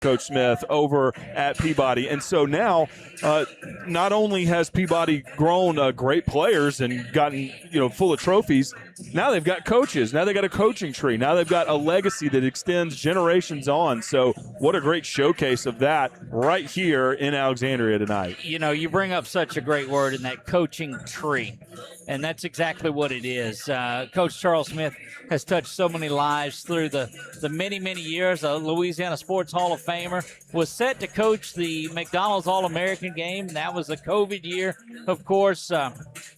Coach Smith over at Peabody. And so now not only has Peabody grown great players and gotten, full of trophies, now they've got coaches. Now they've got a coaching tree. Now they've got a legacy that extends generations on. So what a great showcase of that right here in Alexandria tonight. You bring up such a great word in that coaching tree, and that's exactly what it is. Coach Charles Smith has touched so many lives through the many, many years. A Louisiana Sports Hall of Famer, was set to coach the McDonald's All-American game. That was a COVID year, of course.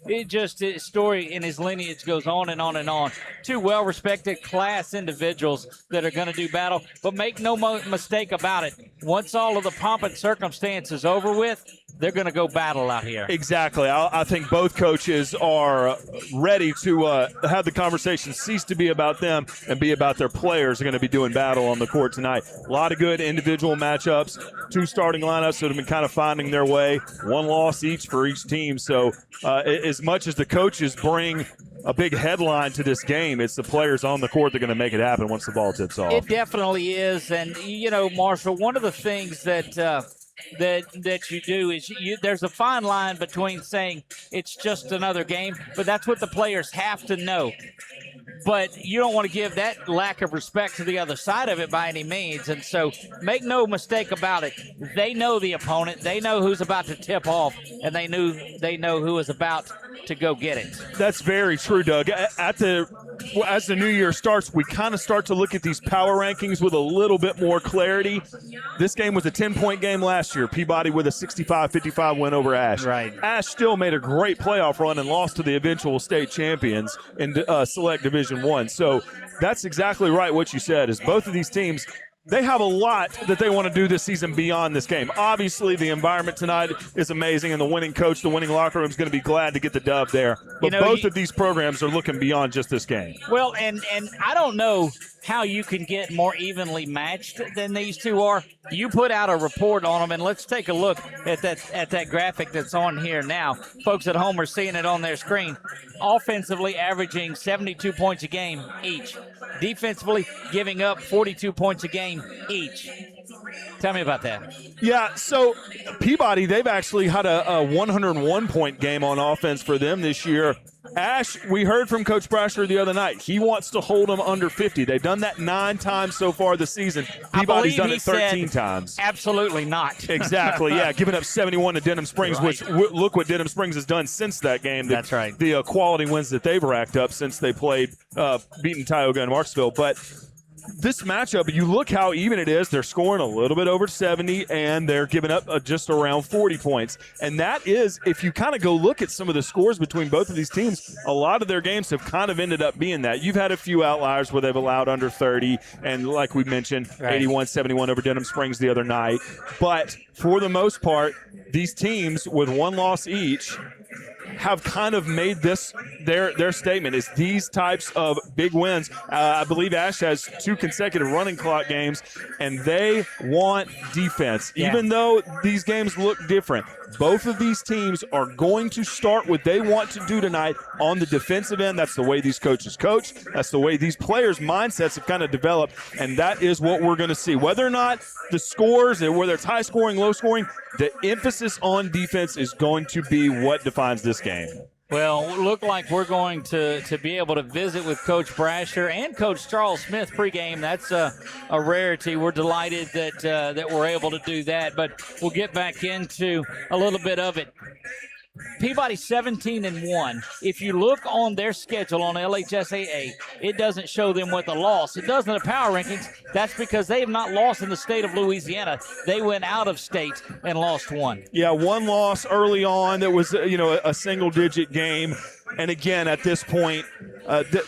His story in his lineage goes on and on and on. Two well-respected class individuals that are going to do battle. But make no mistake about it, once all of the pomp and circumstance is over with, they're going to go battle out here. Exactly. I think both coaches are ready to have the conversation cease to be about them and be about their players are going to be doing battle on the court tonight. A lot of good individual matchups, two starting lineups that have been kind of finding their way, one loss each for each team. So as much as the coaches bring a big headline to this game, it's the players on the court that are going to make it happen once the ball tips off. It definitely is. And, Marshall, one of the things that you do is there's a fine line between saying it's just another game, but that's what the players have to know. But you don't want to give that lack of respect to the other side of it by any means. And so make no mistake about it. They know the opponent. They know who's about to tip off, and they know who is about to go get it. That's very true, Doug. As the new year starts, we kind of start to look at these power rankings with a little bit more clarity. This game was a 10-point game last year. Peabody with a 65-55 win over Ash. Right. Ash still made a great playoff run and lost to the eventual state champions in Select Division I. So that's exactly right what you said, is both of these teams, they have a lot that they want to do this season beyond this game. Obviously, the environment tonight is amazing, and the winning coach, the winning locker room is going to be glad to get the dub there. But both of these programs are looking beyond just this game. Well, and I don't know how you can get more evenly matched than these two are. You put out a report on them, and let's take a look at that graphic that's on here now. Folks at home are seeing it on their screen. Offensively averaging 72 points a game each. Defensively giving up 42 points a game each. Tell me about that. Yeah, so Peabody, they've actually had a 101-point game on offense for them this year. Ash, we heard from Coach Brasher the other night. He wants to hold them under 50. They've done that 9 times so far this season. Peabody's done it 13 times. Absolutely not. Exactly, yeah, giving up 71 to Denham Springs, right. Which look what Denham Springs has done since that game. That's right. The quality wins that they've racked up since they played, beating Tioga and Marksville. But this matchup, you look how even it is. They're scoring a little bit over 70, and they're giving up just around 40 points. And that is, if you kind of go look at some of the scores between both of these teams, a lot of their games have kind of ended up being that. You've had a few outliers where they've allowed under 30, and like we mentioned, 81-71 over Denham Springs the other night. But for the most part, these teams with one loss each have kind of made this their statement, is these types of big wins. I believe Ash has 2 consecutive running clock games, and they want defense. Yeah. Even though these games look different, both of these teams are going to start what they want to do tonight on the defensive end. That's the way these coaches coach. That's the way these players' mindsets have kind of developed, and that is what we're going to see. Whether or not the scores, whether it's high scoring, low scoring, the emphasis on defense is going to be what defines this game. Well, look like we're going to be able to visit with Coach Brasher and Coach Charles Smith pregame. That's a rarity. We're delighted that we're able to do that, but we'll get back into a little bit of it. Peabody 17-1. If you look on their schedule on LHSAA, it doesn't show them with a loss. It does in the power rankings. That's because they have not lost in the state of Louisiana. They went out of state and lost one. Yeah, one loss early on that was, a single-digit game. And again, at this point,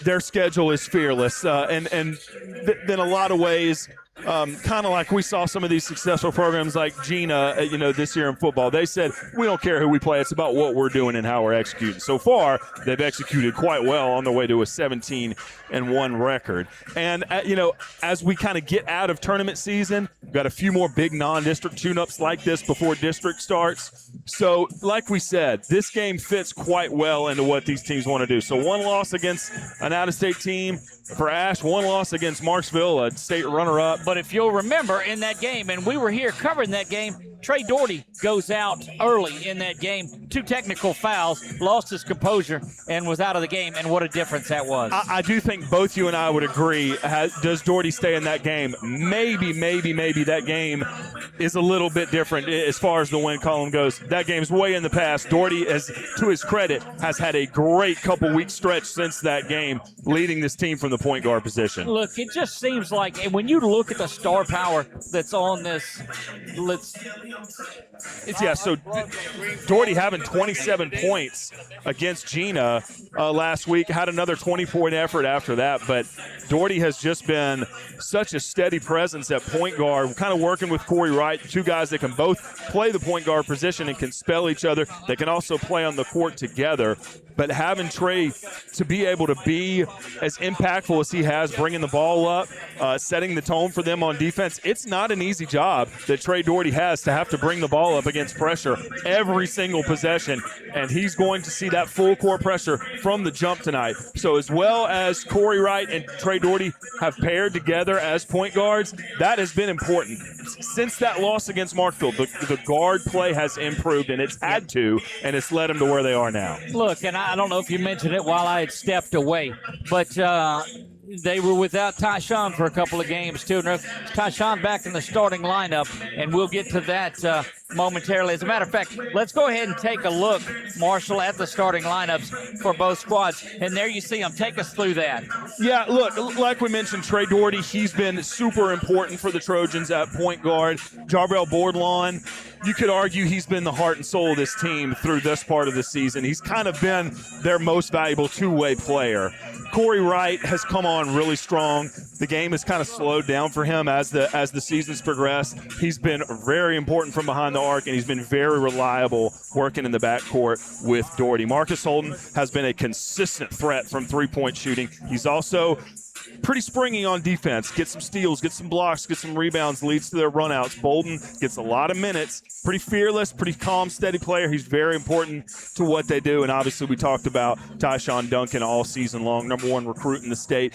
their schedule is fearless. And in a lot of ways, kind of like we saw some of these successful programs like Gina, this year in football. They said, we don't care who we play. It's about what we're doing and how we're executing. So far, they've executed quite well on their way to a 17-1 record. And, as we kind of get out of tournament season, we've got a few more big non-district tune-ups like this before district starts. So, like we said, this game fits quite well into what these teams want to do. So, one loss against an out-of-state team for Ash, one loss against Marksville, a state runner-up. But if you'll remember in that game, and we were here covering that game, Trey Doherty goes out early in that game. 2 technical fouls, lost his composure, and was out of the game. And what a difference that was. I do think both you and I would agree. Does Doherty stay in that game? Maybe that game is a little bit different as far as the win column goes. That game's way in the past. Doherty, to his credit, has had a great couple-week stretch since that game, leading this team from the point guard position. Look, it just seems like, and when you look at the star power that's on this, so Doherty having 27 points against Gina last week, had another 20-point effort after that, but Doherty has just been such a steady presence at point guard, kind of working with Corey Wright, 2 guys that can both play the point guard position and can spell each other. They can also play on the court together. But having Trey to be able to be as impactful as he has, bringing the ball up, setting the tone for them on defense, it's not an easy job that Trey Doherty has to have to bring the ball up against pressure every single possession. And he's going to see that full court pressure from the jump tonight. So as well as Corey Wright and Trey Doherty have paired together as point guards, that has been important. Since that loss against Markville, the guard play has improved, and it's had to, and it's led them to where they are now. Look, and I don't know if you mentioned it while I had stepped away, but they were without Tyshawn for a couple of games, too. Tyshawn back in the starting lineup, and we'll get to that momentarily. As a matter of fact, let's go ahead and take a look, Marshall, at the starting lineups for both squads. And there you see them. Take us through that. Yeah, look, like we mentioned, Trey Doherty, he's been super important for the Trojans at point guard. Jarrell Bourdlawn, you could argue he's been the heart and soul of this team through this part of the season. He's kind of been their most valuable two-way player. Corey Wright has come on really strong. The game has kind of slowed down for him as the season's progressed. He's been very important from behind the arc, and he's been very reliable working in the backcourt with Doherty. Marcus Holden has been a consistent threat from three-point shooting. He's also pretty springy on defense. Get some steals, get some blocks, get some rebounds, leads to their runouts. Bolden gets a lot of minutes. Pretty fearless, pretty calm, steady player. He's very important to what they do. And obviously we talked about Tyshawn Duncan all season long, #1 recruit in the state.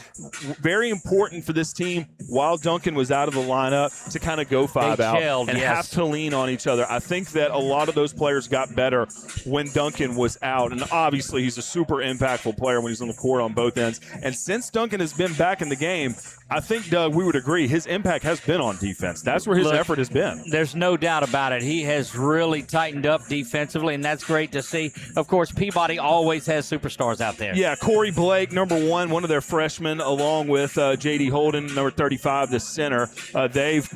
Very important for this team while Duncan was out of the lineup to kind of go 5 out and have to lean on each other. I think that a lot of those players got better when Duncan was out. And obviously he's a super impactful player when he's on the court on both ends. And since Duncan has been back in the game, I think, Doug, we would agree his impact has been on defense. That's where his effort has been. There's no doubt about it. He has really tightened up defensively, and that's great to see. Of course, Peabody always has superstars out there. Yeah, Corey Blake, #1, one of their freshmen, along with J.D. Holden, number 35, the center. They've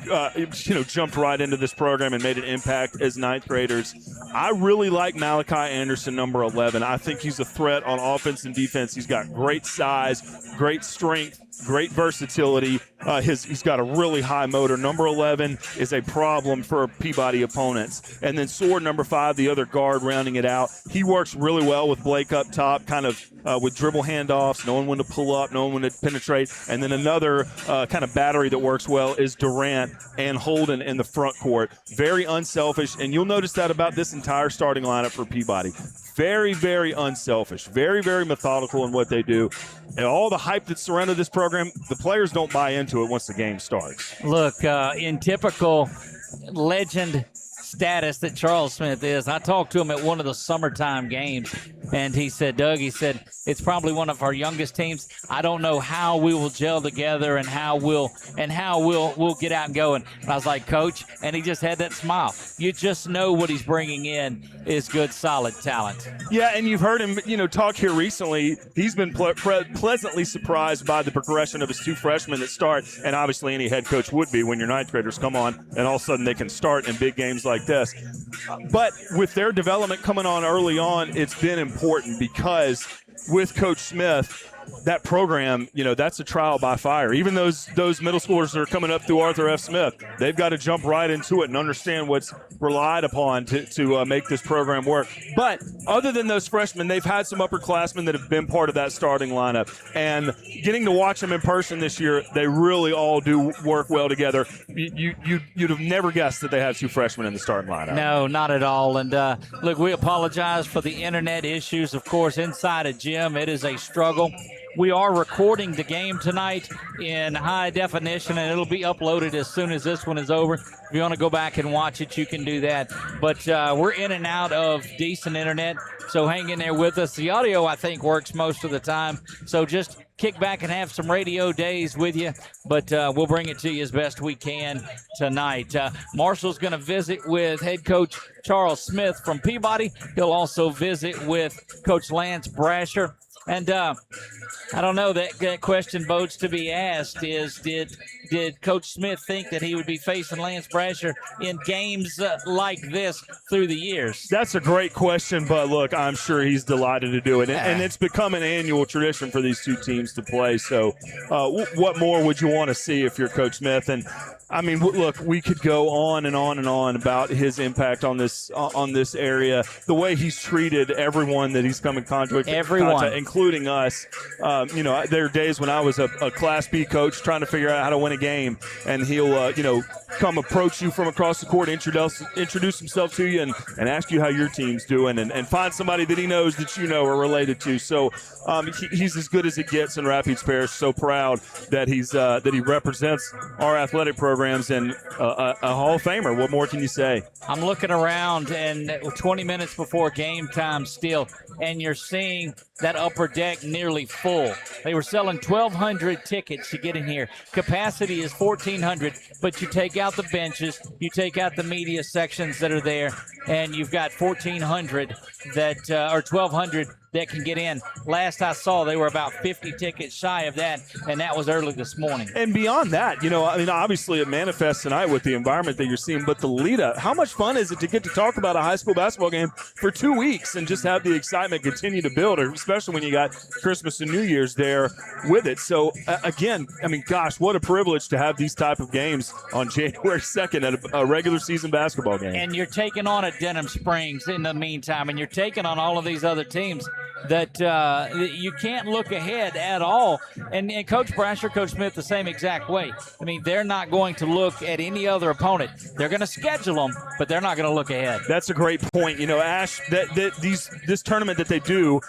jumped right into this program and made an impact as ninth graders. I really like Malachi Anderson, number 11. I think he's a threat on offense and defense. He's got great size, great strength, great versatility. He's got a really high motor. Number 11 is a problem for Peabody opponents. And then Sword, number 5, the other guard, rounding it out. He works really well with Blake up top, kind of with dribble handoffs, knowing when to pull up, knowing when to penetrate. And then another kind of battery that works well is Durant and Holden in the front court. Very unselfish, and you'll notice that about this entire starting lineup for Peabody. Very, very unselfish, very, very methodical in what they do. And all the hype that surrounded this program, the players don't buy into it once the game starts. Look, in typical legend status that Charles Smith is, I talked to him at one of the summertime games, and he said, Doug, it's probably one of our youngest teams. I don't know how we will gel together and how we'll get out and go. And I was like, Coach, and he just had that smile. You just know what he's bringing in is good, solid talent. Yeah, and you've heard him, talk here recently. He's been pleasantly surprised by the progression of his 2 freshmen that start, and obviously any head coach would be when your ninth graders come on and all of a sudden they can start in big games like this. But with their development coming on early on, it's been important because with Coach Smith, that program, that's a trial by fire. Even those middle schoolers that are coming up through Arthur F. Smith, they've got to jump right into it and understand what's relied upon to make this program work. But other than those freshmen, they've had some upperclassmen that have been part of that starting lineup. And getting to watch them in person this year, they really all do work well together. You'd have never guessed that they had 2 freshmen in the starting lineup. No, not at all. And look, we apologize for the internet issues. Of course, inside a gym, it is a struggle. We are recording the game tonight in high definition, and it'll be uploaded as soon as this one is over. If you want to go back and watch it, you can do that. But we're in and out of decent internet, so hang in there with us. The audio, I think, works most of the time, so just kick back and have some radio days with you, but we'll bring it to you as best we can tonight. Marshall's going to visit with head coach Charles Smith from Peabody. He'll also visit with Coach Lance Brasher. And I don't know, that question bodes to be asked is, did Coach Smith think that he would be facing Lance Brasher in games like this through the years? That's a great question, but look, I'm sure he's delighted to do it. And it's become an annual tradition for these 2 teams to play. So what more would you want to see if you're Coach Smith? And I mean, look, we could go on and on and on about his impact on this area, the way he's treated everyone that he's come in contact, including us. There are days when I was a Class B coach trying to figure out how to win a game, and he'll, come approach you from across the court, introduce himself to you, and ask you how your team's doing, and find somebody that he knows that are related to. So he's as good as it gets in Rapides Parish. So proud that he represents our athletic programs and a Hall of Famer. What more can you say? I'm looking around, and 20 minutes before game time still, and you're seeing that upper deck nearly full. They were selling 1,200 tickets to get in here. Capacity is 1,400, but you take out the benches, you take out the media sections that are there, and you've got 1,400 or 1,200 that can get in. Last I saw, they were about 50 tickets shy of that, and that was early this morning. And beyond that, obviously it manifests tonight with the environment that you're seeing, but the lead-up, how much fun is it to get to talk about a high school basketball game for 2 weeks and just have the excitement continue to build, especially when you got Christmas and New Year's there with it. So, again, gosh, what a privilege to have these type of games on January 2nd at a regular season basketball game. And you're taking on a Denham Springs in the meantime, and you're taking on all of these other teams that you can't look ahead at all. And Coach Brasher, Coach Smith, the same exact way. They're not going to look at any other opponent. They're going to schedule them, but they're not going to look ahead. That's a great point. Ash, this tournament that they do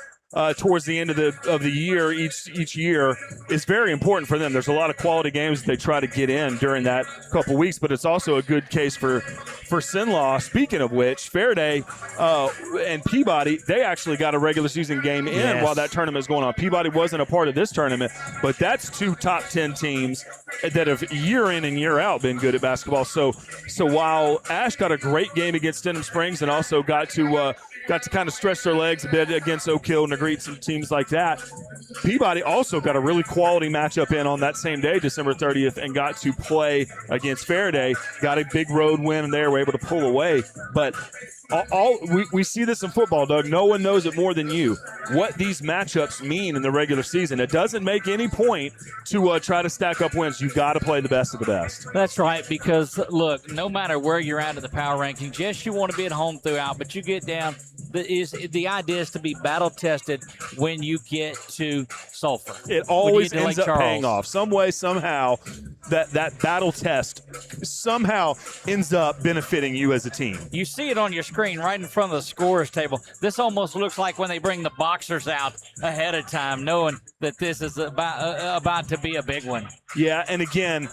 towards the end of the year, each year, is very important for them. There's a lot of quality games that they try to get in during that couple weeks, but it's also a good case for Sinlaw. Speaking of which, Faraday and Peabody, they actually got a regular season game in while that tournament is going on. Peabody wasn't a part of this tournament, but that's 2 top 10 teams that have year in and year out been good at basketball. So while Ash got a great game against Denham Springs and also got to kind of stretch their legs a bit against Oak Hill, Negrete, some teams like that, Peabody also got a really quality matchup in on that same day, December 30th, and got to play against Faraday. Got a big road win, and they were able to pull away. But we see this in football, Doug. No one knows it more than you, what these matchups mean in the regular season. It doesn't make any point to try to stack up wins. You've got to play the best of the best. That's right, because, look, no matter where you're at in the power rankings, yes, you want to be at home throughout, but you get down. The idea is to be battle-tested when you get to Sulphur. It always ends up paying off. Some way, somehow, that battle test somehow ends up benefiting you as a team. You see it on your screen right in front of the scorer's table. This almost looks like when they bring the boxers out ahead of time, knowing that this is about to be a big one. Yeah, and again,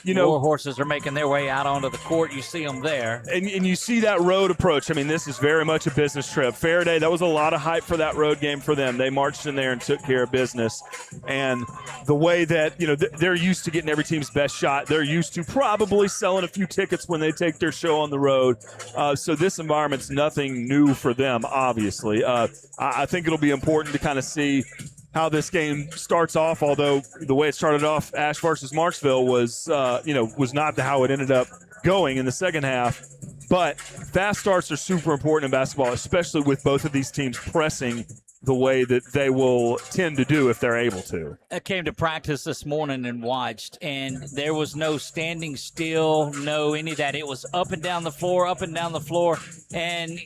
more horses are making their way out onto the court. You see them there. And you see that road approach. This is very much a business trip. Faraday, that was a lot of hype for that road game for them. They marched in there and took care of business. And the way that, they're used to getting every team's best shot. They're used to probably selling a few tickets when they take their show on the road. So this environment's nothing new for them, obviously. I think it'll be important to kind of see how this game starts off, although the way it started off, Ash versus Marksville was not how it ended up going in the second half. But fast starts are super important in basketball, especially with both of these teams pressing the way that they will tend to do if they're able to. I came to practice this morning and watched, and there was no standing still, no any of that. It was up and down the floor, up and down the floor. And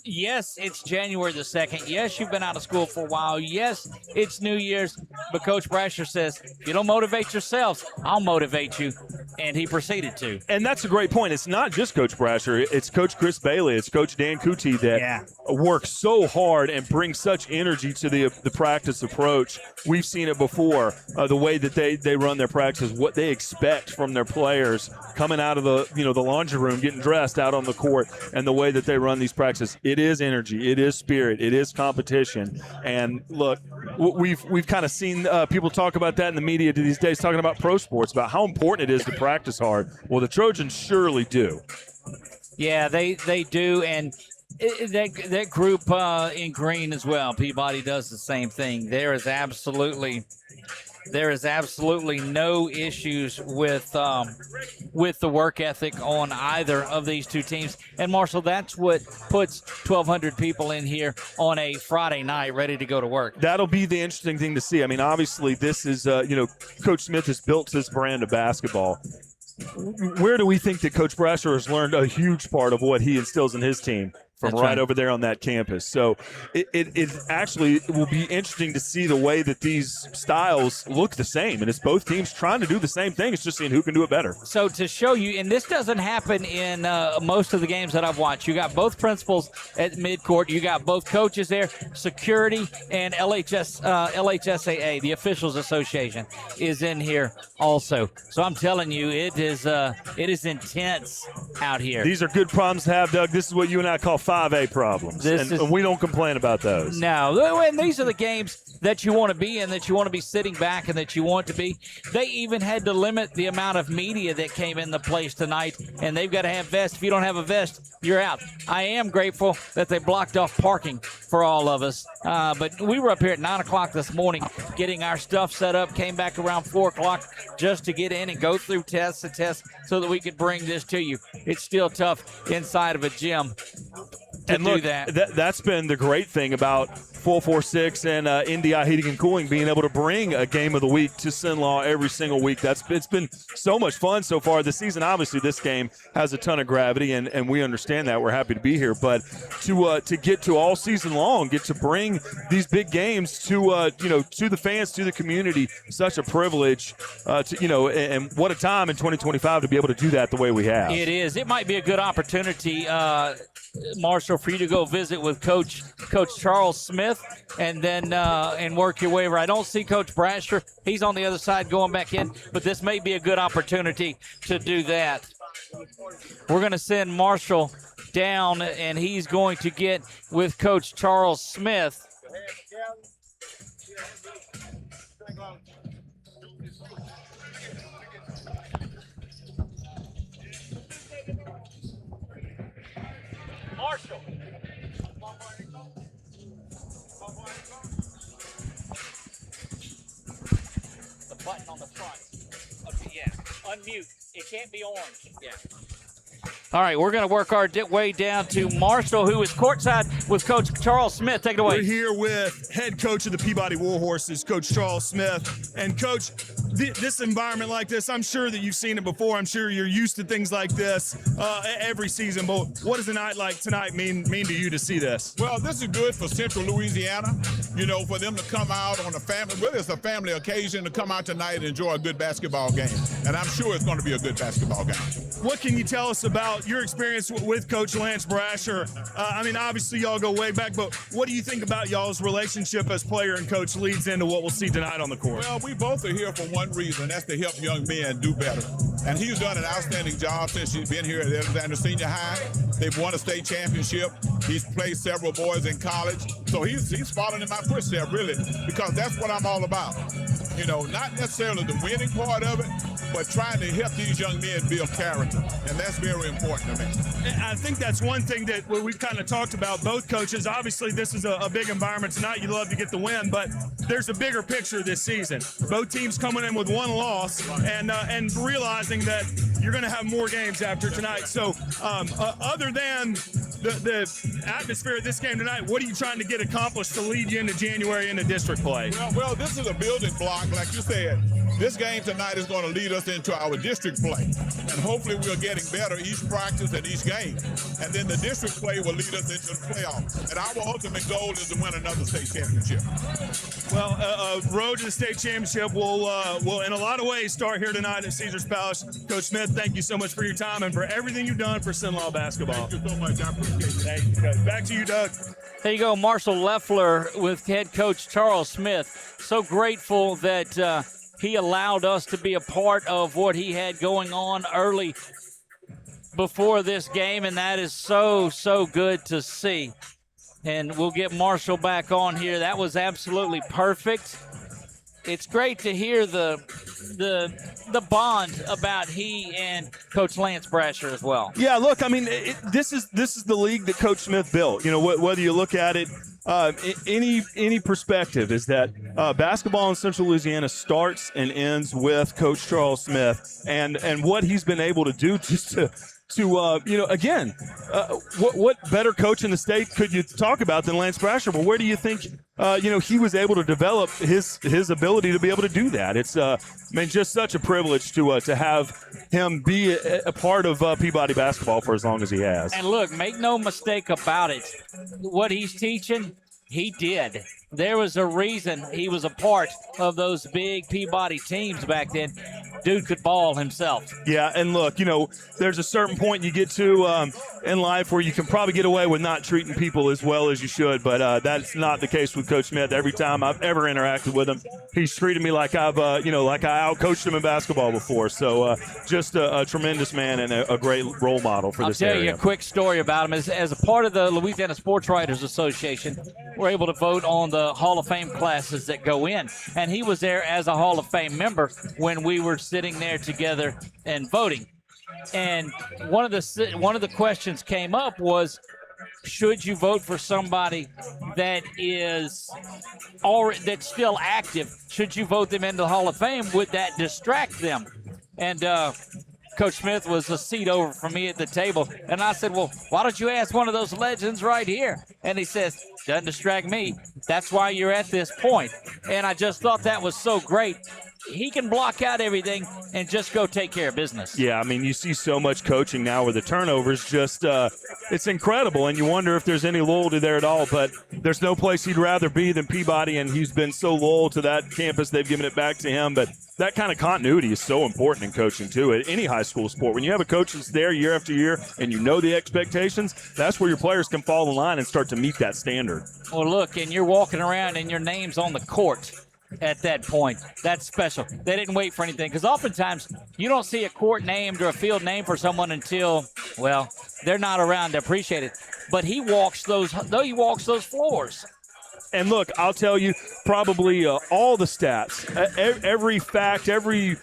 yes, it's January the 2nd. Yes, you've been out of school for a while. Yes, it's New Year's. But Coach Brasher says, if you don't motivate yourselves, I'll motivate you. And he proceeded to. And that's a great point. It's not just Coach Brasher. It's Coach Chris Bailey. It's Coach Dan Kuti that works so hard and brings such energy to the practice approach. We've seen it before, the way that they run their practices, what they expect from their players coming out of the laundry room, getting dressed out on the court, and the way that they run these practices. It is energy. It is spirit. It is competition. And look, we've kind of seen people talk about that in the media these days, talking about pro sports, about how important it is to practice hard. Well, the Trojans surely do. Yeah, they do, and that group in green as well, Peabody does the same thing. There is absolutely no issues with the work ethic on either of these two teams. And Marshall, that's what puts 1,200 people in here on a Friday night ready to go to work. That'll be the interesting thing to see. I mean, obviously this is, Coach Smith has built this brand of basketball. Where do we think that Coach Brasher has learned a huge part of what he instills in his team? From right over there on that campus. So it actually will be interesting to see the way that these styles look the same. And it's both teams trying to do the same thing. It's just seeing who can do it better. So to show you, and this doesn't happen in most of the games that I've watched. You got both principals at midcourt. You got both coaches there, security, and LHSAA, the Officials Association, is in here also. So I'm telling you, it is intense out here. These are good problems to have, Doug. This is what you and I call 5A problems, and we don't complain about those. No, and these are the games that you want to be in, that you want to be sitting back and that you want to be. They even had to limit the amount of media that came in the place tonight, and they've got to have vests. If you don't have a vest, you're out. I am grateful that they blocked off parking for all of us, but we were up here at 9 o'clock this morning getting our stuff set up, came back around 4 o'clock just to get in and go through tests so that we could bring this to you. It's still tough inside of a gym to and look, do that. That's been the great thing about Full 4-6 and NDI Heating and Cooling being able to bring a game of the week to Sinlaw every single week. It's been so much fun so far this season. Obviously, this game has a ton of gravity, and we understand that. We're happy to be here. But to get to all season long, get to bring these big games to the fans, to the community, such a privilege. And what a time in 2025 to be able to do that the way we have. It is. It might be a good opportunity, Marshall, for you to go visit with Coach Charles Smith, and then and work your way over. I don't see Coach Brasher. He's on the other side going back in, but this may be a good opportunity to do that. We're going to send Marshall down, and he's going to get with Coach Charles Smith. Marshall. The button on the front. Okay, yeah. Unmute. It can't be orange. Yeah. All right, we're going to work our way down to Marshall, who is courtside with Coach Charles Smith. Take it away. We're here with head coach of the Peabody Warhorses, Coach Charles Smith. And, Coach, this environment like this, I'm sure that you've seen it before. I'm sure you're used to things like this every season. But what does a night like tonight mean to you to see this? Well, this is good for Central Louisiana, for them to come out on a family, whether it's a family occasion, to come out tonight and enjoy a good basketball game. And I'm sure it's going to be a good basketball game. What can you tell us about your experience with Coach Lance Brasher? Obviously y'all go way back, but what do you think about y'all's relationship as player and coach leads into what we'll see tonight on the court? Well, we both are here for one reason. That's to help young men do better. And he's done an outstanding job since he's been here at Alexandria Senior High. They've won a state championship. He's played several boys in college. So he's following in my footsteps, really, because that's what I'm all about. Not necessarily the winning part of it, but trying to help these young men build character. And that's very important to me. I think that's one thing that we've kind of talked about, both coaches. Obviously, this is a big environment tonight. You love to get the win, but there's a bigger picture this season. Both teams coming in with one loss and realizing that you're going to have more games after tonight. So other than the atmosphere of this game tonight, what are you trying to get accomplished to lead you into January into district play? Well, this is a building block, like you said. This game tonight is going to lead us into our district play, and hopefully we're getting better each practice and each game. And then the district play will lead us into the playoffs. And our ultimate goal is to win another state championship. Well, road to the state championship will in a lot of ways start here tonight at Caesars Palace. Coach Smith, thank you so much for your time and for everything you've done for Sinlaw basketball. Thank you so much. I appreciate it. Thank you, Coach. Back to you, Doug. There you go, Marshall Leffler with head coach Charles Smith. So grateful that he allowed us to be a part of what he had going on early before this game, and that is so, so good to see. And we'll get Marshall back on here. That was absolutely perfect. It's great to hear the bond about he and Coach Lance Brasher as well. Yeah, look, I mean, this is the league that Coach Smith built. You know, whether you look at it, any perspective is that basketball in Central Louisiana starts and ends with Coach Charles Smith and what he's been able to do just to you know, again, what better coach in the state could you talk about than Lance Brasher? But where do you think, you know, he was able to develop his ability to be able to do that? It's, I mean, just such a privilege to have him be a part of Peabody basketball for as long as he has. And look, make no mistake about it. What he's teaching, he did. There was a reason he was a part of those big Peabody teams back then. Dude could ball himself. Yeah, and look, you know, there's a certain point you get to in life where you can probably get away with not treating people as well as you should, but that's not the case with Coach Smith. Every time I've ever interacted with him, he's treated me like I've, you know, like I out-coached him in basketball before. So just a tremendous man and a great role model for this area. I'll tell you a quick story about him. As a part of the Louisiana Sports Writers Association, we're able to vote on the Hall of Fame classes that go in, and he was there as a Hall of Fame member when we were sitting there together and voting. And one of the questions came up was, should you vote for somebody that is that's still active? Should you vote them into the Hall of Fame? Would that distract them? And Coach Smith was a seat over from me at the table, and I said, well, why don't you ask one of those legends right here? And he says, doesn't distract me. That's why you're at this point. And I just thought that was so great. He can block out everything and just go take care of business. Yeah, I mean, you see so much coaching now where the turnovers just it's incredible, and you wonder if there's any loyalty there at all, but there's no place he'd rather be than Peabody, and he's been so loyal to that campus. They've given it back to him, but that kind of continuity is so important in coaching, too, at any high school sport. When you have a coach that's there year after year and you know the expectations, that's where your players can fall in line and start to meet that standard. Well, look, and you're walking around and your name's on the court at that point. That's special. They didn't wait for anything, because oftentimes you don't see a court named or a field named for someone until, well, they're not around to appreciate it. But he walks those floors. And look, I'll tell you, probably all the stats, every fact, every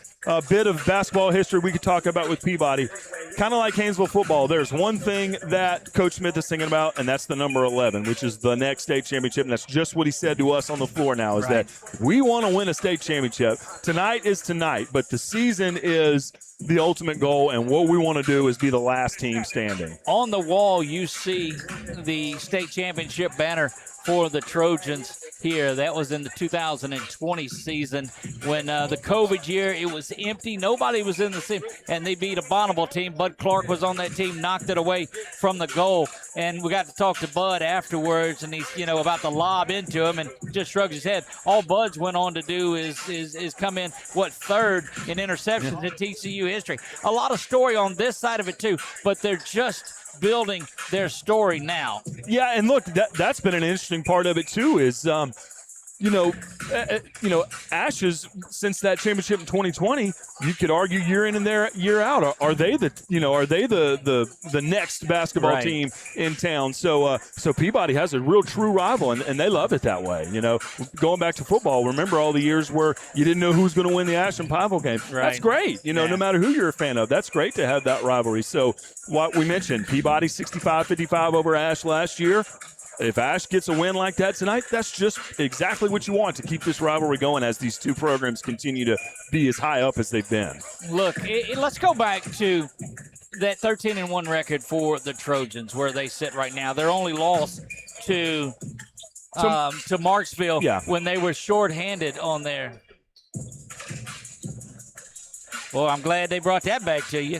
bit of basketball history we could talk about with Peabody, kind of like Haynesville football. There's one thing that Coach Smith is thinking about, and that's the number 11, which is the next state championship. And that's just what he said to us on the floor now, is that we want to win a state championship. Tonight is tonight, but the season is the ultimate goal, and what we want to do is be the last team standing. On the wall, you see the state championship banner for the Trojans here. That was in the 2020 season when the COVID year, it was empty. Nobody was in the team, and they beat a Bonneville team. Bud Clark was on that team, knocked it away from the goal, and we got to talk to Bud afterwards, and he's, you know, about to lob into him and just shrugs his head. All Bud's went on to do is come in, third in interceptions in TCU history. A lot of story on this side of it too, but they're just building their story now. Yeah, and look, that's been an interesting part of it too, is Ashes, since that championship in 2020, you could argue year in and year out, are they the next basketball team in town? So Peabody has a real true rival, and they love it that way. You know, going back to football, remember all the years where you didn't know who was going to win the Ash and Pineville game. Right. That's great. You know, no matter who you're a fan of, that's great to have that rivalry. So what we mentioned, Peabody 65-55 over Ash last year. If Ash gets a win like that tonight, that's just exactly what you want to keep this rivalry going as these two programs continue to be as high up as they've been. Look, let's go back to that 13-1 record for the Trojans, where they sit right now. Their only loss to Marksville when they were shorthanded on there. Well, I'm glad they brought that back to you.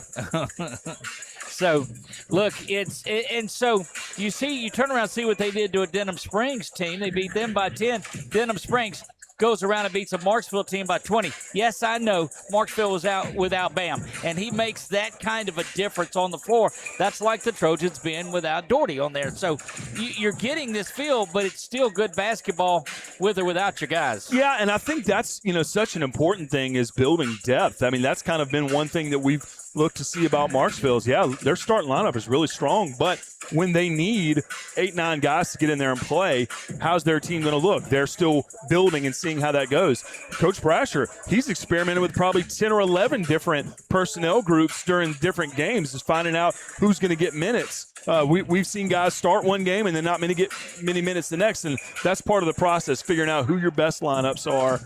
So, look, so you turn around and see what they did to a Denham Springs team. They beat them by 10. Denham Springs goes around and beats a Marksville team by 20. Yes, I know Marksville was out without Bam, and he makes that kind of a difference on the floor. That's like the Trojans being without Doherty on there. So you're getting this feel, but it's still good basketball with or without your guys. Yeah, and I think that's, such an important thing is building depth. I mean, that's kind of been one thing that we've looked to see about Marksville is, their starting lineup is really strong, but when they need 8-9 guys to get in there and play, how's their team going to look? They're still building and seeing how that goes. Coach Brasher, he's experimented with probably 10 or 11 different personnel groups during different games, just finding out who's going to get minutes. We've seen guys start one game and then not many get many minutes the next, and that's part of the process, figuring out who your best lineups are.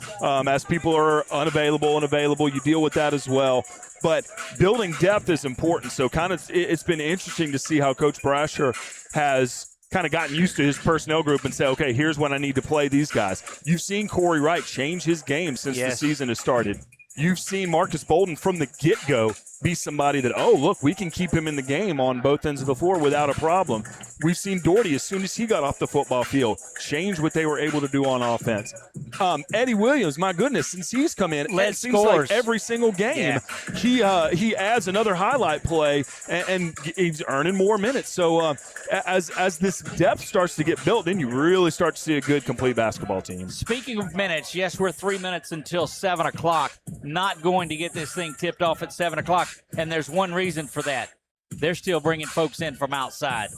As people are unavailable, you deal with that as well. But building depth is important, so it's been interesting to see how Coach Brasher has kind of gotten used to his personnel group and say, okay, here's when I need to play these guys. You've seen Corey Wright change his game since the season has started. You've seen Marcus Bolden from the get-go be somebody that, look, we can keep him in the game on both ends of the floor without a problem. We've seen Doherty, as soon as he got off the football field, change what they were able to do on offense. Eddie Williams, my goodness, since he's come in, it seems like every single game he adds another highlight play, and he's earning more minutes. So as this depth starts to get built, then you really start to see a good, complete basketball team. Speaking of minutes, yes, we're 3 minutes until 7 o'clock. Not going to get this thing tipped off at 7 o'clock, and there's one reason for that. They're still bringing folks in from outside.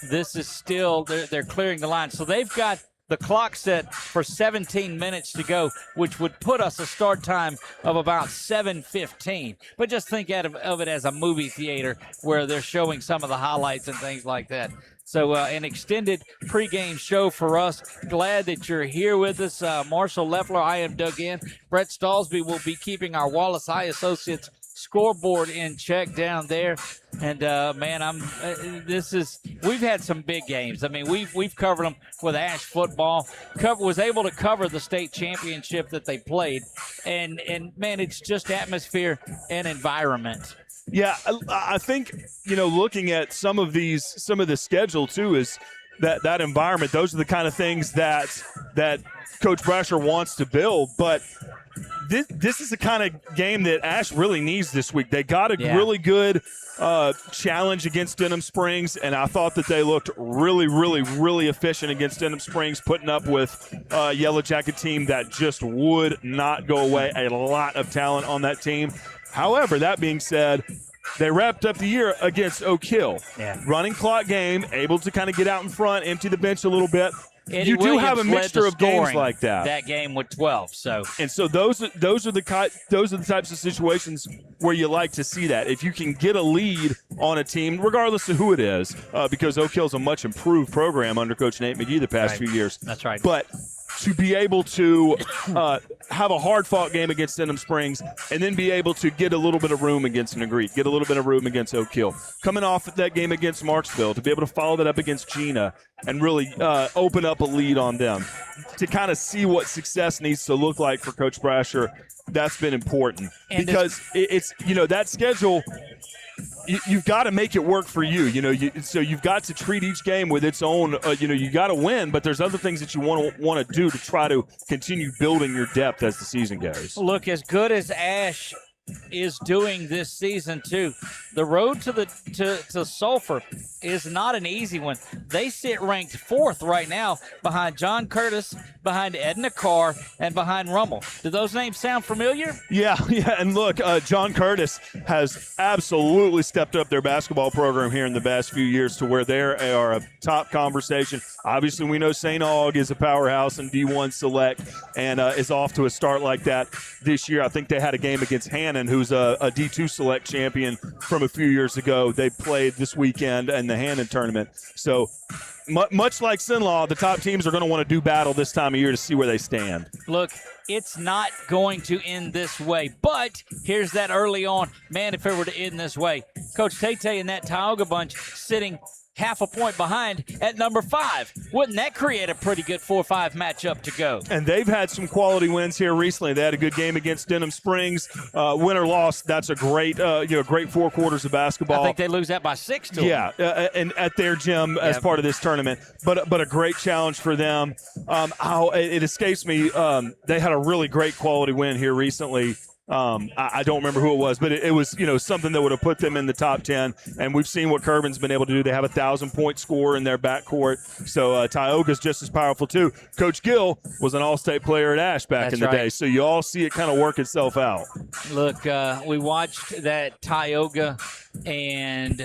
This is still, they're clearing the line. So they've got the clock set for 17 minutes to go, which would put us a start time of about 7:15. But just think of it as a movie theater where they're showing some of the highlights and things like that. So an extended pregame show for us. Glad that you're here with us. Marshall Leffler, I am Doug in. Brett Stallsby will be keeping our Wallace High Associates scoreboard in check down there. And we've had some big games. I mean, we've covered them with Ash football. Was able to cover the state championship that they played, and man, it's just atmosphere and environment. Yeah, I think, looking at some of the schedule too, is that environment. Those are the kind of things that Coach Brasher wants to build. But this is the kind of game that Ash really needs this week. They got a really good challenge against Denham Springs, and I thought that they looked really, really, really efficient against Denham Springs, putting up with a Yellow Jacket team that just would not go away. A lot of talent on that team. However, that being said, they wrapped up the year against Oak Hill. Running clock game, able to kind of get out in front, empty the bench a little bit. You do have a mixture of games like that. That game with 12. So those are the types of situations where you like to see that. If you can get a lead on a team, regardless of who it is, because Oak Hill's a much improved program under Coach Nate McGee the past few years. That's right. But to be able to have a hard-fought game against Denham Springs and then be able to get a little bit of room against Negrete, get a little bit of room against Oak Hill. Coming off that game against Marksville, to be able to follow that up against Gina and really open up a lead on them. To kind of see what success needs to look like for Coach Brasher, that's been important. And because it's that schedule – you've got to make it work for you. So you've got to treat each game with its own. You got to win, but there's other things that you want to do to try to continue building your depth as the season goes. Look, as good as Ash is doing this season too, the road to Sulphur is not an easy one. They sit ranked 4th right now behind John Curtis, behind Edna Carr, and behind Rummel. Do those names sound familiar? Yeah. And look, John Curtis has absolutely stepped up their basketball program here in the past few years to where they are a top conversation. Obviously, we know St. Aug is a powerhouse in D1 Select and is off to a start like that this year. I think they had a game against Hannon, who's a D2 Select champion from a few years ago. They played this weekend in the Hannon tournament. So much like Sinlaw, the top teams are going to want to do battle this time of year to see where they stand. Look, it's not going to end this way, but here's that early on. Man, if it were to end this way, Coach Tate and that Tioga bunch sitting half a point behind at number 5. Wouldn't that create a pretty good 4-5 matchup to go? And they've had some quality wins here recently. They had a good game against Denham Springs. Win or loss, that's a great, great 4 quarters of basketball. I think they lose that by 6 to them. Yeah, and at their gym as part of this tournament. But a great challenge for them. It escapes me. They had a really great quality win here recently. I don't remember who it was, but it was something that would have put them in the top 10. And we've seen what Kerbin's been able to do. They have a 1,000-point score in their backcourt. So Tioga's just as powerful too. Coach Gill was an All-State player at Ash back in the day. So you all see it kind of work itself out. Look, we watched that Tioga and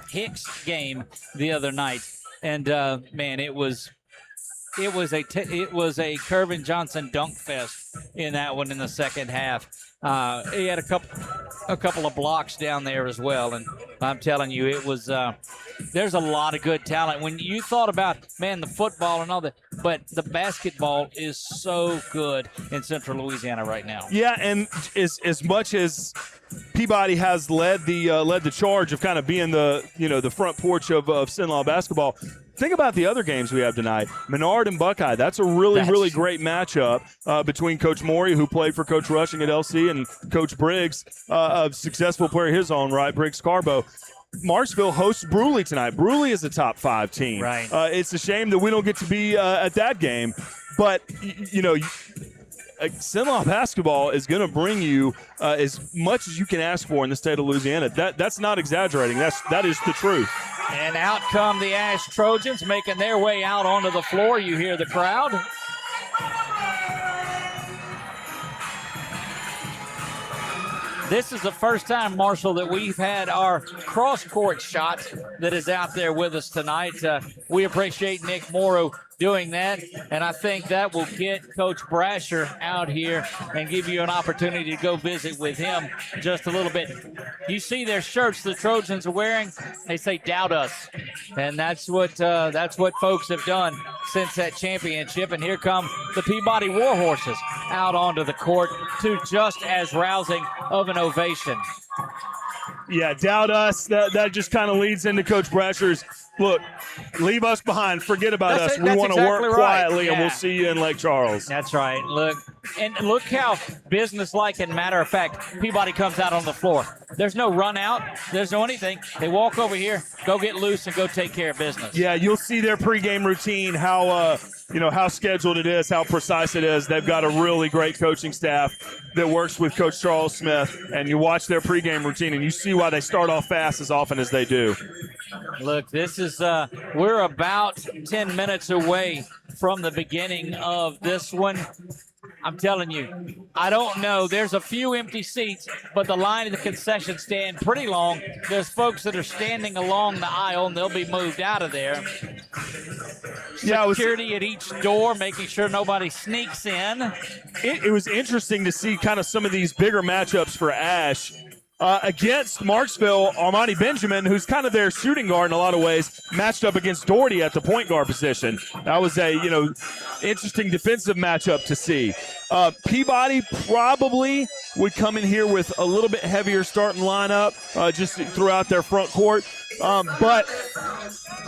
Hicks game the other night, and man, it was a Kerbin Johnson dunk fest in that one in the second half. He had a couple of blocks down there as well, and I'm telling you, it was there's a lot of good talent. When you thought about, man, the football and all that, but the basketball is so good in Central Louisiana right now. Yeah, and as much as Peabody has led the charge of kind of being the front porch of Sinlaw basketball, think about the other games we have tonight. Menard and Buckeye. That's a really great matchup between Coach Morey, who played for Coach Rushing at LC, and Coach Briggs, a successful player of his own right, Briggs Carbo. Marksville hosts Bruley tonight. Bruley is a top 5 team. Right. It's a shame that we don't get to be at that game, but Sinlaw basketball is going to bring you as much as you can ask for in the state of Louisiana. That's not exaggerating. That is the truth. And out come the Ash Trojans, making their way out onto the floor. You hear the crowd. This is the first time, Marshall, that we've had our cross-court shot that is out there with us tonight. We appreciate Nick Morrow doing that, and I think that will get Coach Brasher out here and give you an opportunity to go visit with him just a little bit. You see their shirts the Trojans are wearing? They say, "Doubt us," and that's what folks have done since that championship. And here come the Peabody Warhorses out onto the court to just as rousing of an ovation. Yeah, doubt us. That just kind of leads into Coach Brasher's, look, leave us behind. Forget about us. We want to work quietly, and we'll see you in Lake Charles. That's right. Look how businesslike and matter of fact Peabody comes out on the floor. There's no run out. There's no anything. They walk over here, go get loose, and go take care of business. Yeah, you'll see their pregame routine, how scheduled it is, how precise it is. They've got a really great coaching staff that works with Coach Charles Smith, and you watch their pregame routine, and you see why they start off fast as often as they do. Look, this is we're about 10 minutes away from the beginning of this one. I'm telling you, I don't know. There's a few empty seats, but the line in the concession stand pretty long. There's folks that are standing along the aisle, and they'll be moved out of there. Security at each door, making sure nobody sneaks in. It was interesting to see kind of some of these bigger matchups for Ash. Against Marksville, Armani Benjamin, who's kind of their shooting guard in a lot of ways, matched up against Doherty at the point guard position. That was a, interesting defensive matchup to see. Peabody probably would come in here with a little bit heavier starting lineup just throughout their front court. But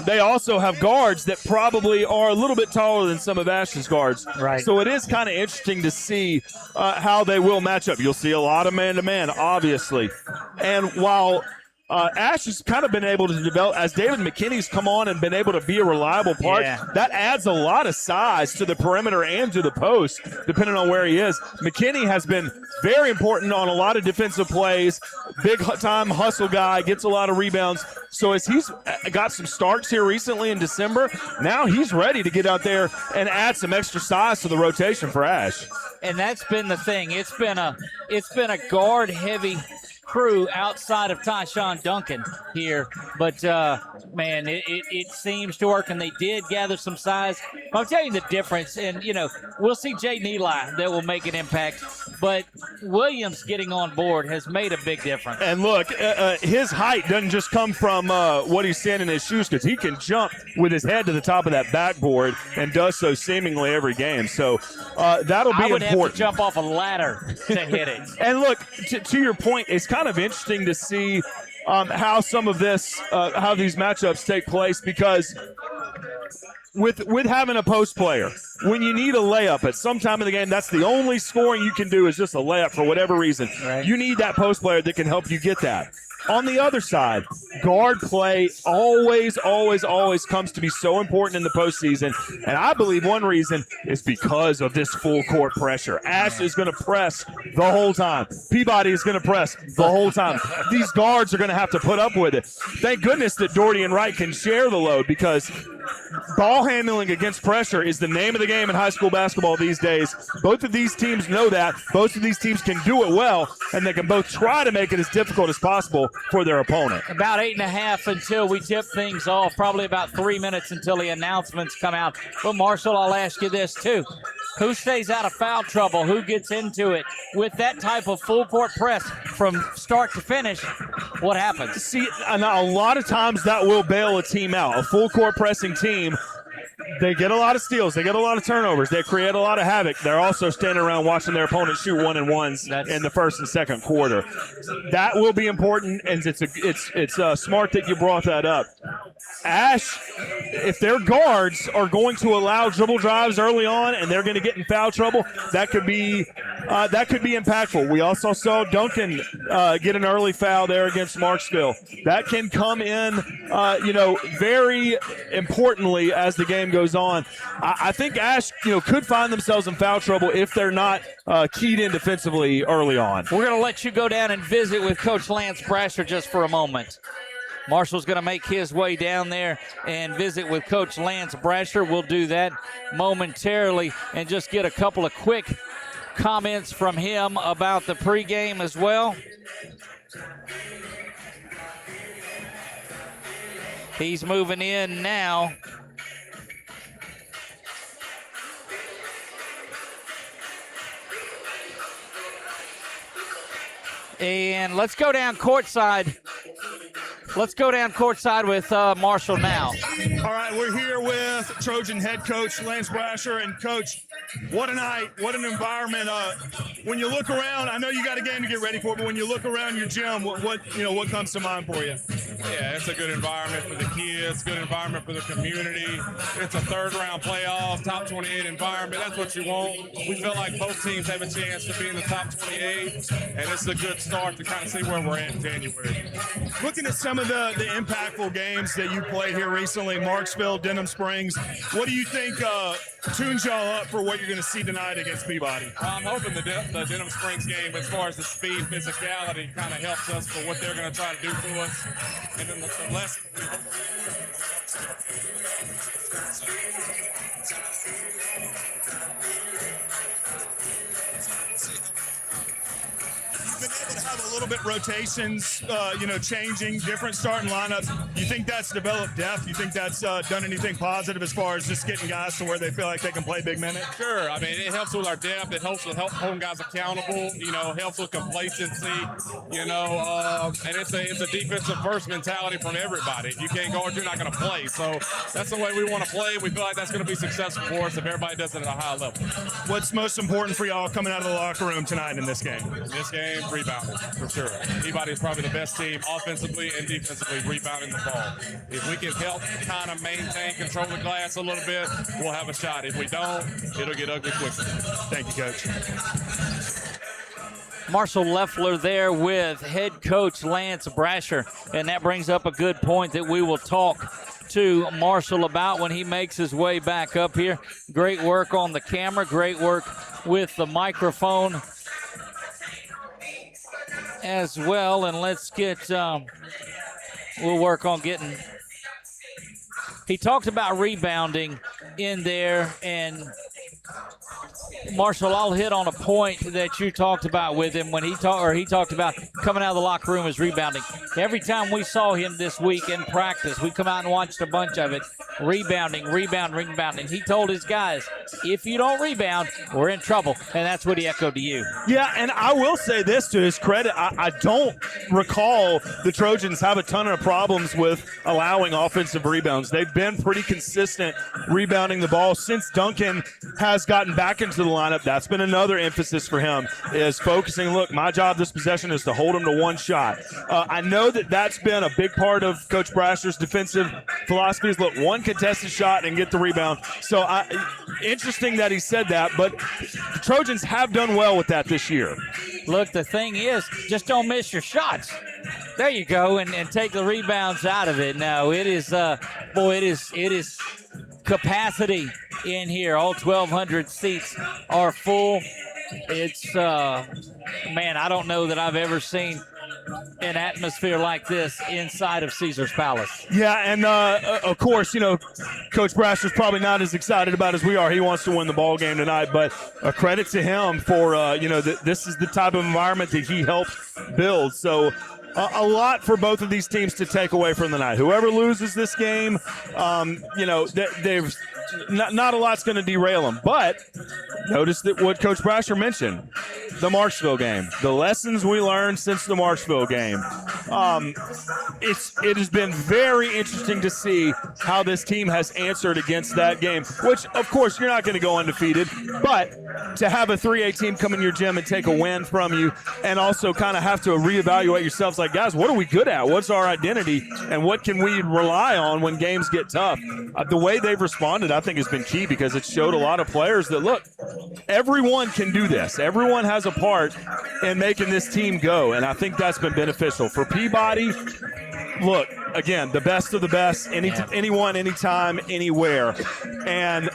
they also have guards that probably are a little bit taller than some of Ash's guards. Right. So it is kind of interesting to see how they will match up. You'll see a lot of man-to-man, obviously. And while Ash has kind of been able to develop, as David McKinney's come on and been able to be a reliable part, that adds a lot of size to the perimeter and to the post, depending on where he is. McKinney has been very important on a lot of defensive plays, big-time hustle guy, gets a lot of rebounds. So as he's got some starts here recently in December, now he's ready to get out there and add some extra size to the rotation for Ash. And that's been the thing. It's been a guard-heavy crew outside of Tyshawn Duncan here. But, man, it seems to work, and they did gather some size. I'll tell you the difference, and, we'll see Jaden Eli that will make an impact. But Williams getting on board has made a big difference. And look, his height doesn't just come from what he's standing in his shoes, because he can jump with his head to the top of that backboard and does so seemingly every game. So that'll be important. I would have to jump off a ladder to hit it. And look, to your point, it's kind of interesting to see how some of this, how these matchups take place, because with having a post player, when you need a layup at some time in the game, that's the only scoring you can do is just a layup for whatever reason. Right. You need that post player that can help you get that. On the other side, guard play always comes to be so important in the postseason, and I believe one reason is because of this full court pressure. Ash is going to press the whole time. Peabody is going to press the whole time. These guards are going to have to put up with it. Thank goodness that Doherty and Wright can share the load, because ball handling against pressure is the name of the game in high school basketball these days. Both of these teams know that. Both of these teams can do it well, and they can both try to make it as difficult as possible for their opponent. About 8.5 until we tip things off. Probably about 3 minutes until the announcements come out. But, Marshall, I'll ask you this, too. Who stays out of foul trouble? Who gets into it? With that type of full court press from start to finish, what happens? See, a lot of times that will bail a team out. A full court pressing team, they get a lot of steals. They get a lot of turnovers. They create a lot of havoc. They're also standing around watching their opponent shoot 1-and-1s in the first and second quarter. That will be important, and it's smart that you brought that up. Ash, if their guards are going to allow dribble drives early on and they're going to get in foul trouble, that could be impactful. We also saw Duncan get an early foul there against Marksville. That can come in, very importantly as the game goes on. I think Ash, could find themselves in foul trouble if they're not keyed in defensively early on. We're going to let you go down and visit with Coach Lance Brasher just for a moment. Marshall's going to make his way down there and visit with Coach Lance Brasher. We'll do that momentarily and just get a couple of quick comments from him about the pregame as well. He's moving in now. And let's go down courtside. Let's go down courtside with Marshall now. All right, we're here with Trojan head coach Lance Brasher. And, Coach, what a night, what an environment. When you look around, I know you got a game to get ready for, but when you look around your gym, what comes to mind for you? Yeah, it's a good environment for the kids, good environment for the community. It's a third-round playoff, top 28 environment. That's what you want. We feel like both teams have a chance to be in the top 28, and it's a good start to kind of see where we're at in January. Looking at some of the impactful games that you played here recently, Marksville, Denham Springs, what do you think tunes y'all up for what you're going to see tonight against Peabody? I'm hoping the Denham Springs game, as far as the speed, physicality, kind of helps us for what they're going to try to do to us. And then the less. You've been able to have a little bit rotations, changing, different starting lineups. You think that's developed depth? You think that's done anything positive as far as just getting guys to where they feel like they can play big minutes? Sure. I mean, it helps with our depth. It helps with holding guys accountable. Helps with complacency. And it's a defensive first mentality from everybody. If you can't guard, you're not going to play. So that's the way we want to play. We feel like that's going to be successful for us if everybody does it at a high level. What's most important for y'all coming out of the locker room tonight in this game? In this game, rebounding, for sure. Peabody is probably the best team offensively and defensively rebounding the ball. If we can help kind of maintain, control the glass a little bit, we'll have a shot. If we don't, it'll get ugly quickly. Thank you, Coach. Marshall Leffler there with head coach Lance Brasher, and that brings up a good point that we will talk to Marshall about when he makes his way back up here. Great work on the camera, great work with the microphone as well. And let's get, we'll work on getting, he talked about rebounding in there, and Marshall, I'll hit on a point that you talked about with him when he talked about coming out of the locker room as rebounding. Every time we saw him this week in practice, we come out and watched a bunch of it. Rebounding. He told his guys, if you don't rebound, we're in trouble. And that's what he echoed to you. Yeah, and I will say this to his credit. I don't recall the Trojans have a ton of problems with allowing offensive rebounds. They've been pretty consistent rebounding the ball since Duncan has gotten back into the lineup. That's been another emphasis for him, is focusing, look, my job this possession is to hold him to one shot. I know that that's been a big part of Coach Brasher's defensive philosophy is, look, one contested shot and get the rebound. So interesting that he said that, but the Trojans have done well with that this year. Look, the thing is, just don't miss your shots. There you go, and take the rebounds out of it. No, it is, it is capacity in here. All 1,200 seats are full. It's, man, I don't know that I've ever seen an atmosphere like this inside of Caesar's Palace. Yeah, and of course, Coach Brasher's probably not as excited about as we are. He wants to win the ball game tonight, but a credit to him for, this is the type of environment that he helped build. So a lot for both of these teams to take away from the night. Whoever loses this game, they've not a lot's going to derail them. But notice that what Coach Brasher mentioned, the Marshville game, the lessons we learned since the Marshville game. It has been very interesting to see how this team has answered against that game, which, of course, you're not going to go undefeated. But to have a 3A team come in your gym and take a win from you and also kind of have to reevaluate yourselves like, guys, what are we good at? What's our identity? And what can we rely on when games get tough? The way they've responded, I think, has been key because it showed a lot of players that, look, everyone can do this. Everyone has a part in making this team go, and I think that's been beneficial. For Peabody, look, again, the best of the best, anyone, anytime, anywhere. And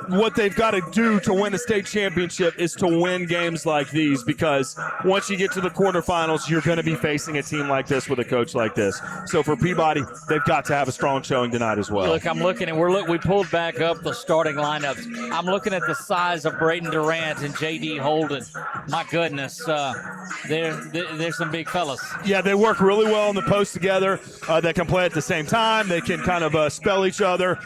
what they've got to do to win a state championship is to win games like these, because once you get to the quarterfinals, you're going to be facing a team like this with a coach like this. So for Peabody, they've got to have a strong showing tonight as well. Look, I'm looking, and we pulled back up the starting lineups. I'm looking at the size of Braden Durant and J.D. Holden. My goodness, they're some big fellas. Yeah, they work really well in the post together. They can play at the same time. They can kind of spell each other.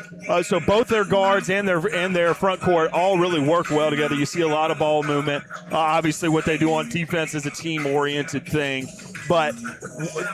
So both their guards and their front court all really work well together. You see a lot of ball movement. Obviously, what they do on defense is a team-oriented thing. But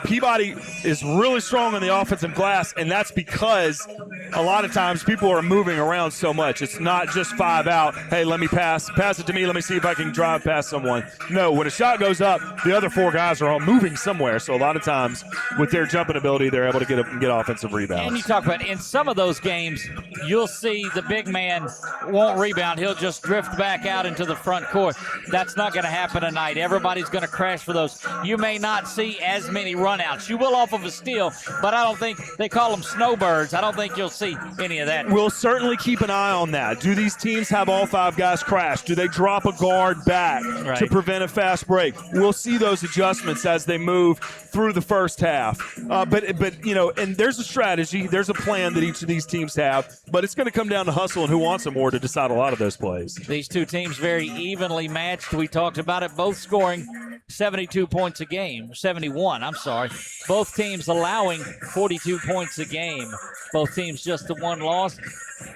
Peabody is really strong on the offensive glass, and that's because a lot of times people are moving around so much. It's not just 5 out. Hey, let me pass it to me. Let me see if I can drive past someone. No, when a shot goes up, the other 4 guys are all moving somewhere. So a lot of times with their jumping ability, they're able to get up and get offensive rebounds. And you talk about in some of those games, you'll see the big man won't rebound. He'll just drift back out into the front court. That's not going to happen tonight. Everybody's going to crash for those. You may not see as many runouts. You will off of a steal, but I don't think they call them snowbirds. I don't think you'll see any of that. We'll certainly keep an eye on that. Do these teams have all 5 guys crash? Do they drop a guard back to prevent a fast break? We'll see those adjustments as they move through the first half. But and there's a strategy, there's a plan that each of these teams have, but it's going to come down to hustle and who wants it more to decide a lot of those plays. These two teams very evenly matched. We talked about it, both scoring 72 points a game, 71, I'm sorry. Both teams allowing 42 points a game. Both teams just the one loss.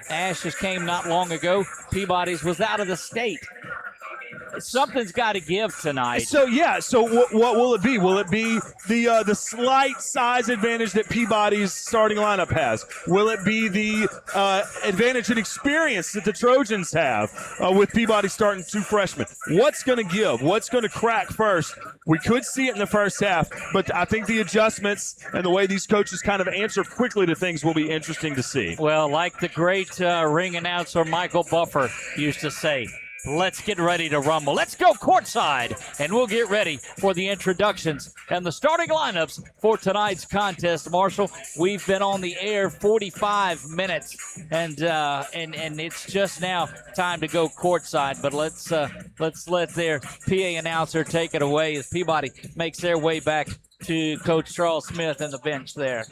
Ash's came not long ago. Peabody's was out of the state. Something's got to give tonight. So what will it be? Will it be the slight size advantage that Peabody's starting lineup has? Will it be the advantage and experience that the Trojans have with Peabody starting 2 freshmen? What's going to give? What's going to crack first? We could see it in the first half, but I think the adjustments and the way these coaches kind of answer quickly to things will be interesting to see. Well, like the great ring announcer Michael Buffer used to say, let's get ready to rumble. Let's go courtside, and we'll get ready for the introductions and the starting lineups for tonight's contest. Marshall, we've been on the air 45 minutes, and it's just now time to go courtside. But let's let their PA announcer take it away as Peabody makes their way back to Coach Charles Smith and the bench there.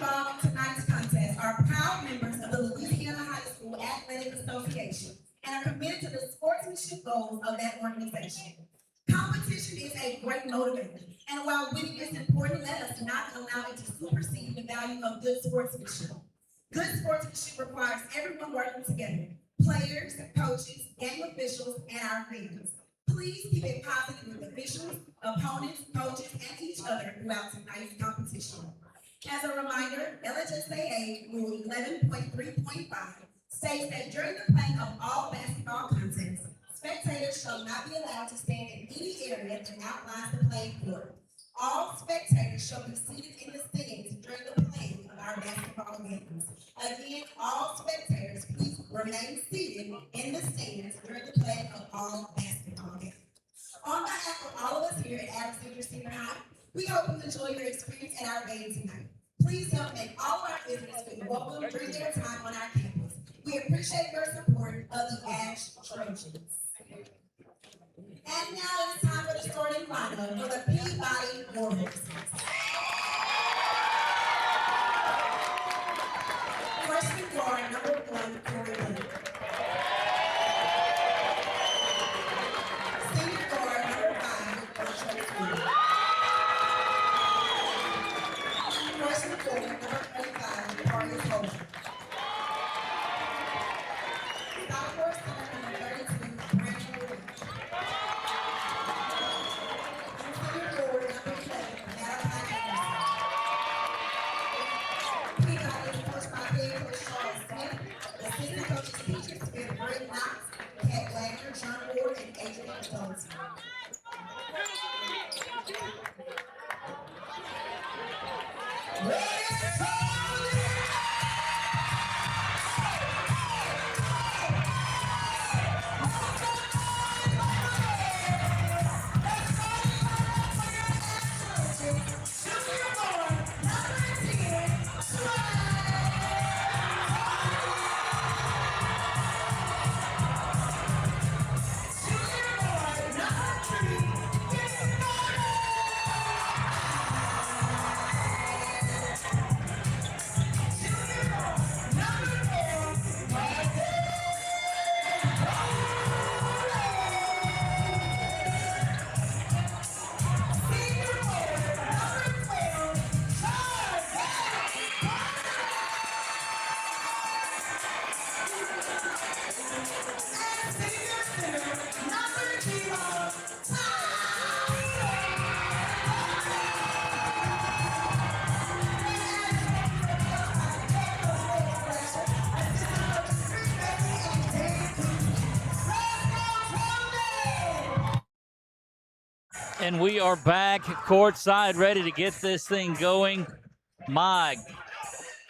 involved in tonight's contest are proud members of the Louisiana High School Athletic Association and are committed to the sportsmanship goals of that organization. Competition is a great motivator, and while winning is important, let us not allow it to supersede the value of good sportsmanship. Good sportsmanship requires everyone working together: players, coaches, game officials, and our fans. Please keep it positive with officials, opponents, coaches, and each other throughout tonight's competition. As a reminder, LHSAA Rule 11.3.5 states that during the playing of all basketball contests, spectators shall not be allowed to stand in any area that outlines the playing court. All spectators shall be seated in the stands during the playing of our basketball games. Again, all spectators, please remain seated in the stands during the playing of all basketball games. On behalf of all of us here at Alexandria Senior High, we hope you enjoy your experience at our game tonight. Please help make all of our visitors feel welcome during their time on our campus. We appreciate your support of the Ash Trojans. And now it's time for the starting lineup for the Peabody Warhorses. Freshman guard number 1, Corey Leonard. Senior guard number 5, Brasher. Freshman guard number 25, Carlos Holden. Sophomore center number 32, Brasher. And we are back courtside, ready to get this thing going. My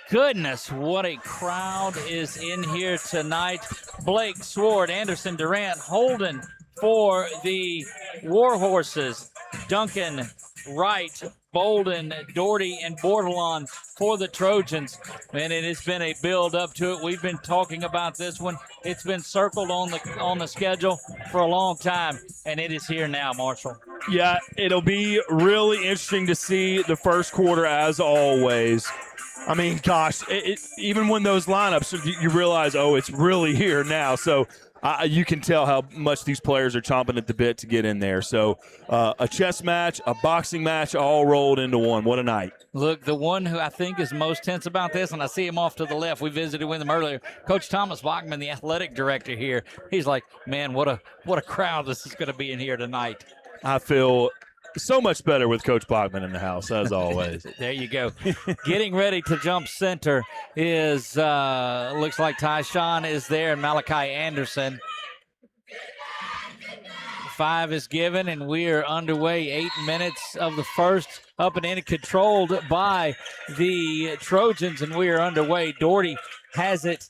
goodness, what a crowd is in here tonight. Blake, Sword, Anderson, Durant, Holden for the Warhorses. Duncan, Wright, Bolden, Doherty, and Bordelon for the Trojans. And it has been a build up to it. We've been talking about this one. It's been circled on the schedule for a long time, and it is here now, Marshall. Yeah, it'll be really interesting to see the first quarter as always. I mean, gosh, even when those lineups, you realize, oh, it's really here now. So you can tell how much these players are chomping at the bit to get in there. So a chess match, a boxing match, all rolled into one. What a night. Look, the one who I think is most tense about this, and I see him off to the left. We visited with him earlier. Coach Thomas Bachman, the athletic director here. He's like, man, what a crowd this is going to be in here tonight. I feel so much better with Coach Bachman in the house, as always. There you go. Getting ready to jump center is, looks like Tyshawn is there and Malachi Anderson. 5 is given, and we are underway. 8 minutes of the first, up and in, controlled by the Trojans, and we are underway. Doherty has it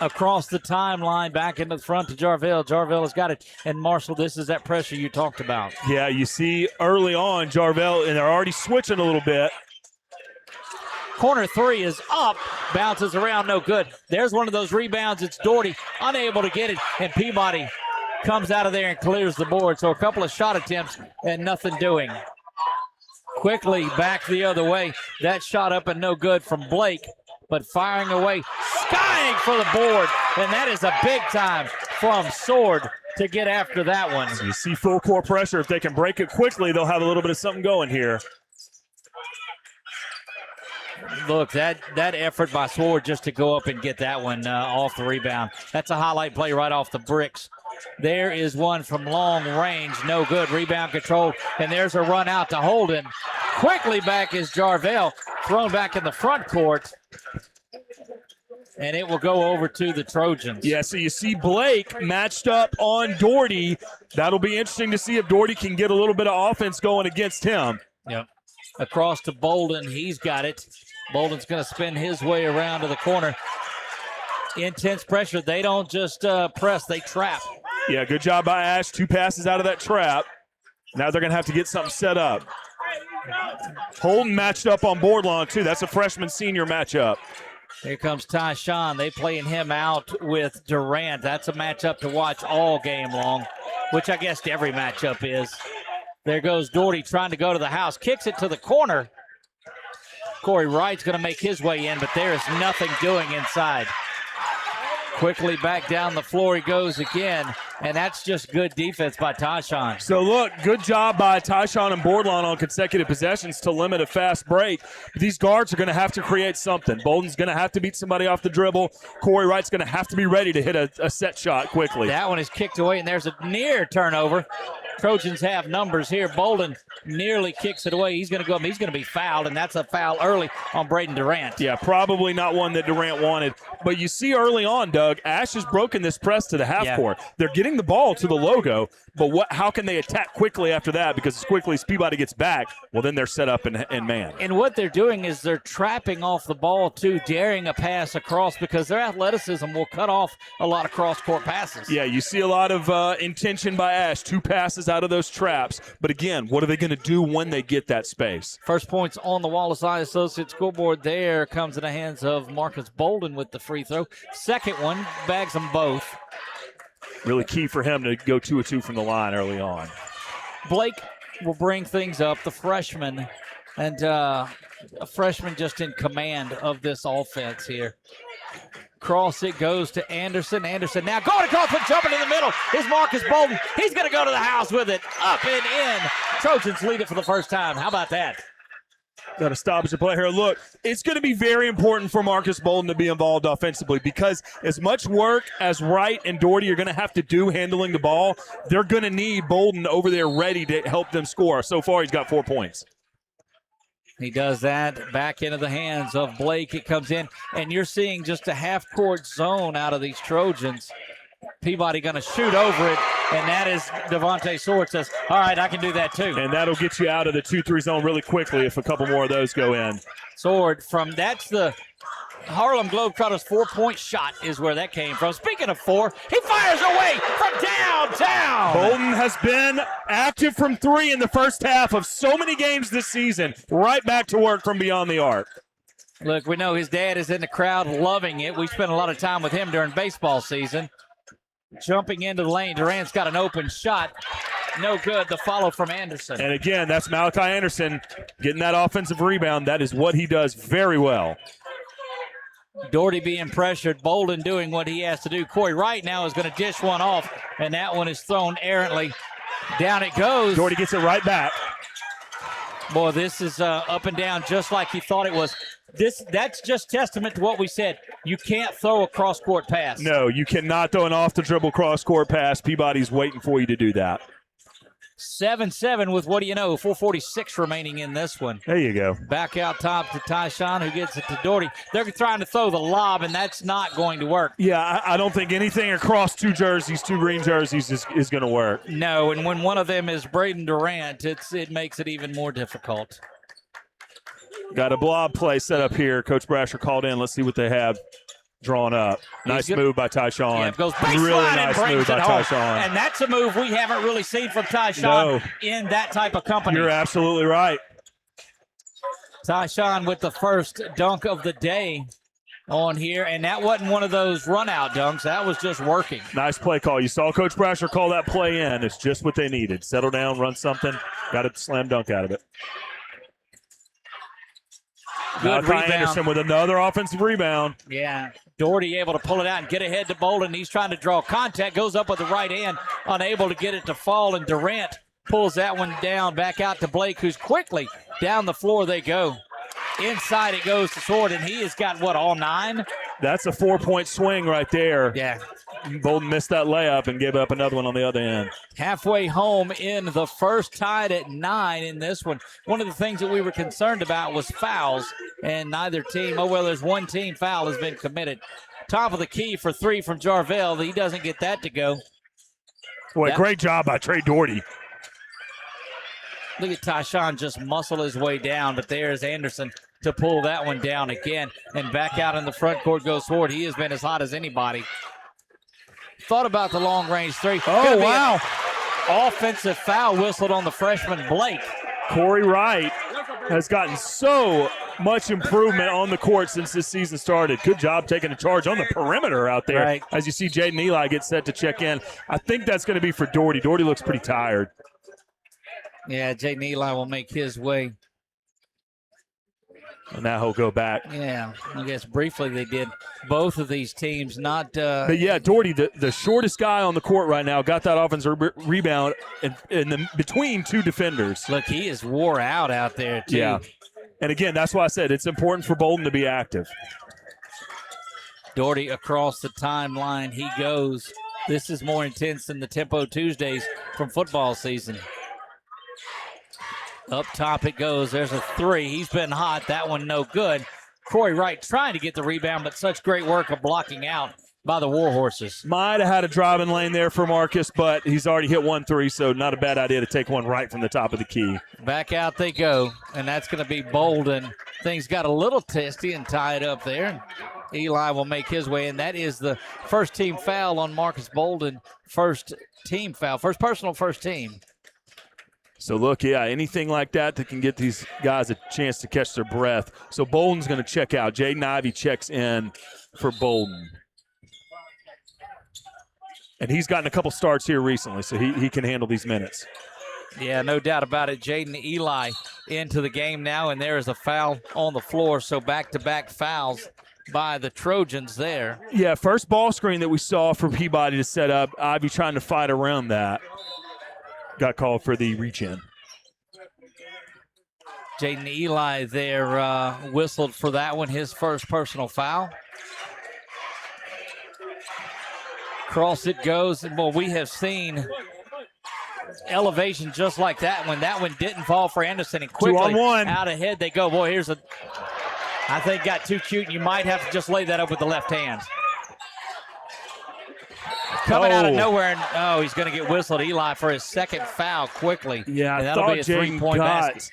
across the timeline, back into the front to Jarvell. Jarvell has got it. And Marshall, this is that pressure you talked about. Yeah, you see early on Jarvell, and they're already switching a little bit. Corner 3 is up, bounces around, no good. There's one of those rebounds. It's Doherty, unable to get it, and Peabody comes out of there and clears the board. So a couple of shot attempts and nothing doing. Quickly back the other way. That shot up and no good from Blake, but firing away, skying for the board, and that is a big time from Sword to get after that one. So you see full court pressure. If they can break it quickly, they'll have a little bit of something going here. Look, that effort by Sword just to go up and get that one off the rebound. That's a highlight play right off the bricks. There is one from long range, no good. Rebound control, and there's a run out to Holden. Quickly back is Jarvell, thrown back in the front court, and it will go over to the Trojans. Yeah, so you see Blake matched up on Doherty. That'll be interesting to see if Doherty can get a little bit of offense going against him. Yep. Across to Bolden, he's got it. Bolden's going to spin his way around to the corner. Intense pressure. They don't just press, they trap. Yeah, good job by Ash. 2 passes out of that trap. Now they're going to have to get something set up. Holden matched up on board long, too. That's a freshman-senior matchup. Here comes Tyshawn. They playing him out with Durant. That's a matchup to watch all game long, which I guess every matchup is. There goes Doherty trying to go to the house. Kicks it to the corner. Corey Wright's going to make his way in, but there is nothing doing inside. Quickly back down the floor he goes again, and that's just good defense by Tyshawn. So, look, good job by Tyshawn and Bourdon on consecutive possessions to limit a fast break. But these guards are going to have to create something. Bolden's going to have to beat somebody off the dribble. Corey Wright's going to have to be ready to hit a set shot quickly. That one is kicked away, and there's a near turnover. Trojans have numbers here. Bolden nearly kicks it away. He's going to go up. He's going to be fouled, and that's a foul early on Braden Durant. Yeah, probably not one that Durant wanted. But you see early on, Doug, Ash has broken this press to the half court. They're getting the ball to the logo, but how can they attack quickly after that? Because as quickly as Peabody gets back, well, then they're set up and man. And what they're doing is they're trapping off the ball, too, daring a pass across because their athleticism will cut off a lot of cross-court passes. Yeah, you see a lot of intention by Ash. 2 passes out of those traps. But again, what are they going to do when they get that space? First points on the Wallace Eye Associates scoreboard there comes in the hands of Marcus Bolden with the free throw. Second one, bags them both. Really key for him to go 2 of 2 from the line early on. Blake will bring things up, the freshman, and a freshman just in command of this offense here. Cross it goes to Anderson. Anderson now going across and jumping in the middle is Marcus Bolden. He's going to go to the house with it. Up and in. Trojans lead it for the first time. How about that? Got a stoppage to play here. Look, it's going to be very important for Marcus Bolden to be involved offensively because as much work as Wright and Doherty are going to have to do handling the ball, they're going to need Bolden over there ready to help them score. So far, he's got 4 points. He does that back into the hands of Blake. It comes in, and you're seeing just a half-court zone out of these Trojans. Peabody going to shoot over it, and that is Devontae Sword says, all right, I can do that too. And that'll get you out of the 2-3 zone really quickly if a couple more of those go in. Sword that's the Harlem Globetrotters 4-point shot is where that came from. Speaking of 4, he fires away from downtown. Bolden has been active from 3 in the first half of so many games this season. Right back to work from beyond the arc. Look, we know his dad is in the crowd loving it. We spent a lot of time with him during baseball season. Jumping into the lane, Durant's got an open shot. No good, the follow from Anderson. And again, that's Malachi Anderson getting that offensive rebound. That is what he does very well. Doherty being pressured, Bolden doing what he has to do. Corey Wright now is going to dish one off, and that one is thrown errantly. Down it goes. Doherty gets it right back. Boy, this is up and down just like he thought it was. That's just testament to what we said. You can't throw a cross-court pass. No, you cannot throw an off-the-dribble cross-court pass. Peabody's waiting for you to do that. 7-7 with, what do you know, 4:46 remaining in this one. There you go. Back out top to Tyshawn, who gets it to Doherty. They're trying to throw the lob, and that's not going to work. Yeah, I don't think anything across 2 jerseys, 2 green jerseys is going to work. No, and when one of them is Braden Durant, it makes it even more difficult. Got a blob play set up here. Coach Brasher called in. Let's see what they have drawn up. Nice move by Tyshawn. Yeah, goes really nice move by Tyshawn. And that's a move we haven't really seen from Tyshawn in that type of company. You're absolutely right. Tyshawn with the first dunk of the day on here, and that wasn't one of those run-out dunks. That was just working. Nice play call. You saw Coach Brasher call that play in. It's just what they needed. Settle down, run something. Got a slam dunk out of it. Good Malachi rebound. Anderson with another offensive rebound. Yeah, Doherty able to pull it out and get ahead to Bolden. He's trying to draw contact, goes up with the right hand, unable to get it to fall, and Durant pulls that one down, back out to Blake, who's quickly down the floor they go. Inside it goes to Sword, and he has got, what, all 9? That's a 4-point swing right there. Yeah. Bolden missed that layup and gave up another one on the other end. Halfway home in the first, tied at 9 in this one. One of the things that we were concerned about was fouls, and neither team, there's one team foul has been committed. Top of the key for 3 from Jarvell. He doesn't get that to go. Boy, great job by Trey Doherty. Look at Tyshawn just muscle his way down, but there's Anderson to pull that one down again. And back out in the front court goes Sword. He has been as hot as anybody. Thought about the long-range 3. Oh, wow. Offensive foul whistled on the freshman Blake. Corey Wright has gotten so much improvement on the court since this season started. Good job taking a charge on the perimeter out there. Right. As you see Jaden Eli get set to check in. I think that's going to be for Doherty. Doherty looks pretty tired. Yeah, Jaden Eli will make his way. And now he'll go back. Yeah, I guess briefly they did. Both of these teams not. But yeah, Doherty, the shortest guy on the court right now, got that offensive rebound in between 2 defenders. Look, he is wore out there, too. Yeah. And again, that's why I said it's important for Bolden to be active. Doherty across the timeline. He goes. This is more intense than the Tempo Tuesdays from football season. Up top it goes. There's a 3. He's been hot. That one no good. Corey Wright trying to get the rebound, but such great work of blocking out by the Warhorses. Might have had a driving lane there for Marcus, but he's already hit 1 3, so not a bad idea to take one right from the top of the key. Back out they go, and that's going to be Bolden. Things got a little testy and tied up there. Eli will make his way, and that is the first team foul on Marcus Bolden. First team foul, first personal, first team. So, look, yeah, anything like that can get these guys a chance to catch their breath. So, Bolden's going to check out. Jaden Ivey checks in for Bolden. And he's gotten a couple starts here recently, so he can handle these minutes. Yeah, no doubt about it. Jaden Eli into the game now, and there is a foul on the floor. So, back-to-back fouls by the Trojans there. Yeah, first ball screen that we saw for Peabody to set up. Ivey trying to fight around that. Got called for the reach-in. Jaden Eli there whistled for that one, his first personal foul. Cross it goes. And, well, we have seen elevation just like that one. That one didn't fall for Anderson, and quickly 2-on-1. out ahead they go. Boy, here's I think got too cute, and you might have to just lay that up with the left hand. Coming out of nowhere, and he's going to get whistled. Eli for his second foul quickly. Yeah, and I that'll thought be a Jaden three-point got basket.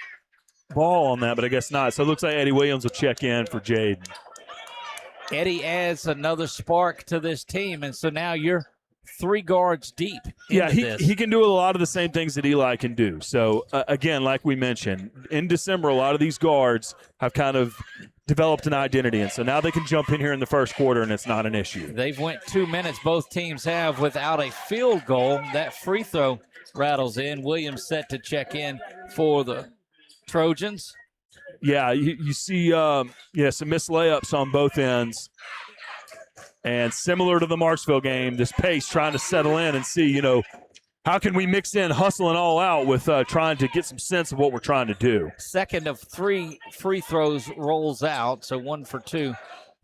ball on that, but I guess not. So it looks like Eddie Williams will check in for Jaden. Eddie adds another spark to this team, and so now you're 3 guards deep. Yeah, this. he can do a lot of the same things that Eli can do. So, again, like we mentioned, in December, a lot of these guards have kind of developed an identity, and so now they can jump in here in the first quarter, and it's not an issue. They've went 2 minutes, both teams have, without a field goal. That free throw rattles in. Williams set to check in for the Trojans. Yeah, you see some missed layups on both ends. And similar to the Marksville game, this pace trying to settle in and see, how can we mix in hustling all out with trying to get some sense of what we're trying to do. Second of 3 free throws rolls out, so 1 for 2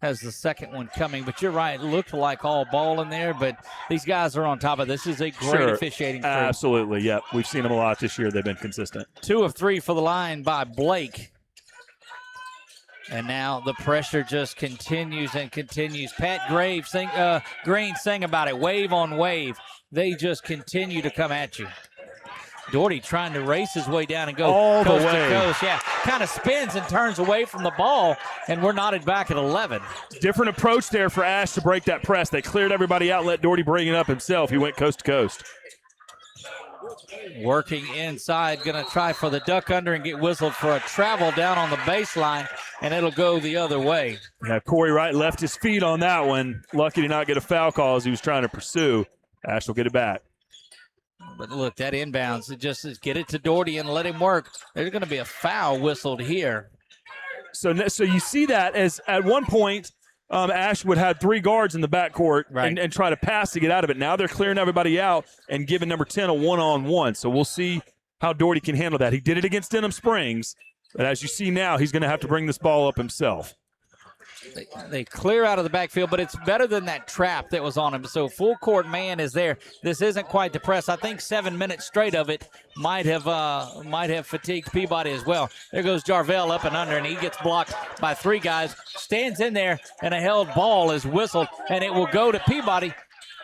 has the second one coming. But you're right, it looked like all ball in there, but these guys are on top of this. This is a great officiating crew. Absolutely, yep. We've seen them a lot this year. They've been consistent. 2 of 3 for the line by Blake. And now the pressure just continues and continues. Pat Green sang about it, wave on wave. They just continue to come at you. Doherty trying to race his way down and go all coast the way. to coast. Yeah, kind of spins and turns away from the ball, and we're knotted back at 11. Different approach there for Ash to break that press. They cleared everybody out, let Doherty bring it up himself. He went coast to coast. Working inside, going to try for the duck under and get whistled for a travel down on the baseline, and it'll go the other way. Yeah, Corey Wright left his feet on that one. Lucky to not get a foul call as he was trying to pursue. Ash will get it back. But look, that inbounds, it just is get it to Doherty and let him work. There's going to be a foul whistled here. So you see that as at one point Ashwood had 3 guards in the backcourt and try to pass to get out of it. Now they're clearing everybody out and giving number 10 a one-on-one. So we'll see how Doherty can handle that. He did it against Denham Springs, but as you see now, he's going to have to bring this ball up himself. They clear out of the backfield, but it's better than that trap that was on him. So full court man is there. This isn't quite the press. I think 7 minutes straight of it might have fatigued Peabody as well. There goes Jarvell up and under, and he gets blocked by 3 guys. Stands in there, and a held ball is whistled, and it will go to Peabody.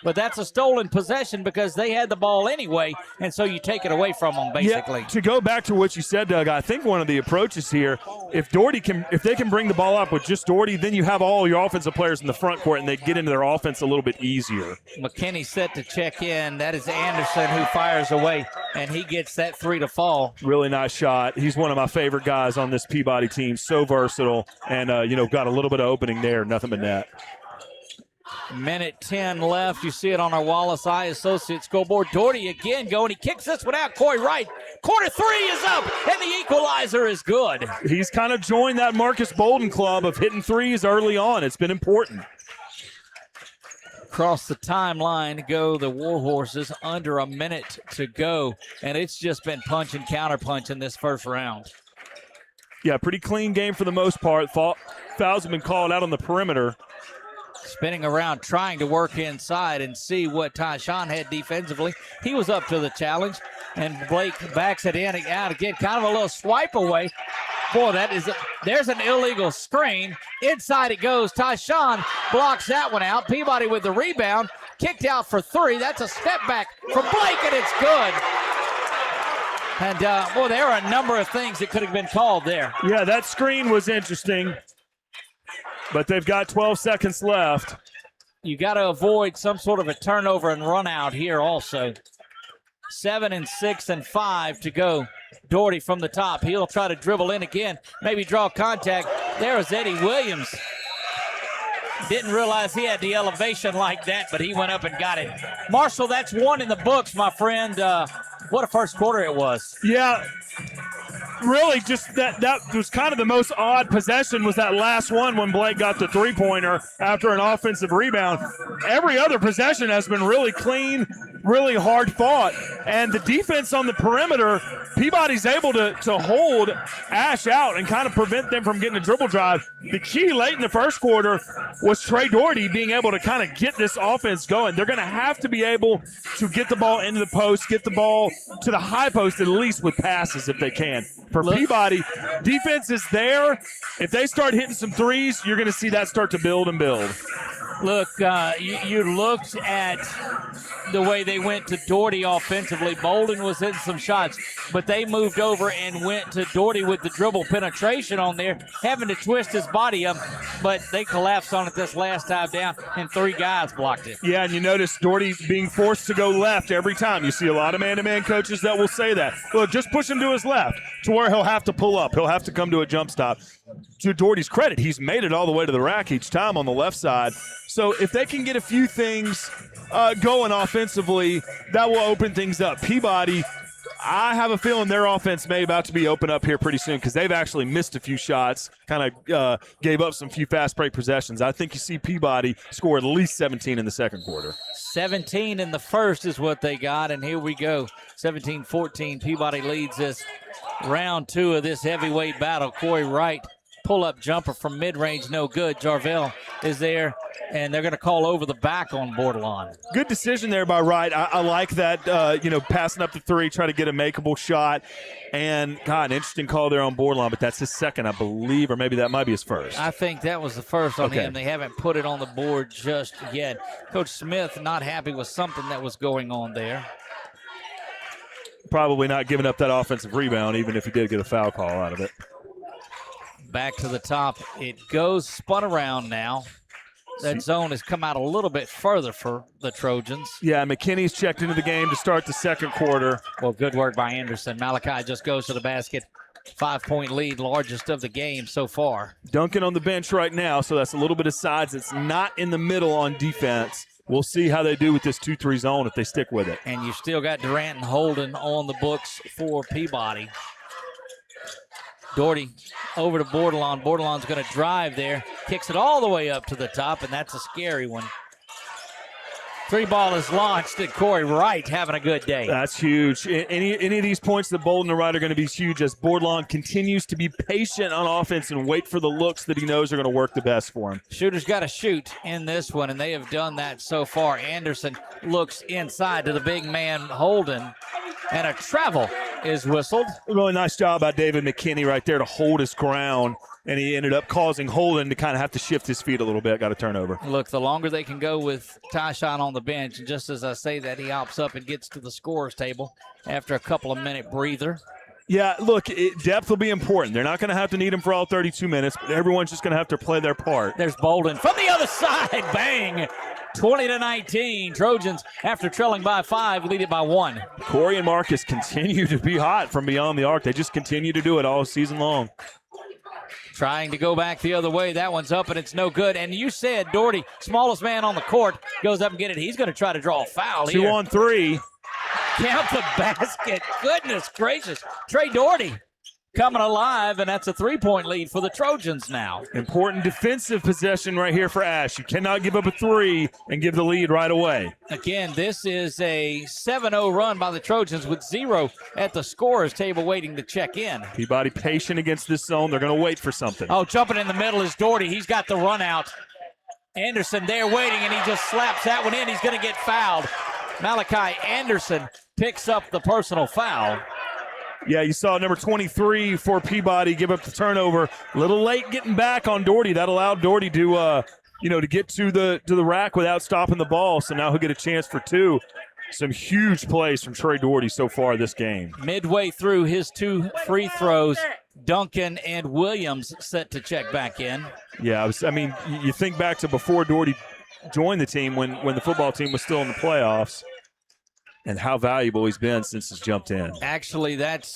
But that's a stolen possession because they had the ball anyway, and so you take it away from them, basically. Yeah, to go back to what you said, Doug, I think one of the approaches here, if they can bring the ball up with just Doherty, then you have all your offensive players in the front court, and they get into their offense a little bit easier. McKinney set to check in. That is Anderson who fires away, and he gets that 3 to fall. Really nice shot. He's one of my favorite guys on this Peabody team. So versatile, and got a little bit of opening there. Nothing but net. Minute 10 left. You see it on our Wallace Eye Associate scoreboard. Doherty again going. He kicks this one out. Corey Wright. Corner 3 is up, and the equalizer is good. He's kind of joined that Marcus Bolden club of hitting threes early on. It's been important. Across the timeline go the Warhorses, under a minute to go, and it's just been punch and counter punch in this first round. Yeah, pretty clean game for the most part. Fouls have been called out on the perimeter. Spinning around, trying to work inside and see what Tyshawn had defensively. He was up to the challenge, and Blake backs it in and out again. Kind of a little swipe away. Boy, there's an illegal screen. Inside it goes. Tyshawn blocks that one out. Peabody with the rebound. Kicked out for 3. That's a step back from Blake, and it's good. And, there are a number of things that could have been called there. Yeah, that screen was interesting. But they've got 12 seconds left. You got to avoid some sort of a turnover and run out here also. 7 and 6 and 5 to go. Doherty from the top. He'll try to dribble in again. Maybe draw contact. There is Eddie Williams. Didn't realize he had the elevation like that, but he went up and got it. Marshall, that's 1 in the books, my friend. What a first quarter it was. Yeah. Really, just that was kind of the most odd possession was that last one when Blake got the three-pointer after an offensive rebound. Every other possession has been really clean, really hard fought. And the defense on the perimeter, Peabody's able to hold Ash out and kind of prevent them from getting a dribble drive. The key late in the first quarter was Trey Doherty being able to kind of get this offense going. They're going to have to be able to get the ball into the post, get the ball to the high post at least with passes if they can. For Peabody, defense is there. If they start hitting some threes, you're going to see that start to build and build. Look, you looked at the way they went to Doherty offensively. Bolden was hitting some shots, but they moved over and went to Doherty with the dribble penetration on there, having to twist his body up, but they collapsed on it this last time down, and 3 guys blocked it. Yeah, and you notice Doherty being forced to go left every time. You see a lot of man-to-man coaches that will say that. Look, just push him to his left to where he'll have to pull up. He'll have to come to a jump stop. To Doherty's credit, he's made it all the way to the rack each time on the left side. So if they can get a few things going offensively, that will open things up. Peabody, I have a feeling their offense may about to be open up here pretty soon because they've actually missed a few shots, kind of gave up some few fast break possessions. I think you see Peabody score at least 17 in the second quarter. 17 in the first is what they got, and here we go. 17-14, Peabody leads this round 2 of this heavyweight battle. Corey Wright, pull-up jumper from mid-range, no good. Jarvell is there, and they're going to call over the back on Bordelon. Good decision there by Wright. I like that, passing up the 3, try to get a makeable shot. And, God, an interesting call there on Bordelon, but that's his second, I believe, or maybe that might be his first. I think that was the first on him. They haven't put it on the board just yet. Coach Smith not happy with something that was going on there. Probably not giving up that offensive rebound, even if he did get a foul call out of it. Back to the top. It goes, spun around now. That zone has come out a little bit further for the Trojans. Yeah, McKinney's checked into the game to start the second quarter. Well, good work by Anderson. Malachi just goes to the basket. 5-point lead, largest of the game so far. Duncan on the bench right now, so that's a little bit of size. It's not in the middle on defense. We'll see how they do with this 2-3 zone if they stick with it. And you still got Durant and Holden on the books for Peabody. Doherty over to Bordelon. Bordelon's going to drive there. Kicks it all the way up to the top, and that's a scary one. 3-ball is launched, and Corey Wright having a good day. That's huge. Any of these points that Bolden and Wright are going to be huge as Bordelon continues to be patient on offense and wait for the looks that he knows are going to work the best for him. Shooter's got to shoot in this one, and they have done that so far. Anderson looks inside to the big man Holden, and a travel is whistled. Really nice job by David McKinney right there to hold his ground, and he ended up causing Holden to kind of have to shift his feet a little bit. Got a turnover. Look, the longer they can go with Tyshawn on the bench, and just as I say that, he hops up and gets to the scorer's table after a couple of minute breather. Yeah, look, depth will be important. They're not going to have to need him for all 32 minutes, but everyone's just going to have to play their part. There's Bolden from the other side. Bang! 20-19. Trojans, after trailing by 5, lead it by 1. Corey and Marcus continue to be hot from beyond the arc. They just continue to do it all season long. Trying to go back the other way. That one's up, and it's no good. And you said Doherty, smallest man on the court, goes up and get it. He's going to try to draw a foul here. 2 on 3. Count the basket. Goodness gracious. Trey Doherty coming alive, and that's a 3-point lead for the Trojans now. Important defensive possession right here for Ash. You cannot give up a 3 and give the lead right away. Again, this is a 7-0 run by the Trojans with 0 at the scorer's table waiting to check in. Peabody patient against this zone. They're going to wait for something. Oh, jumping in the middle is Doherty. He's got the run out. Anderson there waiting, and he just slaps that one in. He's going to get fouled. Malachi Anderson picks up the personal foul. Yeah, you saw number 23 for Peabody give up the turnover. A little late getting back on Doherty. That allowed Doherty to, to get to the rack without stopping the ball. So now he'll get a chance for 2. Some huge plays from Trey Doherty so far this game. Midway through his 2 free throws, Duncan and Williams set to check back in. Yeah, you think back to before Doherty joined the team when the football team was still in the playoffs, and how valuable he's been since he's jumped in. Actually, that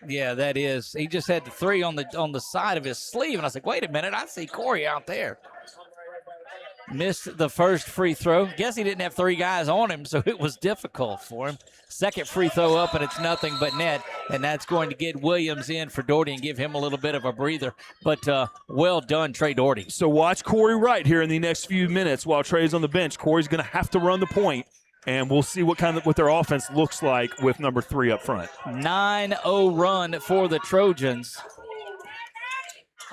is. He just had the 3 on the side of his sleeve, and I was like, wait a minute, I see Corey out there. Missed the first free throw. Guess he didn't have 3 guys on him, so it was difficult for him. Second free throw up, and it's nothing but net, and that's going to get Williams in for Doherty and give him a little bit of a breather. But well done, Trey Doherty. So watch Corey Wright here in the next few minutes while Trey's on the bench. Corey's going to have to run the point. And we'll see what their offense looks like with number 3 up front. 9-0 run for the Trojans.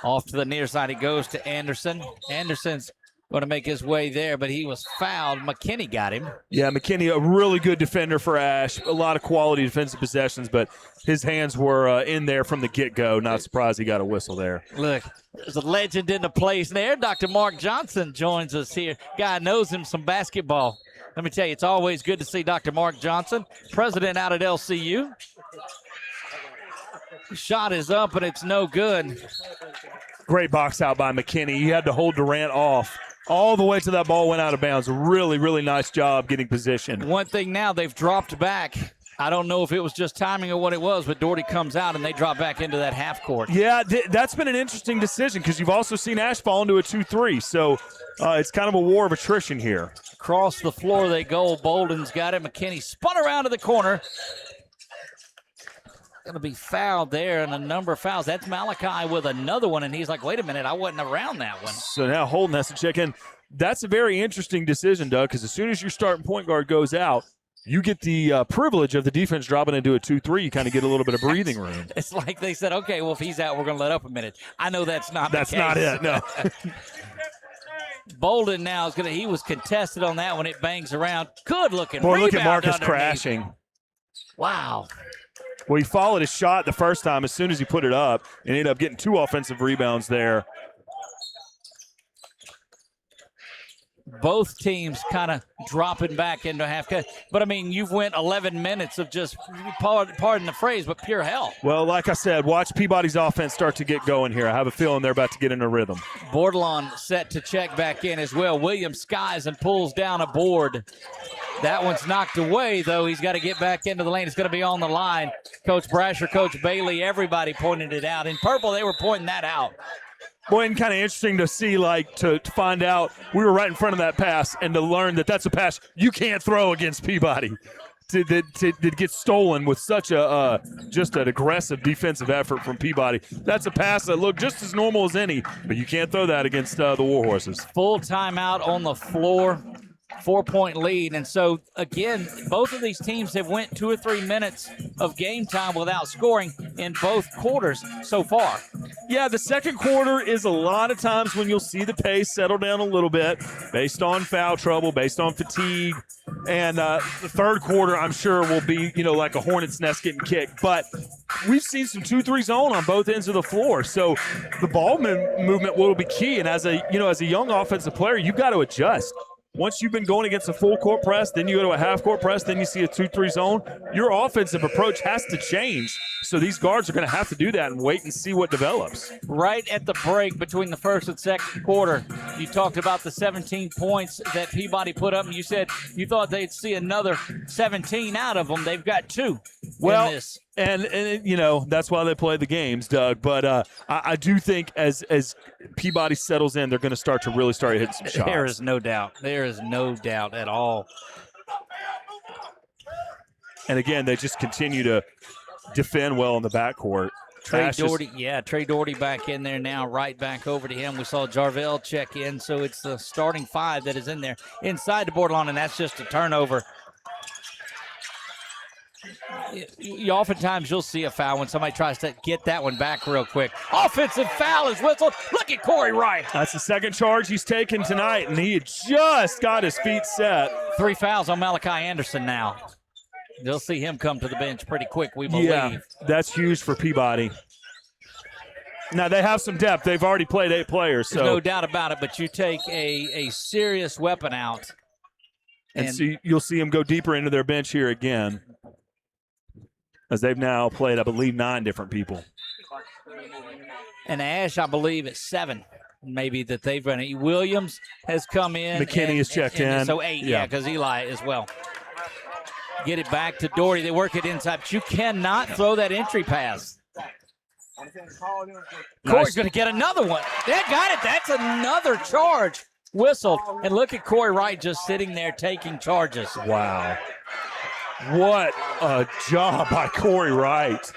Off to the near side he goes to Anderson. Anderson's going to make his way there, but he was fouled. McKinney got him. Yeah, McKinney, a really good defender for Ash. A lot of quality defensive possessions, but his hands were in there from the get-go. Not surprised he got a whistle there. Look, there's a legend in the place there. Dr. Mark Johnson joins us here. Guy knows him some basketball. Let me tell you, it's always good to see Dr. Mark Johnson, president out at LCU. Shot is up, and it's no good. Great box out by McKinney. He had to hold Durant off all the way to that ball went out of bounds. Really, really nice job getting position. One thing now, they've dropped back. I don't know if it was just timing or what it was, but Doherty comes out, and they drop back into that half court. Yeah, that's been an interesting decision because you've also seen Ash fall into a 2-3. So it's kind of a war of attrition here. Across the floor they go. Bolden's got it. McKinney spun around to the corner. Going to be fouled there, and a number of fouls. That's Malachi with another one, and he's like, wait a minute, I wasn't around that one. So now Holden has to check in. That's a very interesting decision, Doug, because as soon as your starting point guard goes out, you get the privilege of the defense dropping into a 2-3. You kind of get a little bit of breathing room. It's like they said, okay, well, if he's out, we're going to let up a minute. I know that's not the case. That's not it, no. Bolden now is he was contested on that one. It bangs around. Good looking. Boy, look at Marcus underneath. crashing. Wow. Well, he followed his shot the first time as soon as he put it up and ended up getting 2 offensive rebounds there. Both teams kind of dropping back into half cut. But, I mean, you've went 11 minutes of just, pardon the phrase, but pure hell. Well, like I said, watch Peabody's offense start to get going here. I have a feeling they're about to get in a rhythm. Bordelon set to check back in as well. Williams skies and pulls down a board. That one's knocked away, though. He's got to get back into the lane. It's going to be on the line. Coach Brasher, Coach Bailey, everybody pointed it out. In purple, they were pointing that out. Boy, and kind of interesting to see, to find out we were right in front of that pass and to learn that that's a pass you can't throw against Peabody. to get stolen with such a just an aggressive defensive effort from Peabody. That's a pass that looked just as normal as any, but you can't throw that against the Warhorses. Full timeout on the floor. 4-point lead. And so, again, both of these teams have went 2 or 3 minutes of game time without scoring in both quarters so far. Yeah, the second quarter is a lot of times when you'll see the pace settle down a little bit based on foul trouble, based on fatigue. And the third quarter, I'm sure, will be, like a hornet's nest getting kicked. But we've seen some 2-3 zone on both ends of the floor. So the ball movement will be key. And as a young offensive player, you've got to adjust. Once you've been going against a full court press, then you go to a half court press, then you see a 2-3 zone, your offensive approach has to change. So these guards are going to have to do that and wait and see what develops. Right at the break between the first and second quarter, you talked about the 17 points that Peabody put up, and you said you thought they'd see another 17 out of them. They've got 2 in this. And that's why they play the games, Doug. But I do think as Peabody settles in, they're going to really start hitting some shots. There is no doubt. There is no doubt at all. And again, they just continue to defend well in the backcourt. Trey Doherty back in there now, right back over to him. We saw Jarvell check in, so it's the starting 5 that is in there inside the borderline, and that's just a turnover. Oftentimes you'll see a foul when somebody tries to get that one back real quick. Offensive foul is whistled. Look at Corey Wright. That's the second charge he's taken tonight, and he had just got his feet set. 3 fouls on Malachi Anderson now. They'll see him come to the bench pretty quick, we believe. Yeah, that's huge for Peabody. Now, they have some depth. They've already played 8 players. There's no doubt about it, but you take a serious weapon out. And so you'll see them go deeper into their bench here again, as they've now played, I believe, 9 different people. And Ash, I believe, at 7, maybe that they've run it. Williams has come in. McKinney has checked in. So 8, because Eli as well. Get it back to Doherty. They work it inside, but you cannot throw that entry pass. Corey's going to get another one. They got it. That's another charge whistled. And look at Corey Wright just sitting there taking charges. Wow. What a job by Corey Wright.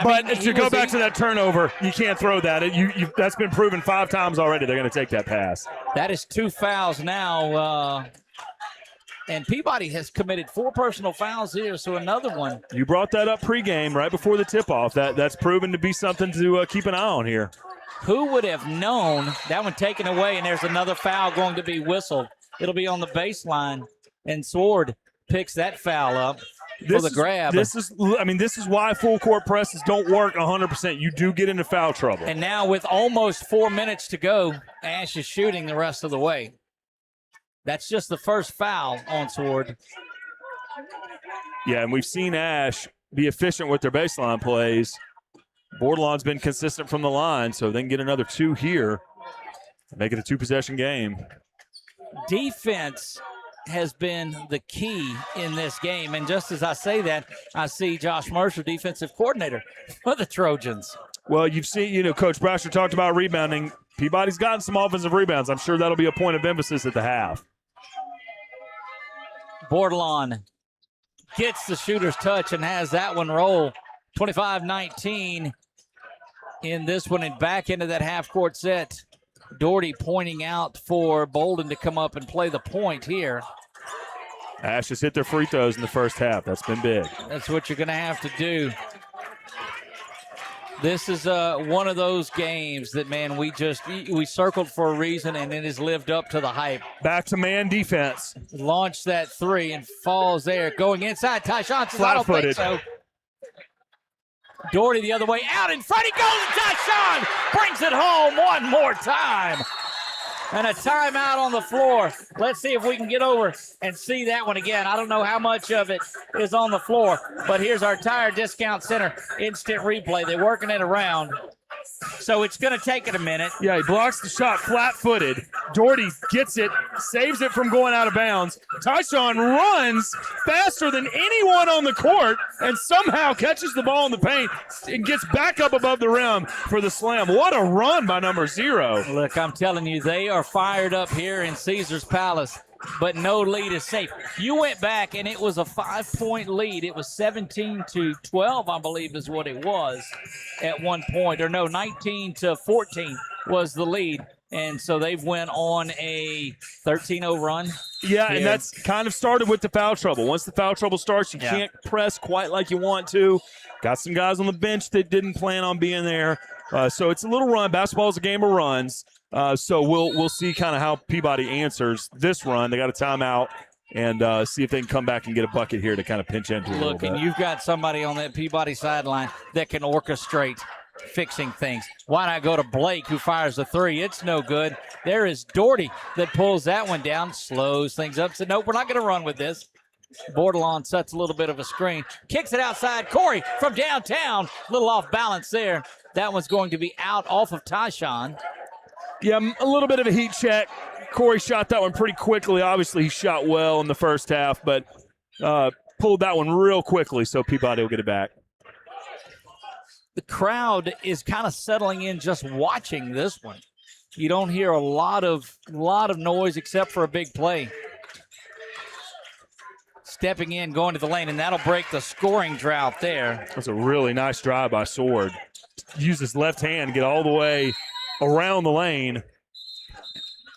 But to go back to that turnover, you can't throw that. That's been proven 5 times already. They're going to take that pass. That is 2 fouls now. And Peabody has committed 4 personal fouls here, so another one. You brought that up pregame right before the tip-off. That's proven to be something to keep an eye on here. Who would have known that one taken away, and there's another foul going to be whistled. It'll be on the baseline, and Sword picks that foul up for the grab. This is why full court presses don't work 100%. You do get into foul trouble. And now with almost 4 minutes to go, Ash is shooting the rest of the way. That's just the first foul on Sword. Yeah, and we've seen Ash be efficient with their baseline plays. Bordelon's been consistent from the line, so they can get another 2 here. Make it a 2-possession game. Defense has been the key in this game. And just as I say that, I see Josh Mercer, defensive coordinator for the Trojans. Well, you've seen, Coach Brasher talked about rebounding. Peabody's gotten some offensive rebounds. I'm sure that'll be a point of emphasis at the half. Bordelon gets the shooter's touch and has that one roll. 25-19 in this one, and back into that half-court set. Doherty pointing out for Bolden to come up and play the point here. Ash has hit their free throws in the first half. That's been big. That's what you're going to have to do. This is one of those games that, man, we circled for a reason, and it has lived up to the hype. Back to man defense. Launched that 3 and falls there. Going inside, Tyshawn says, I don't think so. Doherty the other way, out in front he goes, and Tyshawn brings it home one more time. And a timeout on the floor. Let's see if we can get over and see that one again. I don't know how much of it is on the floor, but here's our Tire Discount Center instant replay. They're working it around. So it's going to take it a minute. Yeah, he blocks the shot flat-footed. Doherty gets it, saves it from going out of bounds. Tyshawn runs faster than anyone on the court and somehow catches the ball in the paint and gets back up above the rim for the slam. What a run by number 0. Look, I'm telling you, they are fired up here in Caesars Palace. but no lead is safe. You went back, and it was a 5-point lead. It was 17-12, I believe is what it was at one point. Or no, 19-14 was the lead. And so they've went on a 13-0 run. Yeah, and that's kind of started with the foul trouble. Once the foul trouble starts, you can't press quite like you want to. Got some guys on the bench that didn't plan on being there. So it's a little run. Basketball is a game of runs. So we'll see kind of how Peabody answers this run. They got a timeout, and see if they can come back and get a bucket here to kind of pinch into it a little bit. And you've got somebody on that Peabody sideline that can orchestrate fixing things. Why not go to Blake, who fires the three? It's no good. There is Doherty that pulls that one down, slows things up. Said, nope, we're not going to run with this. Bordelon sets a little bit of a screen. Kicks it outside. Corey from downtown. A little off balance there. That one's going to be out off of Tyshawn. Yeah, a little bit of a heat check. Corey shot that one pretty quickly. Obviously, he shot well in the first half, but pulled that one real quickly, so Peabody will get it back. The crowd is kind of settling in just watching this one. You don't hear a lot of noise except for a big play. Stepping in, going to the lane, and that'll break the scoring drought there. That's a really nice drive by Sword. Use his left hand, get all the way around the lane,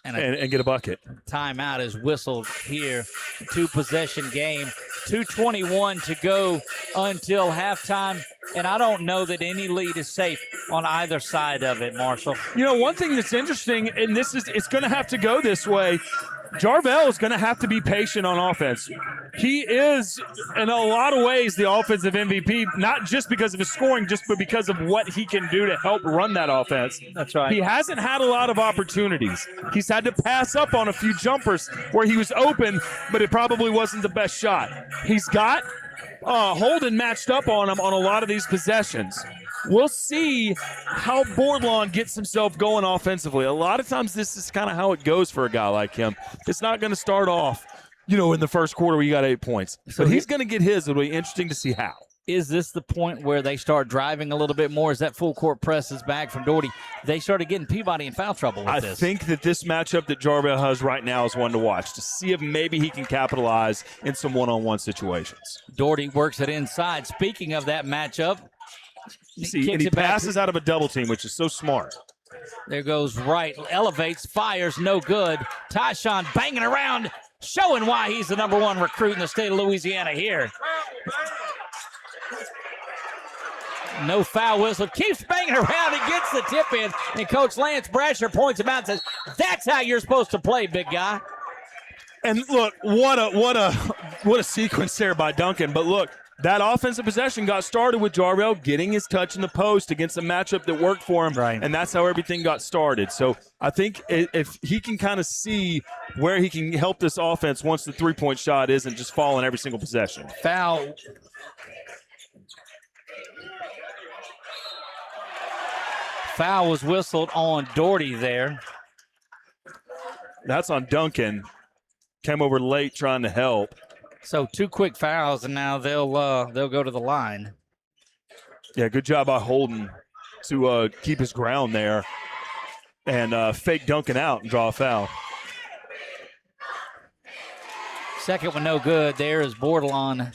and get a bucket. Timeout is whistled here. 2-possession game. 2:21 to go until halftime. And I don't know that any lead is safe on either side of it, Marshall. You know, one thing that's interesting, and it's going to have to go this way, Jarvell is going to have to be patient on offense. He is, in a lot of ways, the offensive MVP, not just because of his scoring, but because of what he can do to help run that offense. That's right. He hasn't had a lot of opportunities. He's had to pass up on a few jumpers where he was open, but it probably wasn't the best shot. He's got Holden matched up on him on a lot of these possessions. We'll see how Bordelon gets himself going offensively. A lot of times this is kind of how it goes for a guy like him. It's not going to start off, in the first quarter where you got 8 points. But he's going to get his. It'll be interesting to see how. Is this the point where they start driving a little bit more? As that full court press is back from Doherty, they started getting Peabody in foul trouble with this. I think that this matchup that Jarvell has right now is one to watch to see if maybe he can capitalize in some one-on-one situations. Doherty works it inside. Speaking of that matchup, he passes out of a double team, which is so smart. There goes right, elevates, fires, no good. Tyshawn banging around, showing why he's the #1 recruit in the state of Louisiana here. No foul whistle. Keeps banging around and gets the tip in. And Coach Lance Brasher points him out and says, that's how you're supposed to play, big guy. And look, what a sequence there by Duncan. But look, that offensive possession got started with Jarvell getting his touch in the post against a matchup that worked for him. Right. And that's how everything got started. So I think if he can kind of see where he can help this offense once the three-point shot isn't just falling every single possession. Foul was whistled on Doherty there. That's on Duncan. Came over late trying to help. So 2 quick fouls, and now they'll go to the line. Yeah, good job by Holden to keep his ground there and fake Duncan out and draw a foul. Second one no good. There is Bordelon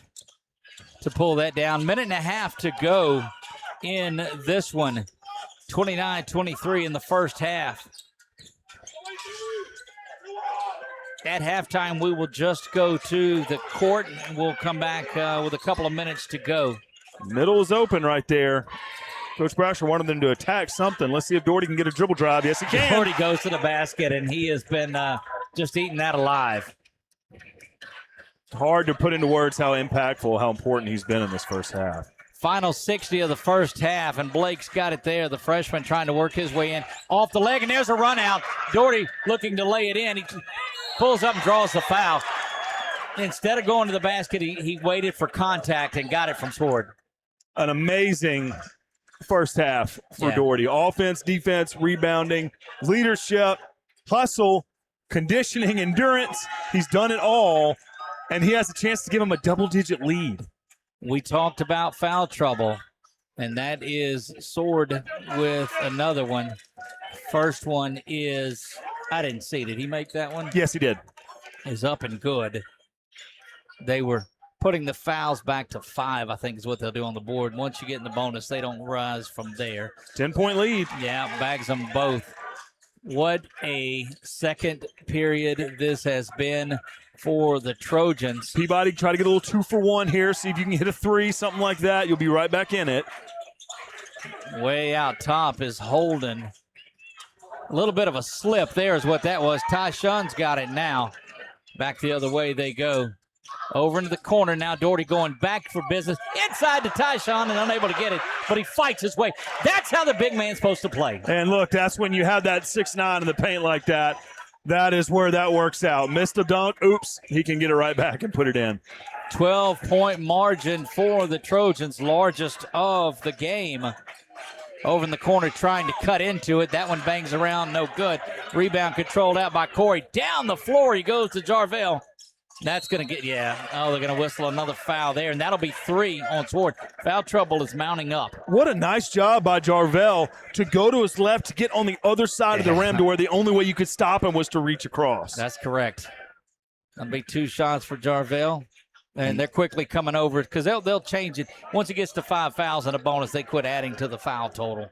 to pull that down. 1.5 to go in this one. 29-23 in the first half. At halftime, we will just go to the court, and we'll come back with a couple of minutes to go. Middle is open right there. Coach Brasher wanted them to attack something. Let's see if Doherty can get a dribble drive. Yes, he can. Doherty goes to the basket, and he has been just eating that alive. Hard to put into words how impactful, how important he's been in this first half. Final 60 of the first half, and Blake's got it there. The freshman trying to work his way in. Off the leg, and there's a run out. Doherty looking to lay it in. He pulls up and draws the foul. Instead of going to the basket, he waited for contact and got it from Sword. An amazing first half for Doherty. Offense, defense, rebounding, leadership, hustle, conditioning, endurance. He's done it all, and he has a chance to give him a double-digit lead. We talked about foul trouble, and that is Sword with another one. First one is, I didn't see. Did he make that one? Yes, he did. is up and good. They were putting the fouls back to 5, I think is what they'll do on the board. Once you get in the bonus, they don't rise from there. 10-point lead. Yeah, bags them both. What a second period this has been for the Trojans. Peabody, try to get a little 2-for-1 here. See if you can hit a 3, something like that. You'll be right back in it. Way out top is Holden. A little bit of a slip there is what that was. Tyshawn's got it now. Back the other way they go. Over into the corner now. Doherty going back for business. Inside to Tyshawn and unable to get it, but he fights his way. That's how the big man's supposed to play. And look, that's when you have that 6'9" in the paint like that. That is where that works out. Missed a dunk. Oops. He can get it right back and put it in. 12-point margin for the Trojans, largest of the game. Over in the corner trying to cut into it. That one bangs around, no good. Rebound controlled out by Corey. Down the floor he goes to Jarvell. That's going to get, oh, they're going to whistle another foul there, and that'll be 3 on Sword. Foul trouble is mounting up. What a nice job by Jarvell to go to his left to get on the other side of the rim to where the only way you could stop him was to reach across. That's correct. That'll be 2 shots for Jarvell. And they're quickly coming over because they'll change it. Once it gets to 5 fouls and a bonus, they quit adding to the foul total.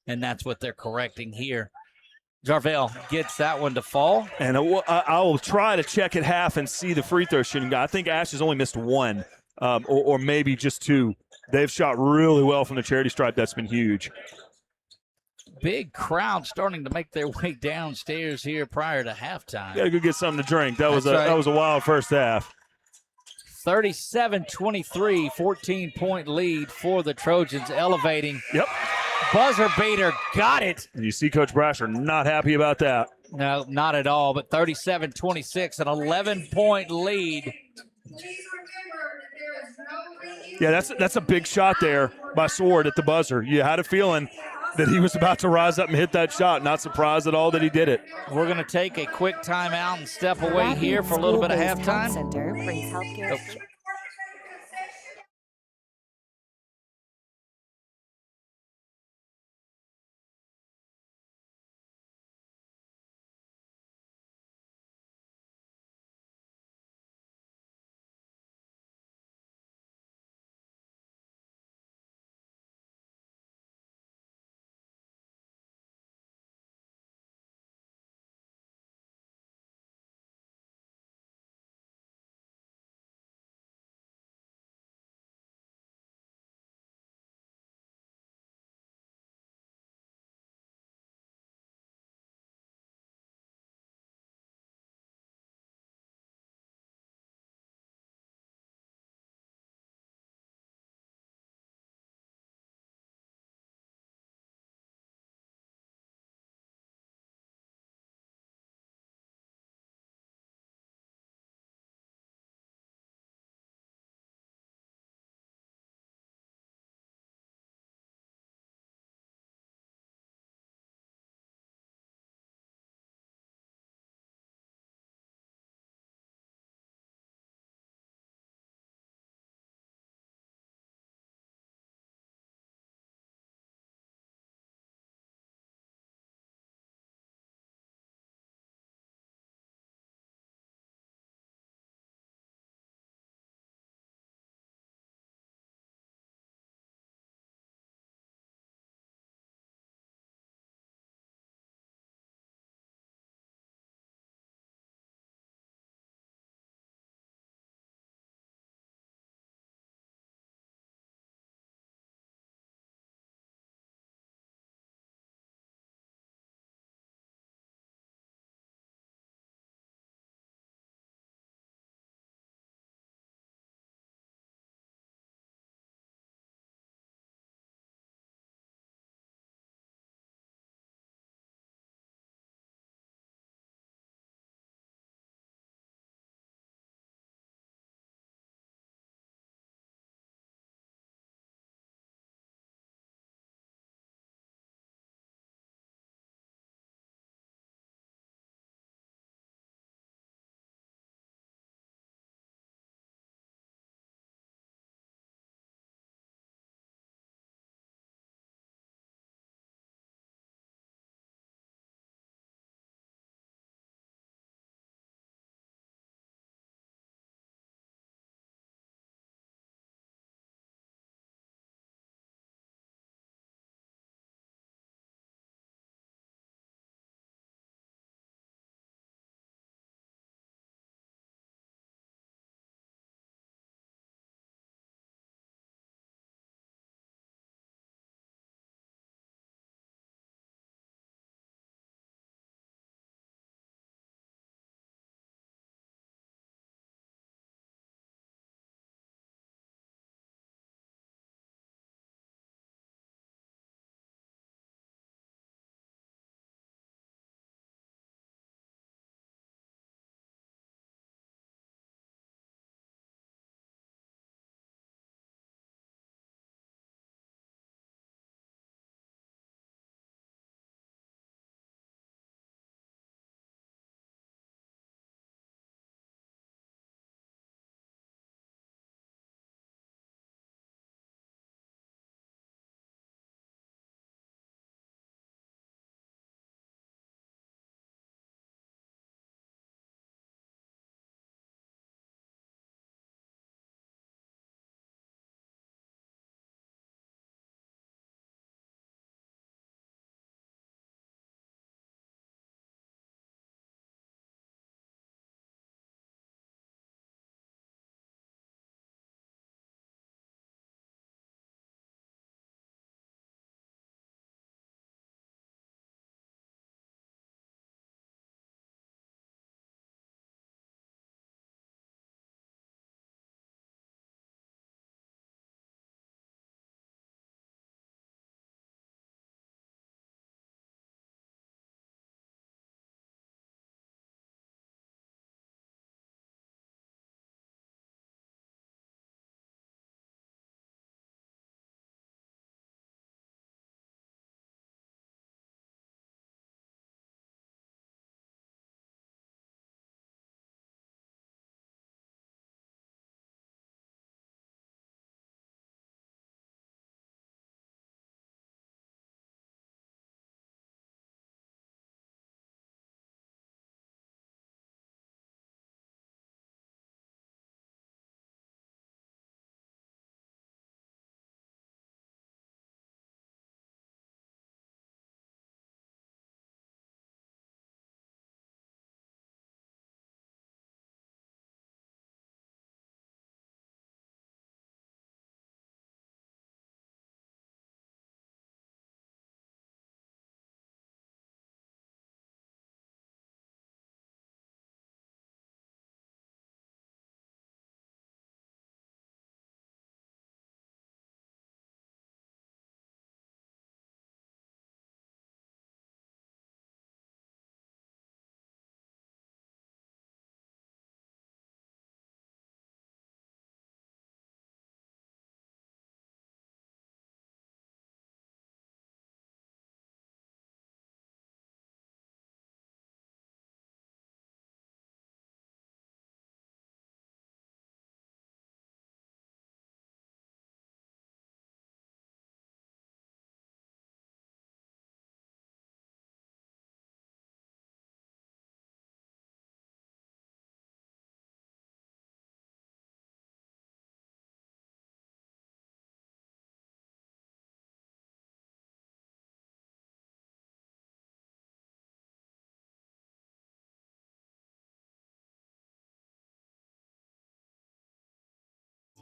And that's what they're correcting here. Jarvell gets that one to fall. And I will try to check at half and see the free throw shooting guy. I think Ash has only missed 1 or maybe just 2. They've shot really well from the charity stripe. That's been huge. Big crowd starting to make their way downstairs here prior to halftime. Got to go get something to drink. That was right. That was a wild first half. 37-23, 14-point lead for the Trojans, elevating. Yep. Buzzer beater, got it. You see Coach Brasher not happy about that. No, not at all, but 37-26, an 11-point lead. Yeah, that's a big shot there by Sword at the buzzer. You had a feeling that he was about to rise up and hit that shot. Not surprised at all that he did it. We're going to take a quick timeout and step away here for a little bit of halftime. Center brings healthcare.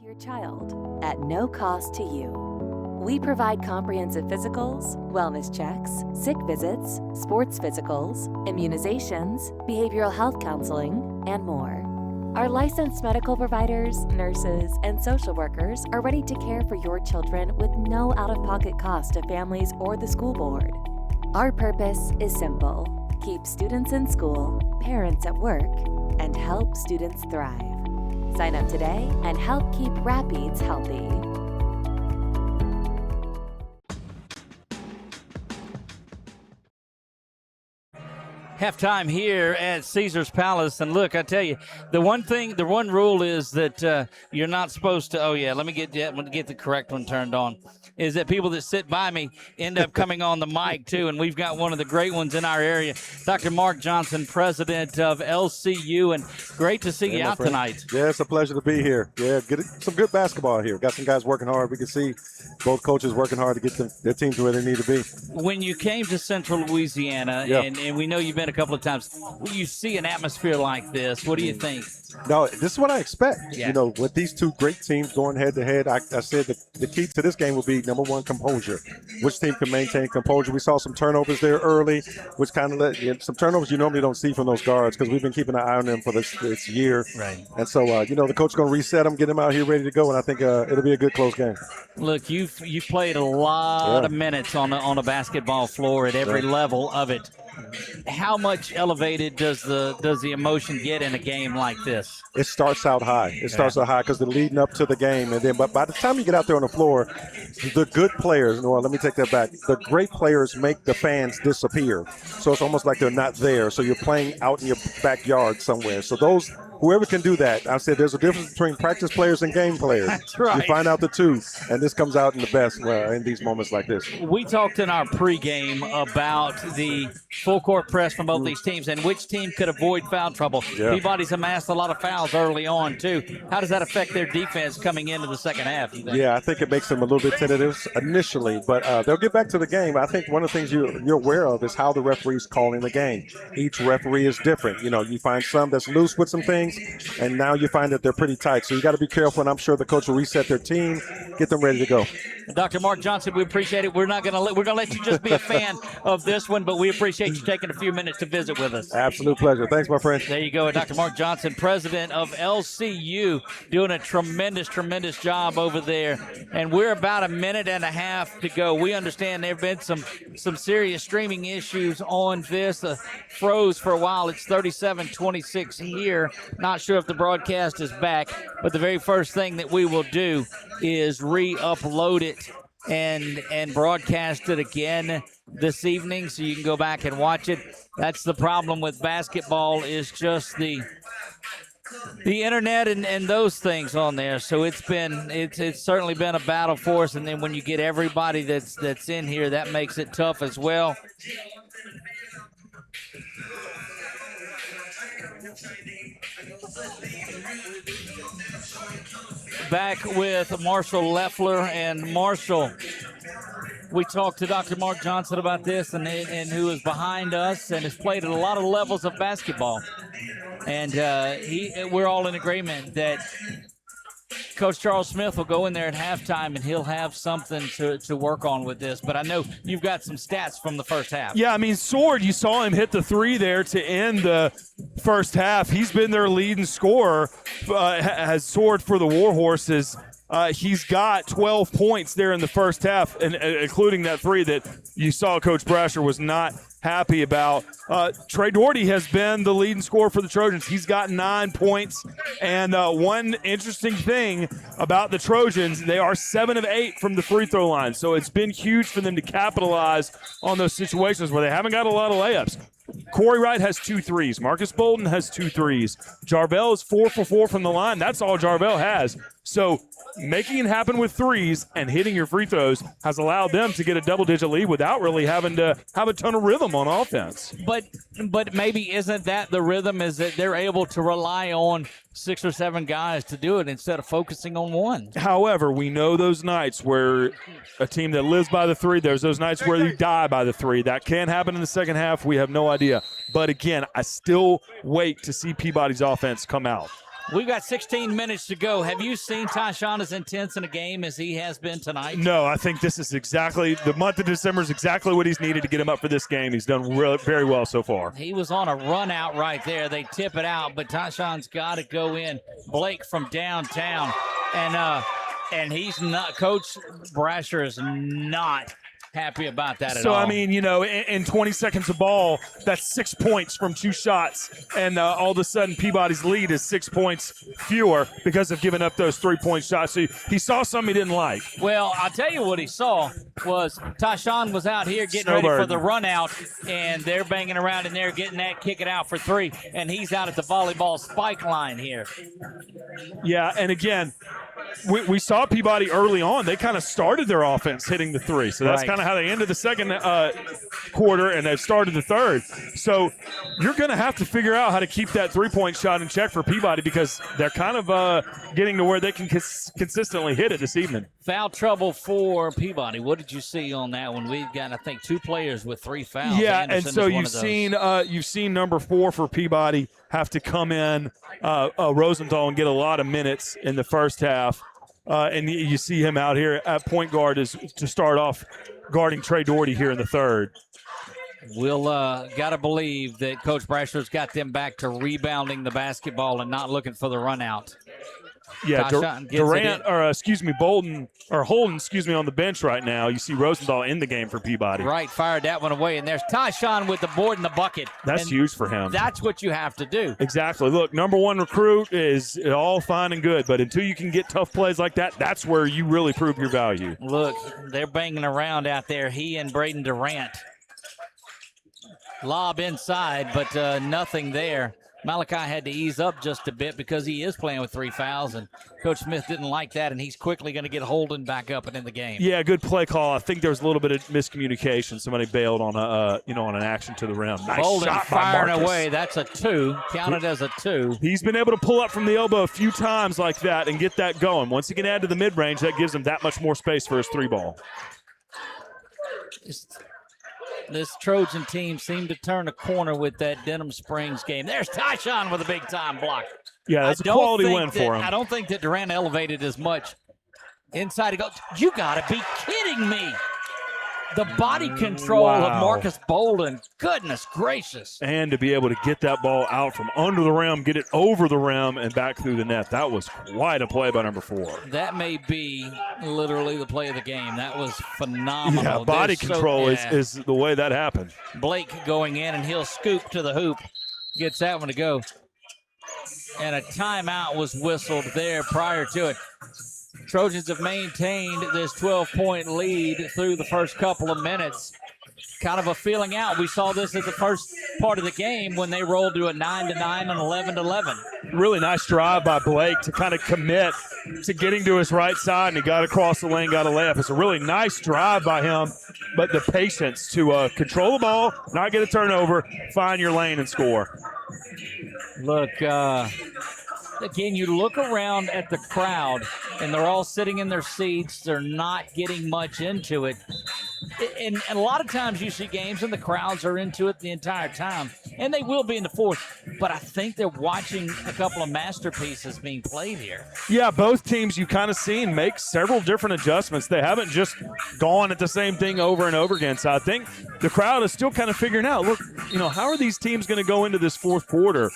your child at no cost to you. We provide comprehensive physicals, wellness checks, sick visits, sports physicals, immunizations, behavioral health counseling, and more. Our licensed medical providers, nurses, and social workers are ready to care for your children with no out-of-pocket cost to families or the school board. Our purpose is simple: keep students in school, parents at work, and help students thrive. Sign up today and help keep Rapides healthy. Halftime here at Caesars Palace, and look, I tell you, the one rule is that you're not supposed to. Oh yeah, let me get the correct one turned on. Is that people that sit by me end up coming on the mic too, and we've got one of the great ones in our area, Dr. Mark Johnson, president of LCU, and great to see you out tonight. Yeah, it's a pleasure to be here. Yeah, get some good basketball here. Got some guys working hard. We can see both coaches working hard to get their teams where they need to be. When you came to Central Louisiana, and we know you've been a couple of times, when you see an atmosphere like this, what do you think? No, this is what I expect. Yeah. You know, with these two great teams going head-to-head, I said that the key to this game will be, number one, composure. Which team can maintain composure? We saw some turnovers there early, which kind of some turnovers you normally don't see from those guards because we've been keeping an eye on them for this year. Right. And so, the coach is going to reset them, get them out here ready to go, and I think it'll be a good close game. Look, you've played a lot of minutes on a basketball floor at every level of it. How much elevated does the emotion get in a game like this? It starts out high. It starts out high because they're leading up to the game, and then but by the time you get out there on the floor, the good players. Well, let me take that back. The great players make the fans disappear, so it's almost like they're not there. So you're playing out in your backyard somewhere. So whoever can do that, I said there's a difference between practice players and game players. That's right. You find out the two, and this comes out in the best in these moments like this. We talked in our pregame about the full court press from both these teams and which team could avoid foul trouble. Yeah. Peabody's amassed a lot of fouls early on, too. How does that affect their defense coming into the second half, you think? Yeah, I think it makes them a little bit tentative initially, but they'll get back to the game. I think one of the things you're aware of is how the referee's calling the game. Each referee is different. You find some that's loose with some things, and now you find that they're pretty tight. So you got to be careful, and I'm sure the coach will reset their team, get them ready to go. Dr. Mark Johnson, we appreciate it. We're going to let you just be a fan of this one, but we appreciate you taking a few minutes to visit with us. Absolute pleasure. Thanks, my friend. There you go. Dr. Mark Johnson, president of LCU, doing a tremendous job over there. And we're about a minute and a half to go. We understand there have been some serious streaming issues on this. Froze for a while. It's 37-26 here. Not sure if the broadcast is back, but the very first thing that we will do is re-upload it and broadcast it again this evening so you can go back and watch it. That's the problem with basketball, is just the internet and those things on there. So it's certainly been a battle for us, and then when you get everybody that's in here, that makes it tough as well. Back with Marshall Leffler, and Marshall, we talked to Dr. Mark Johnson about this, and who is behind us and has played at a lot of levels of basketball. And we're all in agreement that Coach Charles Smith will go in there at halftime and he'll have something to work on with this. But I know you've got some stats from the first half. Yeah, I mean, Sword, you saw him hit the three there to end the first half. He's been their leading scorer, has Sword for the Warhorses. He's got 12 points there in the first half, and including that three that you saw Coach Brasher was not happy about. Trey Doherty has been the leading scorer for the Trojans. He's got 9 points. And one interesting thing about the Trojans, they are 7 of 8 from the free throw line. So it's been huge for them to capitalize on those situations where they haven't got a lot of layups. Corey Wright has 2 threes. Marcus Bolden has 2 threes. Jarvell is 4 for 4 from the line. That's all Jarvell has. So making it happen with threes and hitting your free throws has allowed them to get a double-digit lead without really having to have a ton of rhythm on offense. But maybe isn't that the rhythm, is that they're able to rely on 6 or 7 guys to do it instead of focusing on one. However, we know those nights where a team that lives by the three, there's those nights where you die by the three. That can happen in the second half. We have no idea. But again, I still wait to see Peabody's offense come out. We've got 16 minutes to go. Have you seen Tyshawn as intense in a game as he has been tonight? No, I think this is exactly – the month of December is exactly what he's needed to get him up for this game. He's done very well so far. He was on a run out right there. They tip it out, but Tyshawn's got to go in. Blake from downtown. And he's not – Coach Brasher is not – happy about that at all. So, I mean, in 20 seconds of ball, that's 6 points from 2 shots, and all of a sudden Peabody's lead is 6 points fewer because of giving up those 3-point shots. So he saw something he didn't like. Well, I'll tell you what he saw was Tyshawn was out here getting ready for the run out, and they're banging around in there getting that, kick it out for 3, and he's out at the volleyball spike line here. Yeah, and again, we saw Peabody early on. They kind of started their offense hitting the 3, so that's kind of how they ended the second quarter, and they've started the third. So you're going to have to figure out how to keep that 3-point shot in check for Peabody because they're kind of getting to where they can consistently hit it this evening. Foul trouble for Peabody. What did you see on that one? We've got, I think, 2 players with 3 fouls. Yeah, Anderson and so you've seen number 4 for Peabody have to come in, Rosenthal, and get a lot of minutes in the first half. And you see him out here at point guard is to start off guarding Trey Doherty here in the third. We'll got to believe that Coach Brasher's got them back to rebounding the basketball and not looking for the run out. Yeah, Holden, on the bench right now. You see Rosenthal in the game for Peabody. Right, fired that one away, and there's Tyshawn with the board and the bucket. That's huge for him. That's what you have to do. Exactly. Look, number 1 recruit is all fine and good, but until you can get tough plays like that, that's where you really prove your value. Look, they're banging around out there, he and Braden Durant. Lob inside, but nothing there. Malachi had to ease up just a bit because he is playing with 3 fouls, and Coach Smith didn't like that, and he's quickly going to get Holden back up and in the game. Yeah, good play call. I think there was a little bit of miscommunication. Somebody bailed on on an action to the rim. Nice Holden shot firing by Marcus. away. That's a 2. Counted as a 2. He's been able to pull up from the elbow a few times like that and get that going. Once he can add to the mid-range, that gives him that much more space for his 3-ball. This Trojan team seemed to turn a corner with that Denham Springs game. There's Tyshawn with a big-time block. Yeah, that's a quality win for him. I don't think that Durant elevated as much. Inside he goes. You got to be kidding me. The body control of Marcus Bolden. Goodness gracious. And to be able to get that ball out from under the rim, get it over the rim, and back through the net. That was quite a play by number 4. That may be literally the play of the game. That was phenomenal. Yeah, body control is the way that happened. Blake going in, and he'll scoop to the hoop. Gets that one to go. And a timeout was whistled there prior to it. Trojans have maintained this 12-point lead through the first couple of minutes. Kind of a feeling out. We saw this at the first part of the game when they rolled to a 9-9 and 11-11. Really nice drive by Blake to kind of commit to getting to his right side, and he got across the lane, got a layup. It's a really nice drive by him, but the patience to control the ball, not get a turnover, find your lane and score. Look, again, you look around at the crowd, and they're all sitting in their seats. They're not getting much into it. And a lot of times you see games, and the crowds are into it the entire time, and they will be in the fourth. But I think they're watching a couple of masterpieces being played here. Yeah, both teams you kind of seen make several different adjustments. They haven't just gone at the same thing over and over again. So I think the crowd is still kind of figuring out, look, how are these teams going to go into this fourth quarter?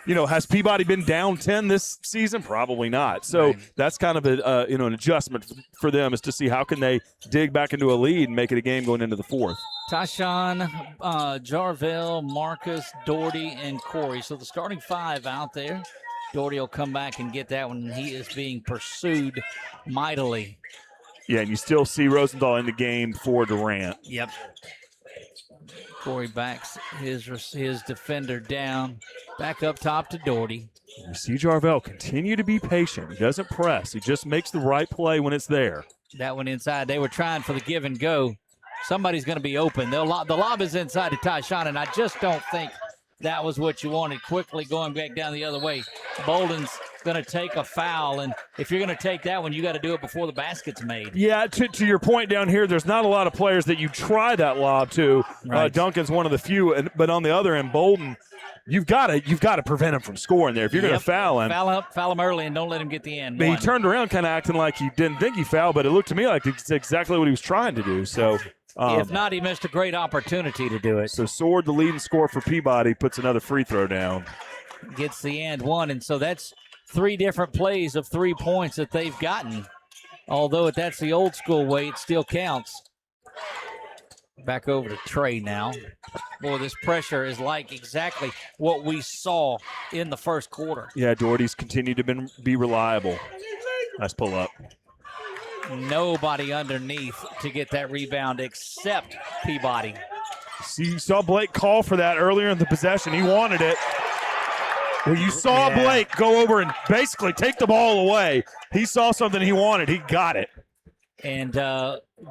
Has Peabody been down 10 this season? Probably not. So that's kind of an adjustment for them, is to see how can they dig back into a lead and make it a game going into the fourth. Tyshawn, Jarvell, Marcus, Doherty, and Corey. So the starting 5 out there. Doherty will come back and get that one. He is being pursued mightily. Yeah, and you still see Rosenthal in the game for Durant. Yep. Corey backs his defender down. Back up top to Doherty. You see Jarvell continue to be patient. He doesn't press. He just makes the right play when it's there. That one inside. They were trying for the give and go. Somebody's going to be open. The lob is inside to Tyshawn, and I just don't think that was what you wanted. Quickly going back down the other way. Bolden's going to take a foul, and if you're going to take that one, you got to do it before the basket's made. Yeah, to your point down here, there's not a lot of players that you try that lob to. Right. Duncan's one of the few, but on the other end, Bolden, you've got to prevent him from scoring there. If you're going to foul him. Foul him early and don't let him get the end. But he turned around kind of acting like he didn't think he fouled, but it looked to me like it's exactly what he was trying to do. So, if not, he missed a great opportunity to do it. So Sword, the leading scorer for Peabody, puts another free throw down. Gets the and one, and so that's 3 different plays of 3 points that they've gotten. Although that's the old school way, it still counts. Back over to Trey now. Boy, this pressure is like exactly what we saw in the first quarter. Yeah, Doherty's continued to be reliable. Nice pull up. Nobody underneath to get that rebound except Peabody. See, you saw Blake call for that earlier in the possession. He wanted it. Well, you saw Blake go over and basically take the ball away. He saw something he wanted. He got it. And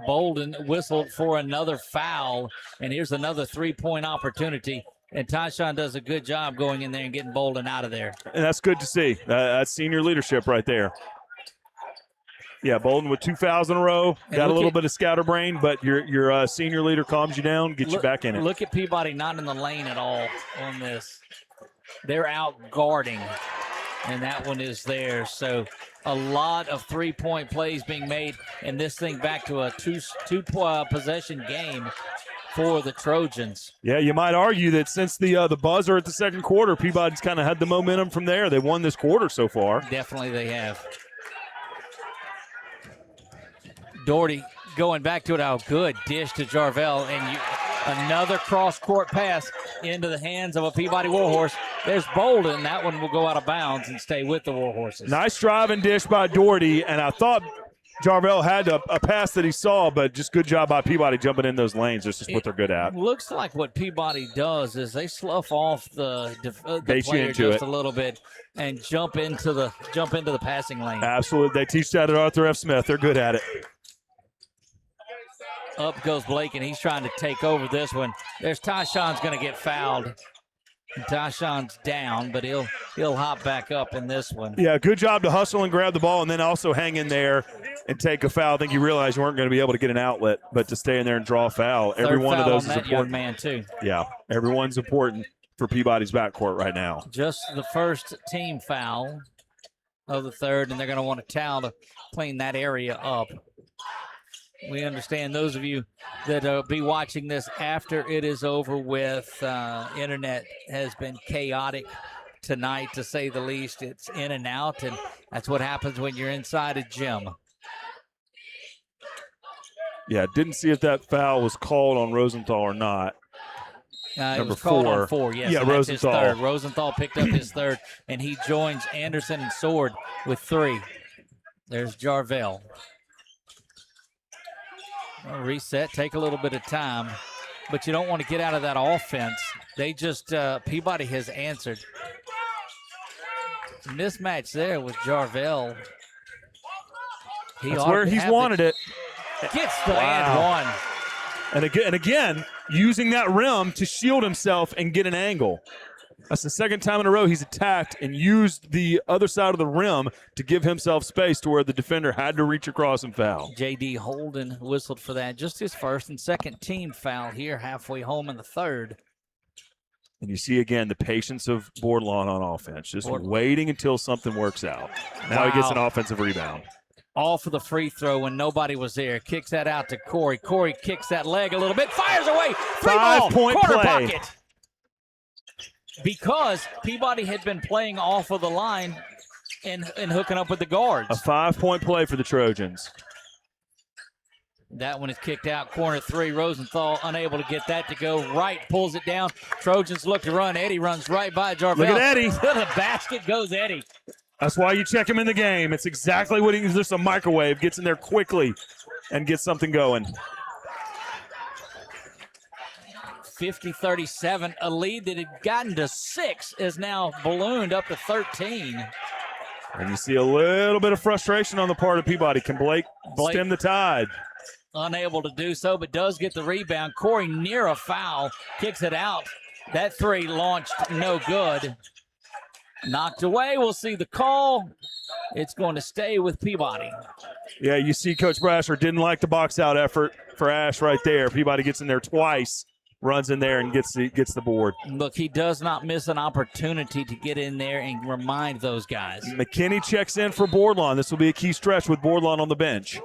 Bolden whistled for another foul. And here's another 3-point opportunity. And Tyshawn does a good job going in there and getting Bolden out of there. And that's good to see. That's senior leadership right there. Yeah, Bolden with 2 fouls in a row. Got a little bit of scatterbrain, but your senior leader calms you down, gets you back in it. Look at Peabody not in the lane at all on this. They're out guarding, and that one is there. So a lot of 3-point plays being made, and this thing back to a two possession game for the Trojans. Yeah, you might argue that since the buzzer at the second quarter, Peabody's kind of had the momentum from there. They won this quarter so far. Definitely they have. Doherty going back to it. Oh, good dish to Jarvell, and another cross-court pass into the hands of a Peabody Warhorse. There's Bolden. That one will go out of bounds and stay with the Warhorses. Nice driving dish by Doherty, and I thought Jarvell had a pass that he saw, but just good job by Peabody jumping in those lanes. This is what they're good at. Looks like what Peabody does is they slough off the player just a little bit and jump into the passing lane. Absolutely. They teach that at Arthur F. Smith. They're good at it. Up goes Blake, and he's trying to take over this one. There's Tyshawn's going to get fouled. And Tyshawn's down, but he'll hop back up in this one. Yeah, good job to hustle and grab the ball and then also hang in there and take a foul. I think you realized you weren't going to be able to get an outlet, but to stay in there and draw a foul. Every one of those is important. Young man too. Yeah, everyone's important for Peabody's backcourt right now. Just the first team foul of the third, and they're going to want a towel to clean that area up. We understand those of you that be watching this after it is over with. Internet has been chaotic tonight, to say the least. It's in and out, and that's what happens when you're inside a gym. Yeah, didn't see if that foul was called on Rosenthal or not. It was called on 4, yes. Yeah, Rosenthal. His third. Rosenthal picked up his third, and he joins Anderson and Sword with 3. There's Jarvell. Reset, take a little bit of time, but you don't want to get out of that offense. They just, Peabody has answered. Mismatch there with Jarvell. That's where he's wanted it. Gets the and one. And again, using that rim to shield himself and get an angle. That's the second time in a row he's attacked and used the other side of the rim to give himself space to where the defender had to reach across and foul. J.D. Holden whistled for that. Just his first and second team foul here halfway home in the third. And you see, again, the patience of Bordelon on offense, just waiting until something works out. Now he gets an offensive rebound. All for the free throw when nobody was there. Kicks that out to Corey. Corey kicks that leg a little bit, fires away. 5-point corner play. Pocket. Because Peabody had been playing off of the line and hooking up with the guards. A 5-point play for the Trojans. That one is kicked out. Corner 3. Rosenthal unable to get that to go. Right pulls it down. Trojans look to run. Eddie runs right by Jarvell. Look at Eddie. To the basket goes Eddie. That's why you check him in the game. It's exactly what he's just a microwave. Gets in there quickly and gets something going. 50-37, a lead that had gotten to 6 is now ballooned up to 13. And you see a little bit of frustration on the part of Peabody. Can Blake stem the tide? Unable to do so, but does get the rebound. Corey near a foul, kicks it out. That 3 launched no good. Knocked away, we'll see the call. It's going to stay with Peabody. Yeah, you see Coach Brasher didn't like the box out effort for Ash right there. Peabody gets in there twice runs in there and gets the board. Look, he does not miss an opportunity to get in there and remind those guys. McKinney checks in for Bourdon. This will be a key stretch with Bourdon on the bench.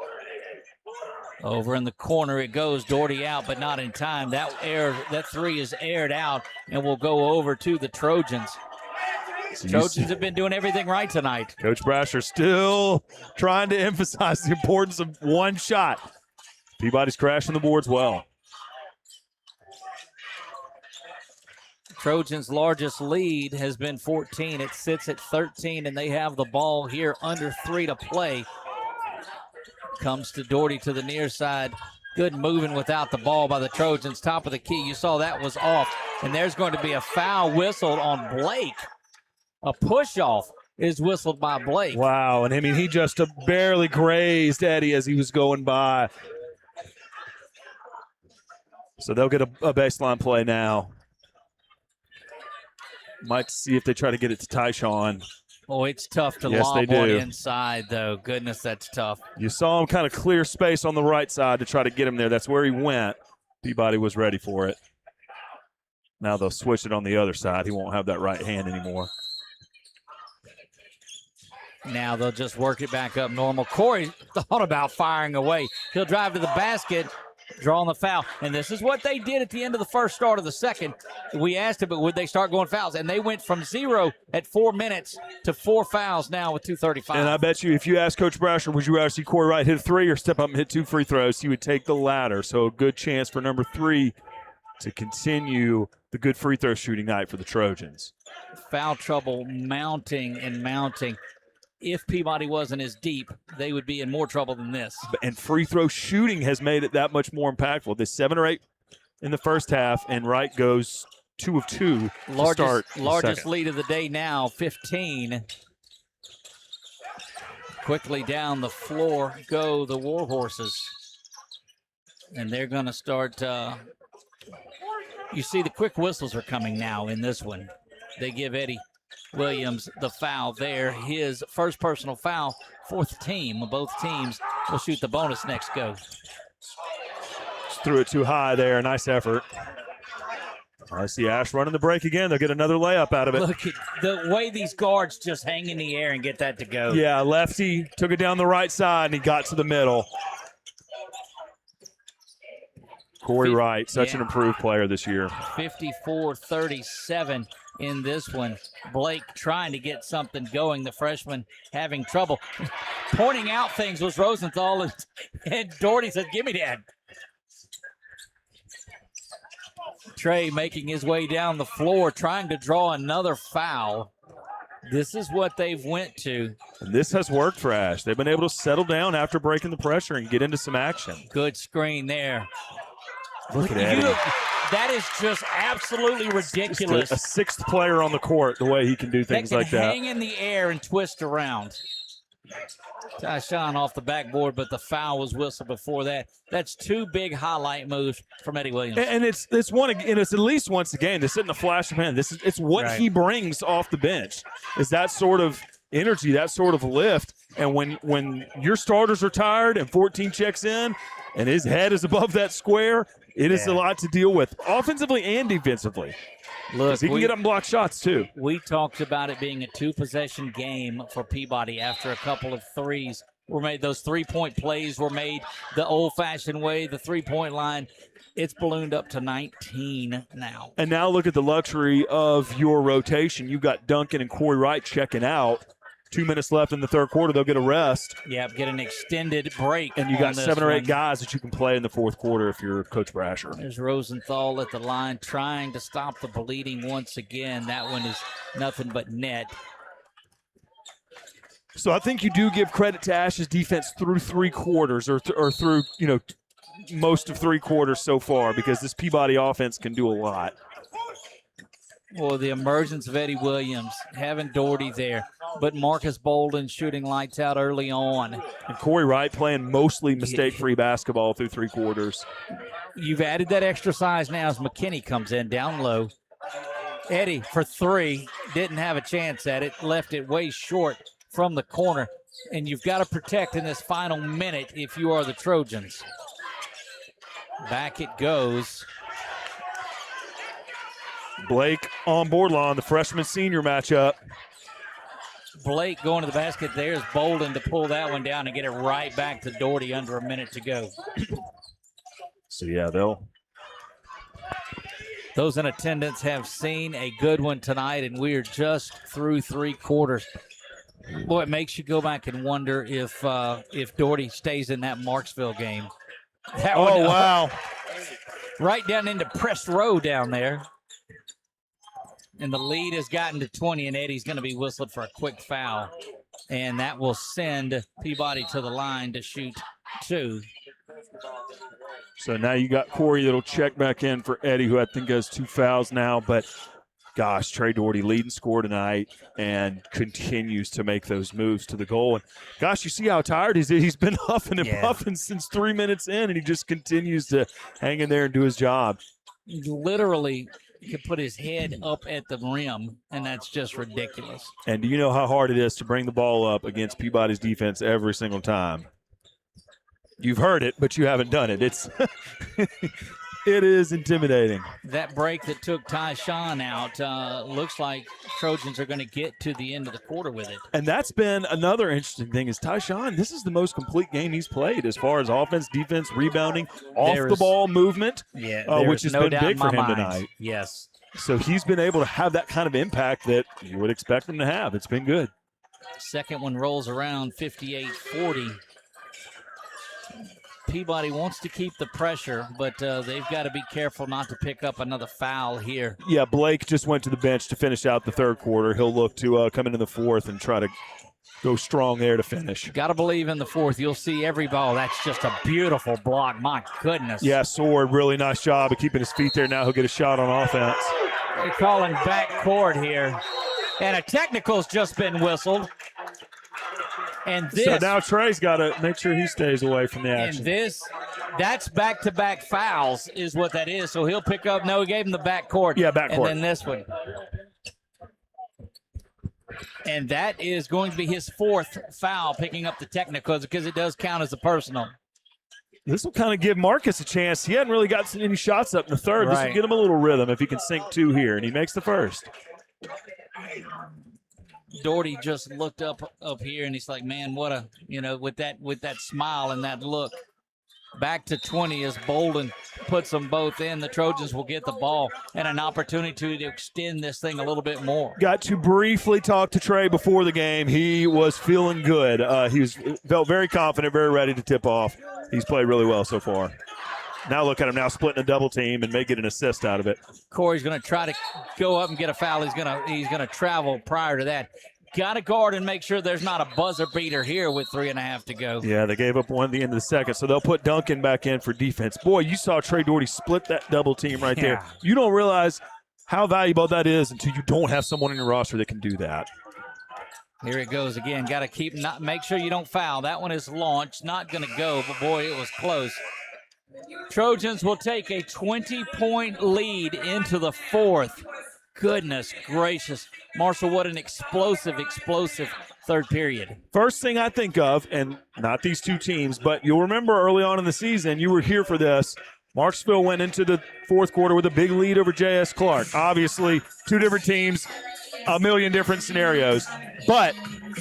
Over in the corner it goes. Doherty out, but not in time. That three is aired out and will go over to the Trojans. Trojans have been doing everything right tonight. Coach Brasher still trying to emphasize the importance of one shot. Peabody's crashing the boards well. Trojans' largest lead has been 14. It sits at 13, and they have the ball here under 3 to play. Comes to Doherty to the near side. Good moving without the ball by the Trojans. Top of the key. You saw that was off. And there's going to be a foul whistled on Blake. A push-off is whistled by Blake. Wow, and I mean, he just barely grazed Eddie as he was going by. So they'll get a baseline play now. Might see if they try to get it to Tyshawn. Oh, it's tough to Yes, lob they do. one inside, though. Goodness, that's tough. You saw him kind of clear space on the right side to try to get him there. That's where he went. Peabody was ready for it. Now they'll switch it on the other side. He won't have that right hand anymore. Now they'll just work it back up normal. Corey thought about firing away. He'll drive to the basket, drawing the foul. And this is what they did at the end of the first, start of the second. We asked him, but would they start going fouls? And they went from 0 at 4 minutes to 4 fouls now with 2:35. And I bet you if you ask Coach Brasher, would you rather see Corey Wright hit a 3 or step up and hit 2 free throws, he would take the latter. So a good chance for number 3 to continue the good free throw shooting night for the Trojans. Foul trouble mounting and mounting. If Peabody wasn't as deep, they would be in more trouble than this. And free throw shooting has made it that much more impactful. There's 7 or 8 in the first half, and Wright goes 2 of 2 to start. Largest lead of the day now, 15. Quickly down the floor go the Warhorses. And they're going to start. You see the quick whistles are coming now in this one. They give Eddie Williams the foul there. His first personal foul, 4th team. Both teams will shoot the bonus next go. Just threw it too high there. Nice effort. I see Ash running the break again. They'll get another layup out of it. Look at the way these guards just hang in the air and get that to go. Yeah, lefty took it down the right side, and he got to the middle. Corey Wright, such an improved player this year. 54-37 in this one. Blake trying to get something going. The freshman having trouble. Pointing out things was Rosenthal, and Doherty said, give me that. Trey making his way down the floor, trying to draw another foul. This is what they've went to. And this has worked for Ash. They've been able to settle down after breaking the pressure and get into some action. Good screen there. Look at Eddie. That is just absolutely ridiculous. A 6th player on the court, the way he can do things like that. Hang in the air and twist around. Tyshawn off the backboard, but the foul was whistled before that. That's 2 big highlight moves from Eddie Williams. And it's at least once a game. This isn't a flash of hand. It's what he brings off the bench. Is that sort of energy, that sort of lift. And when your starters are tired and 14 checks in and his head is above that square, it is a lot to deal with, offensively and defensively. Look, he can get up and block shots too. We talked about it being a 2-possession game for Peabody after a couple of threes were made. Those 3-point plays were made the old-fashioned way, the 3-point line. It's ballooned up to 19 now. And now look at the luxury of your rotation. You've got Duncan and Corey Wright checking out. 2 minutes left in the third quarter. They'll get a rest. Yeah, get an extended break. And you got 7 or 8 guys that you can play in the fourth quarter if you're Coach Brasher. There's Rosenthal at the line trying to stop the bleeding once again. That one is nothing but net. So I think you do give credit to Ash's defense through 3 quarters or through, most of 3 quarters so far, because this Peabody offense can do a lot. Well, the emergence of Eddie Williams, having Doherty there, but Marcus Bolden shooting lights out early on. And Corey Wright playing mostly mistake-free basketball through 3 quarters. You've added that extra size now as McKinney comes in down low. Eddie for 3, didn't have a chance at it, left it way short from the corner. And you've got to protect in this final minute if you are the Trojans. Back it goes. Blake on board line, the freshman-senior matchup. Blake going to the basket. There's Bolden to pull that one down and get it right back to Doherty under a minute to go. So, yeah, those in attendance have seen a good one tonight, and we're just through 3 quarters. Boy, it makes you go back and wonder if Doherty stays in that Marksville game. Wow. Right down into press row down there. And the lead has gotten to 20, and Eddie's going to be whistled for a quick foul. And that will send Peabody to the line to shoot 2. So now you got Corey that'll check back in for Eddie, who I think has 2 fouls now. But, gosh, Trey Doherty leading score tonight and continues to make those moves to the goal. And, gosh, you see how tired he is. He's been huffing and puffing since 3 minutes in, and he just continues to hang in there and do his job. Literally could put his head up at the rim, and that's just ridiculous. And do you know how hard it is to bring the ball up against Peabody's defense every single time? You've heard it, but you haven't done it. It is intimidating. That break that took Tyshawn out looks like Trojans are going to get to the end of the quarter with it. And that's been another interesting thing is Tyshawn, this is the most complete game he's played as far as offense, defense, rebounding, off-the-ball movement, which has been big for him tonight. Yes. So he's been able to have that kind of impact that you would expect him to have. It's been good. Second one rolls around 58-40. Peabody wants to keep the pressure, but they've got to be careful not to pick up another foul here. Yeah, Blake just went to the bench to finish out the third quarter. He'll look to come into the fourth and try to go strong there to finish. Got to believe in the fourth. You'll see every ball. That's just a beautiful block. My goodness. Yeah, Sword, really nice job of keeping his feet there. Now he'll get a shot on offense. They're calling backcourt here. And a technical's just been whistled. And this, so now Trey's got to make sure he stays away from the action. And that's back-to-back fouls is what that is. So he'll pick up. No, he gave him the backcourt. Yeah, backcourt. And then this one. And that is going to be his 4th foul, picking up the technicals because it does count as a personal. This will kind of give Marcus a chance. He hadn't really got any shots up in the third. Right. This will get him a little rhythm if he can sink 2 here, and he makes the first. Doherty just looked up here, and he's like, man, what a, with that smile and that look. Back to 20 as Bolden puts them both in. The Trojans will get the ball and an opportunity to extend this thing a little bit more. Got to briefly talk to Trey before the game. He was feeling good. Felt very confident, very ready to tip off. He's played really well so far. Now look at him now splitting a double team and making an assist out of it. Corey's going to try to go up and get a foul. He's going to travel prior to that. Got to guard and make sure there's not a buzzer beater here with 3.5 to go. Yeah, they gave up one at the end of the second, so they'll put Duncan back in for defense. Boy, you saw Trey Doherty split that double team right there. You don't realize how valuable that is until you don't have someone in your roster that can do that. Here it goes again. Got to make sure you don't foul. That one is launched. Not going to go, but boy, it was close. Trojans will take a 20-point lead into the fourth. Goodness gracious. Marshall, what an explosive third period. First thing I think of, and not these two teams, but you'll remember early on in the season, you were here for this. Marksville went into the fourth quarter with a big lead over J.S. Clark. Obviously, 2 different teams, a million different scenarios. But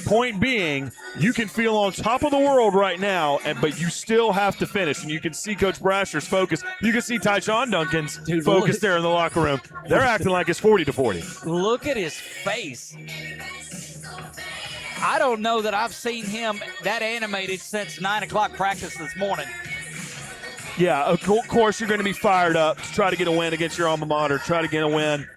point being, you can feel on top of the world right now, but you still have to finish. And you can see Coach Brasher's focus. You can see Tyshawn Duncan's focus there in the locker room. They're acting like it's 40-40. Look at his face. I don't know that I've seen him that animated since 9 o'clock practice this morning. Yeah, of course you're going to be fired up to try to get a win against your alma mater, try to get a win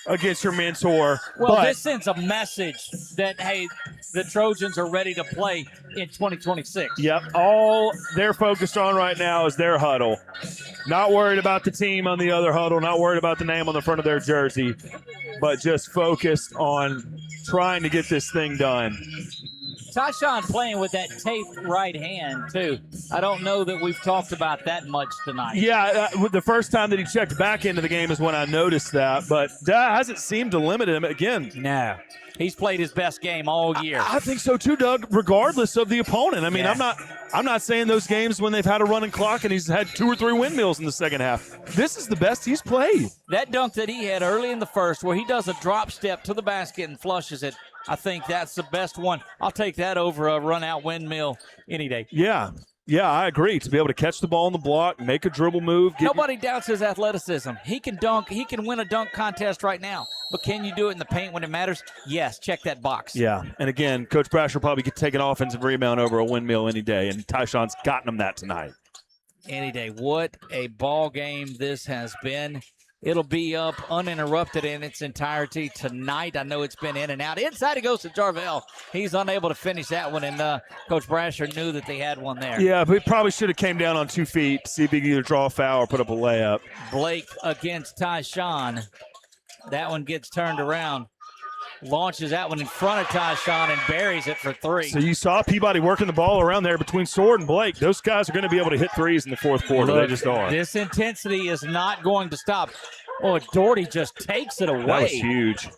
against your mentor. Well, this sends a message that, hey, the Trojans are ready to play in 2026. Yep, all they're focused on right now is their huddle. Not worried about the team on the other huddle, not worried about the name on the front of their jersey, but just focused on trying to get this thing done. Tyshawn playing with that taped right hand, too. I don't know that we've talked about that much tonight. Yeah, the first time that he checked back into the game is when I noticed that, but that hasn't seemed to limit him again. No. He's played his best game all year. I think so, too, Doug, regardless of the opponent. I mean, I'm not saying those games when they've had a running clock and he's had 2 or 3 windmills in the second half. This is the best he's played. That dunk that he had early in the first where he does a drop step to the basket and flushes it, I think that's the best one. I'll take that over a run-out windmill any day. Yeah. Yeah, I agree. To be able to catch the ball on the block, make a dribble move. Nobody doubts his athleticism. He can dunk. He can win a dunk contest right now. But can you do it in the paint when it matters? Yes, check that box. Yeah, and again, Coach Brasher probably could take an offensive rebound over a windmill any day, and Tyshawn's gotten him that tonight. Any day. What a ball game this has been. It'll be up uninterrupted in its entirety tonight. I know it's been in and out. Inside it goes to Jarvell. He's unable to finish that one, and Coach Brasher knew that they had one there. Yeah, but he probably should have came down on 2 feet to see if he could either draw a foul or put up a layup. Blake against Tyshawn. That one gets turned around. Launches that one in front of Tyshawn and buries it for 3. So you saw Peabody working the ball around there between Sword and Blake. Those guys are going to be able to hit threes in the fourth quarter. Look, they just are. This intensity is not going to stop. Oh, Doherty just takes it away. That was huge.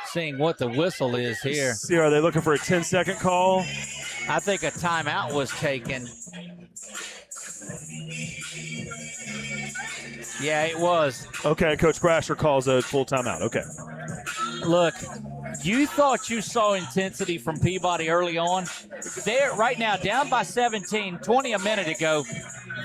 Seeing what the whistle is here. See, are they looking for a 10-second call? I think a timeout was taken. Yeah, it was. Okay, Coach Brasher calls a full timeout. Okay. Look, you thought you saw intensity from Peabody early on. They're right now down by 17, 20 a minute ago.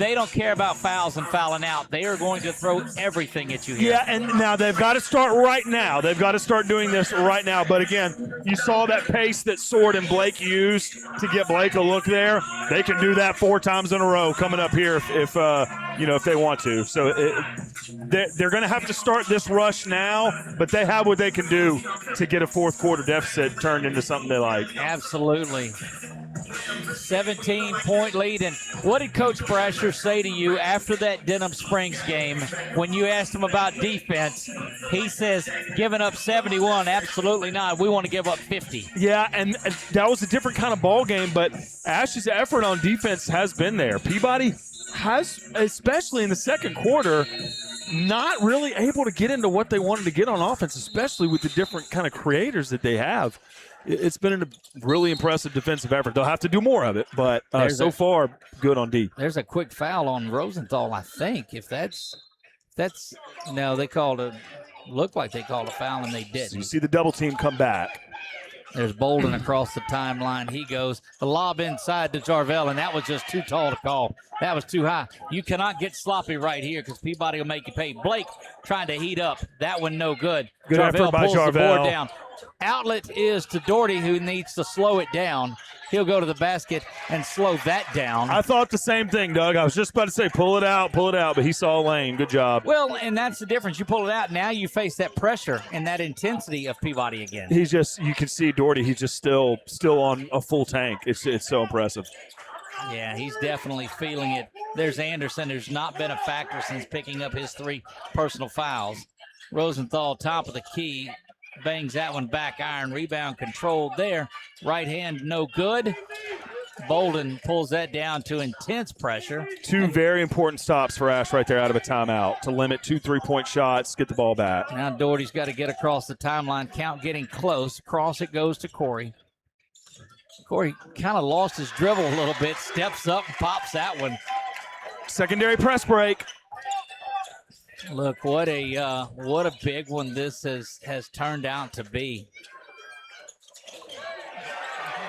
They don't care about fouls and fouling out. They are going to throw everything at you here. Yeah, and now they've got to start right now. They've got to start doing this right now. But again, you saw that pace that Sword and Blake used to get Blake a look there. They can do that 4 times in a row coming up here if they want to. So they're going to have to start this rush now, but they have what they can do to get a fourth quarter deficit turned into something they like. Absolutely. 17-point lead. And what did Coach Brasher say to you after that Denham Springs game when you asked him about defense? He says, giving up 71, absolutely not. We want to give up 50. Yeah, and that was a different kind of ball game, but Ash's effort on defense has been there. Peabody has, especially in the second quarter, not really able to get into what they wanted to get on offense, especially with the different kind of creators that they have. It's been a really impressive defensive effort. They'll have to do more of it, but so far, good on D. There's a quick foul on Rosenthal, I think. If that's no, they called looked like they called a foul and they didn't. So you see the double team come back. There's Bolden across the timeline. He goes. The lob inside to Jarvell, and that was just too tall to call. That was too high. You cannot get sloppy right here because Peabody will make you pay. Blake trying to heat up. That one no good. Good effort by pulls the board Jarvell. down. Outlet is to Doherty, who needs to slow it down. He'll go to the basket and slow that down. I thought the same thing, Doug. I was just about to say pull it out, but he saw a lane. Good job. Well, and that's the difference. You pull it out, now you face that pressure and that intensity of Peabody again. You can see Doherty, he's just still on a full tank. It's so impressive. Yeah, he's definitely feeling it. There's Anderson, who's not been a factor since picking up his 3 personal fouls. Rosenthal, top of the key, bangs that one back iron. Rebound controlled there. Right hand, no good. Bolden pulls that down to intense pressure. 2 very important stops for Ash right there out of a timeout to limit 2 3-point shots, get the ball back. Now Doherty's got to get across the timeline. Count getting close. Across it goes to Corey. Corey kind of lost his dribble a little bit, steps up and pops that one. Secondary press break. Look, what a big one this has turned out to be.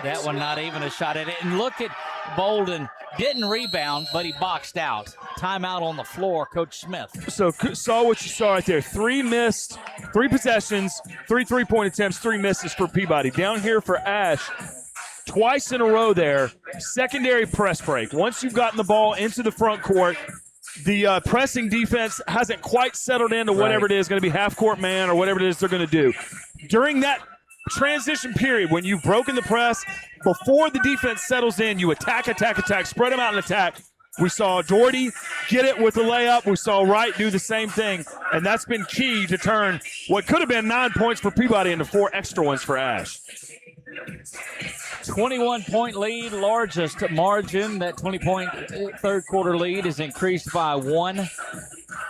That one not even a shot at it. And look at Bolden. Didn't rebound, but he boxed out. Timeout on the floor, Coach Smith. So saw what you saw right there. 3 missed, 3 possessions, 3 3-point attempts, 3 misses for Peabody. Down here for Ash, twice in a row there. Secondary press break. Once you've gotten the ball into the front court, the pressing defense hasn't quite settled into whatever it is, going to be half-court man or whatever it is they're going to do. During that transition period, when you've broken the press, before the defense settles in, you attack, spread them out and attack. We saw Doherty get it with the layup. We saw Wright do the same thing, and that's been key to turn what could have been 9 points for Peabody into 4 extra ones for Ash. 21-point lead, largest margin. That 20-point third quarter lead is increased by 1.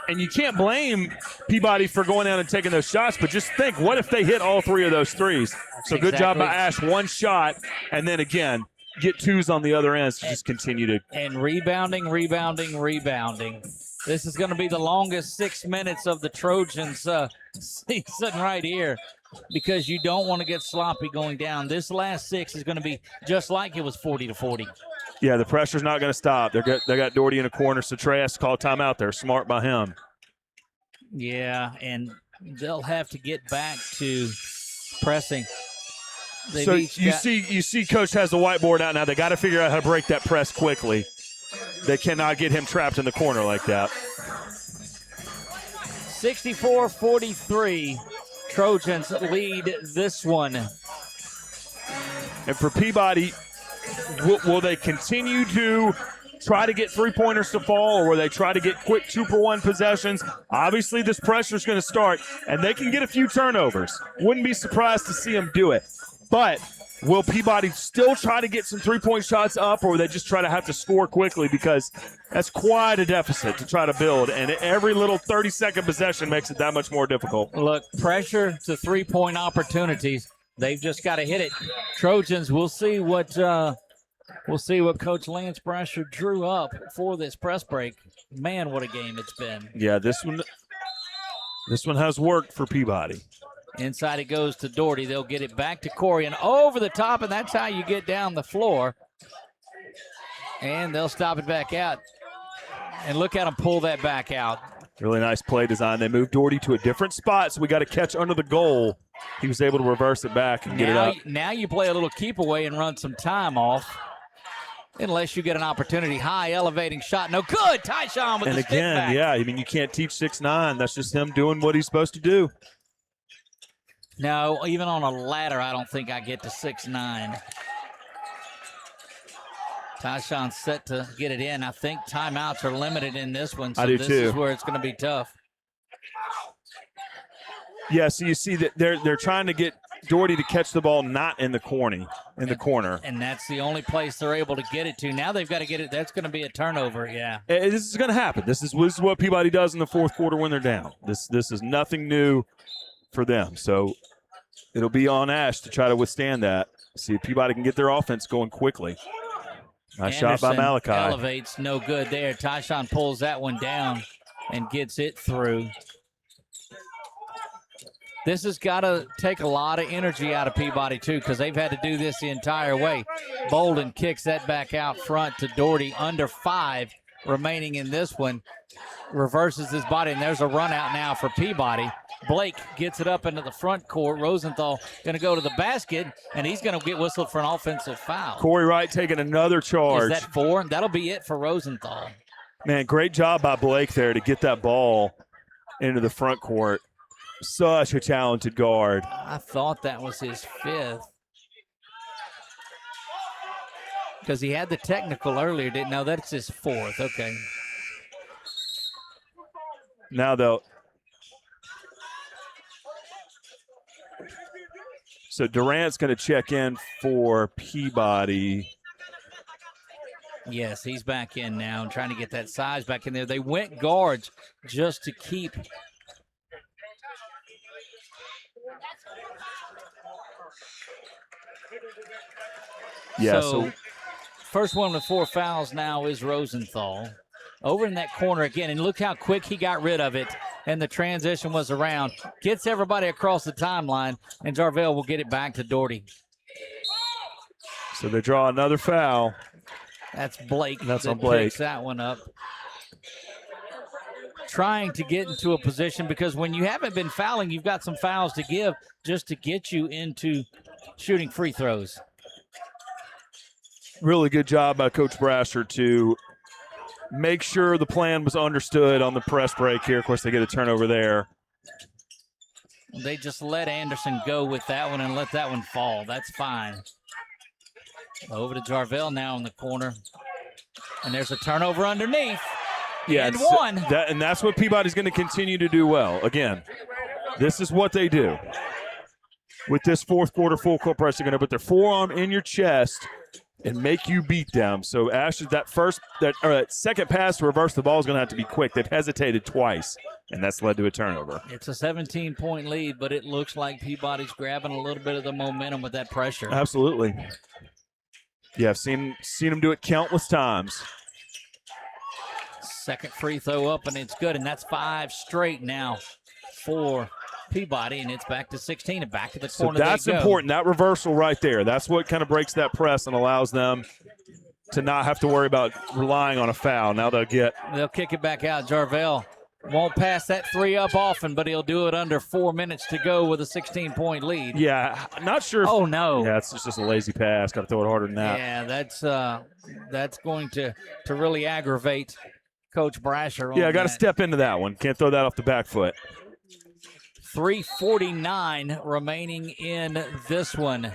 And you can't blame Peabody for going down and taking those shots, but just think, what if they hit all 3 of those threes? So good job by Ash, 1 shot, and then again, get 2s on the other ends to just continue to. And rebounding. This is going to be the longest 6 minutes of the Trojans season right here, because you don't want to get sloppy going down. This last 6 is going to be just like it was 40-40. Yeah, the pressure's not going to stop. They got Doherty in a corner, so Trey has to call timeout there. Smart by him. Yeah, and they'll have to get back to pressing. So you see Coach has the whiteboard out now. They got to figure out how to break that press quickly. They cannot get him trapped in the corner like that. 64-43, Trojans lead this one. And for Peabody, will they continue to try to get 3-pointers to fall, or will they try to get quick 2-for-1 possessions? Obviously, this pressure is going to start, and they can get a few turnovers. Wouldn't be surprised to see them do it. But will Peabody still try to get some 3-point shots up, or will they just try to have to score quickly, because that's quite a deficit to try to build, and every little 30-second possession makes it that much more difficult. Look, pressure to 3-point opportunities. They've just got to hit it. Trojans, we'll see what Coach Lance Brasher drew up for this press break. Man, what a game it's been. Yeah, this one has worked for Peabody. Inside it goes to Doherty. They'll get it back to Corey and over the top, and that's how you get down the floor. And they'll stop it back out. And look at them pull that back out. Really nice play design. They moved Doherty to a different spot, so we got to catch under the goal. He was able to reverse it back and get it up. Now you play a little keep away and run some time off. Unless you get an opportunity. High elevating shot. No good. Tyshawn with the stick back. Yeah, I mean, you can't teach 6'9". That's just him doing what he's supposed to do. No, even on a ladder, I don't think I get to 6'9". Tyshawn's set to get it in. I think timeouts are limited in this one, so this is where it's going to be tough. Yeah, so you see that they're trying to get Doherty to catch the ball not in the corner. And that's the only place they're able to get it to. Now they've got to get it. That's going to be a turnover, yeah. This is going to happen. This is what Peabody does in the fourth quarter when they're down. This is nothing new for them. So it'll be on Ash to try to withstand that. See if Peabody can get their offense going quickly. Nice shot by Malachi. Elevates, no good there. Tyshawn pulls that one down and gets it through. This has got to take a lot of energy out of Peabody, too, because they've had to do this the entire way. Bolden kicks that back out front to Doherty. Under 5 remaining in this one. Reverses his body, and there's a run out now for Peabody. Blake gets it up into the front court. Rosenthal going to go to the basket, and he's going to get whistled for an offensive foul. Corey Wright taking another charge. Is that 4? That'll be it for Rosenthal. Man, great job by Blake there to get that ball into the front court. Such a talented guard. I thought that was his 5th. Because he had the technical earlier. Didn't know that's his 4th. Okay. Now though. So Durant's going to check in for Peabody. Yes, he's back in now and trying to get that size back in there. They went guards just to keep. Yeah, so first one with 4 fouls now is Rosenthal. Over in that corner again, and look how quick he got rid of it, and the transition was around. Gets everybody across the timeline, and Jarvell will get it back to Doherty. So they draw another foul. That's Blake. That's on Blake. Picks that one up. Trying to get into a position, because when you haven't been fouling, you've got some fouls to give just to get you into shooting free throws. Really good job by Coach Brasher to make sure the plan was understood on the press break here. Of course, they get a turnover there. They just let Anderson go with that one and let that one fall. That's fine. Over to Jarvell now in the corner. And there's a turnover underneath. Yeah, and one. And that's what Peabody's going to continue to do well. Again, this is what they do. With this fourth quarter full court press, they're going to put their forearm in your chest and make you beat them. So Ash, that second pass to reverse the ball is going to have to be quick. They've hesitated twice, and that's led to a turnover. It's a 17-point lead, but it looks like Peabody's grabbing a little bit of the momentum with that pressure. Absolutely. Yeah, I've seen them do it countless times. Second free throw up, and it's good, and that's 5 straight now for Peabody, and it's back to 16 and back to the corner. So that's important, that reversal right there. That's what kind of breaks that press and allows them to not have to worry about relying on a foul. Now they'll kick it back out. Jarvell won't pass that 3 up often, but he'll do it under 4 minutes to go with a 16-point lead. Yeah, I'm not sure. Oh, no. Yeah, it's just a lazy pass. Got to throw it harder than that. Yeah, that's going to really aggravate Coach Brasher. Yeah, I got to step into that one. Can't throw that off the back foot. 3:49 remaining in this one.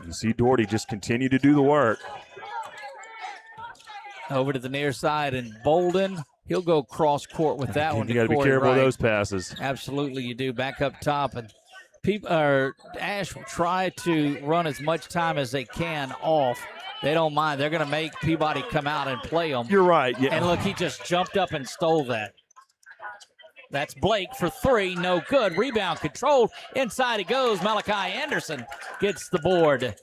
You see Doherty just continue to do the work. Over to the near side, and Bolden, he'll go cross court with that one. You got to be careful of those passes. Absolutely, you do. Back up top, and Ash will try to run as much time as they can off. They don't mind. They're going to make Peabody come out and play them. You're right. Yeah. And look, he just jumped up and stole that. That's Blake for 3. No good. Rebound controlled. Inside it goes. Malachi Anderson gets the board.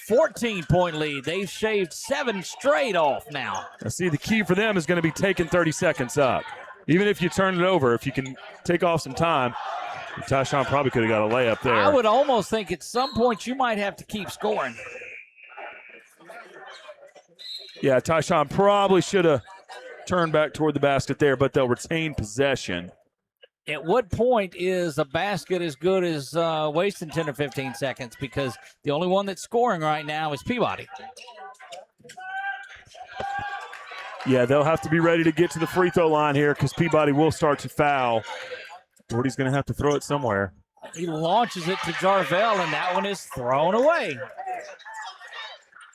14-point lead. They've shaved 7 straight off now. I see the key for them is going to be taking 30 seconds up. Even if you turn it over, if you can take off some time, Tyshawn probably could have got a layup there. I would almost think at some point you might have to keep scoring. Yeah, Tyshawn probably should have turned back toward the basket there, but they'll retain possession. At what point is a basket as good as wasting 10 or 15 seconds? Because the only one that's scoring right now is Peabody. Yeah, they'll have to be ready to get to the free throw line here because Peabody will start to foul. Doherty's going to have to throw it somewhere. He launches it to Jarvell, and that one is thrown away.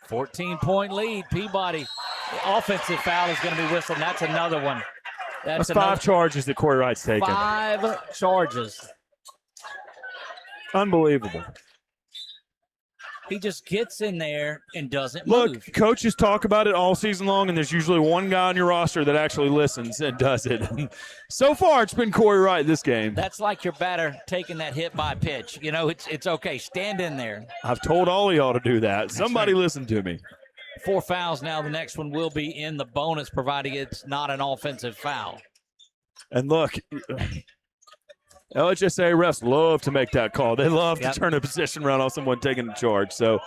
14-point lead. Peabody. The offensive foul is going to be whistled, and that's another one. That's 5 charges that Corey Wright's taken. 5 charges. Unbelievable. He just gets in there and doesn't move. Look, coaches talk about it all season long, and there's usually one guy on your roster that actually listens and does it. So far, it's been Corey Wright this game. That's like your batter taking that hit by pitch. You know, it's okay. Stand in there. I've told all of y'all to do that. Somebody listen to me. 4 fouls now. The next one will be in the bonus, providing it's not an offensive foul. And look, LHSA refs love to make that call. They love to turn a possession around on someone taking the charge. So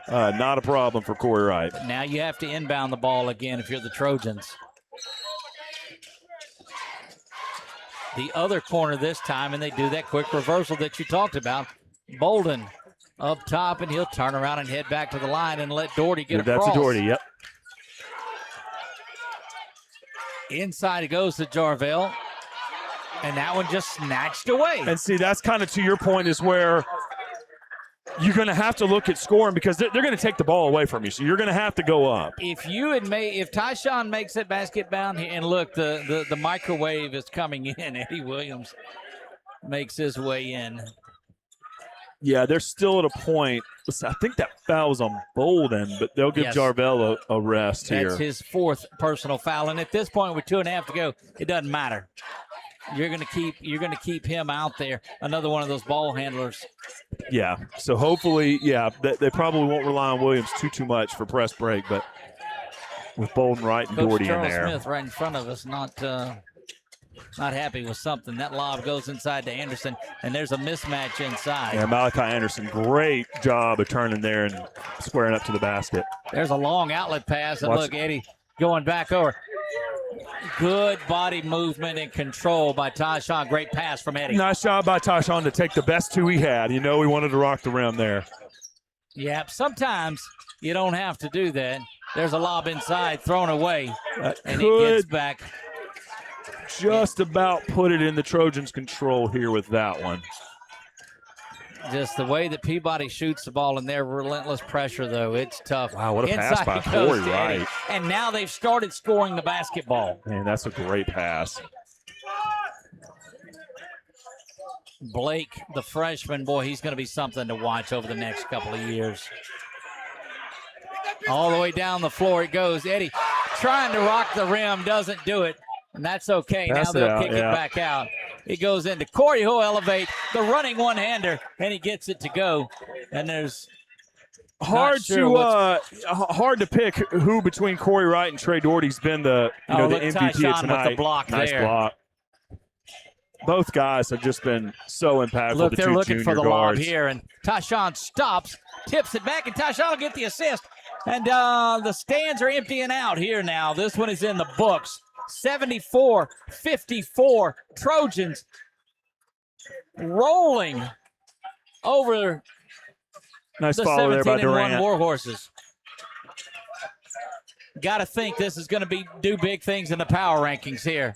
not a problem for Corey Wright. But now you have to inbound the ball again if you're the Trojans. The other corner this time, and they do that quick reversal that you talked about. Bolden up top, and he'll turn around and head back to the line and let Doherty get across. That's a Doherty, yep. Inside it goes to Jarvell, and that one just snatched away. And see, that's kind of to your point is where you're going to have to look at scoring because they're going to take the ball away from you, so you're going to have to go up. If Tyshawn makes that basket bound, and look, the microwave is coming in. Eddie Williams makes his way in. Yeah, they're still at a point. I think that foul was on Bolden, but they'll give Jarvell a rest here. That's his 4th personal foul, and at this point with 2.5 to go, it doesn't matter. You're gonna keep him out there. Another one of those ball handlers. Yeah. So hopefully, they probably won't rely on Williams too much for press break, but with Bolden, Wright, and Doherty in there. Charles Smith right in front of us, not happy with something. That lob goes inside to Anderson, and there's a mismatch inside. Yeah, Malachi Anderson, great job of turning there and squaring up to the basket. There's a long outlet pass, and look, Eddie going back over. Good body movement and control by Tyshawn. Great pass from Eddie. Nice job by Tyshawn to take the best 2 he had. He wanted to rock the rim there. Yeah, sometimes you don't have to do that. There's a lob inside, thrown away, and he gets back. Just about put it in the Trojans' control here with that one. Just the way that Peabody shoots the ball in their relentless pressure, though, it's tough. Wow, what a pass by Corey Wright. And now they've started scoring the basketball. Man, that's a great pass. Blake, the freshman, boy, he's going to be something to watch over the next couple of years. All the way down the floor it goes. Eddie trying to rock the rim, doesn't do it, and that's okay. Pass now it they'll out, kick yeah. it back out. It goes into Corey, who'll elevate the running one-hander, and he gets it to go. And there's hard to pick who between Corey Wright and Trey Doherty's been the the look, MVP Tyshawn of tonight. with the block nice there. block. Both guys have just been so impactful. Look, the they're two looking for junior the lob guards. here, and Tyshawn stops, tips it back, and Tyshawn will get the assist. And the stands are emptying out here now. This one is in the books. 74-54 Trojans rolling over Nice the follow there by 17-1 Durant. Warhorses. Got to think this is going to do big things in the power rankings here.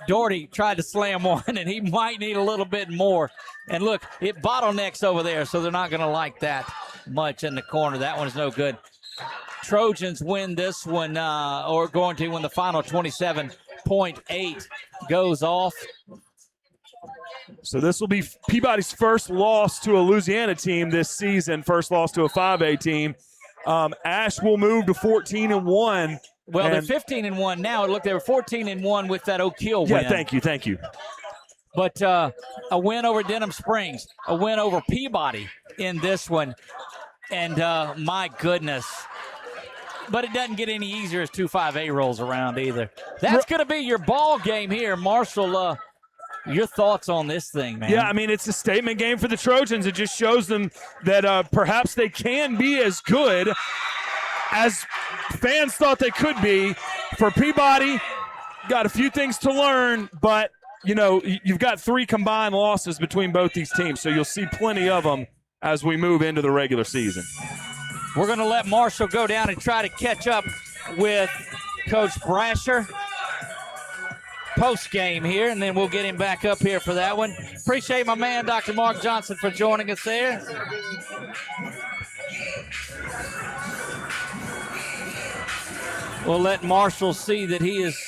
Doherty tried to slam one, and he might need a little bit more. And look, it bottlenecks over there, so they're not going to like that much in the corner. That one's no good. Trojans win this one, or going to when the final 27.8 goes off. So this will be Peabody's first loss to a Louisiana team this season, first loss to a 5A team. Ash will move to 14-1. Well, they're 15-1 now. Look, they were 14-1 with that Oak Hill win. Yeah, thank you. But a win over Denham Springs, a win over Peabody in this one. And my goodness. But it doesn't get any easier as 2-5A rolls around either. That's going to be your ball game here. Marshall, your thoughts on this thing, man? Yeah, I mean, it's a statement game for the Trojans. It just shows them that perhaps they can be as good as fans thought they could be. For Peabody, got a few things to learn, but, you've got 3 combined losses between both these teams, so you'll see plenty of them as we move into the regular season. We're going to let Marshall go down and try to catch up with Coach Brasher post-game here, and then we'll get him back up here for that one. Appreciate my man, Dr. Mark Johnson, for joining us there. We'll let Marshall see that he is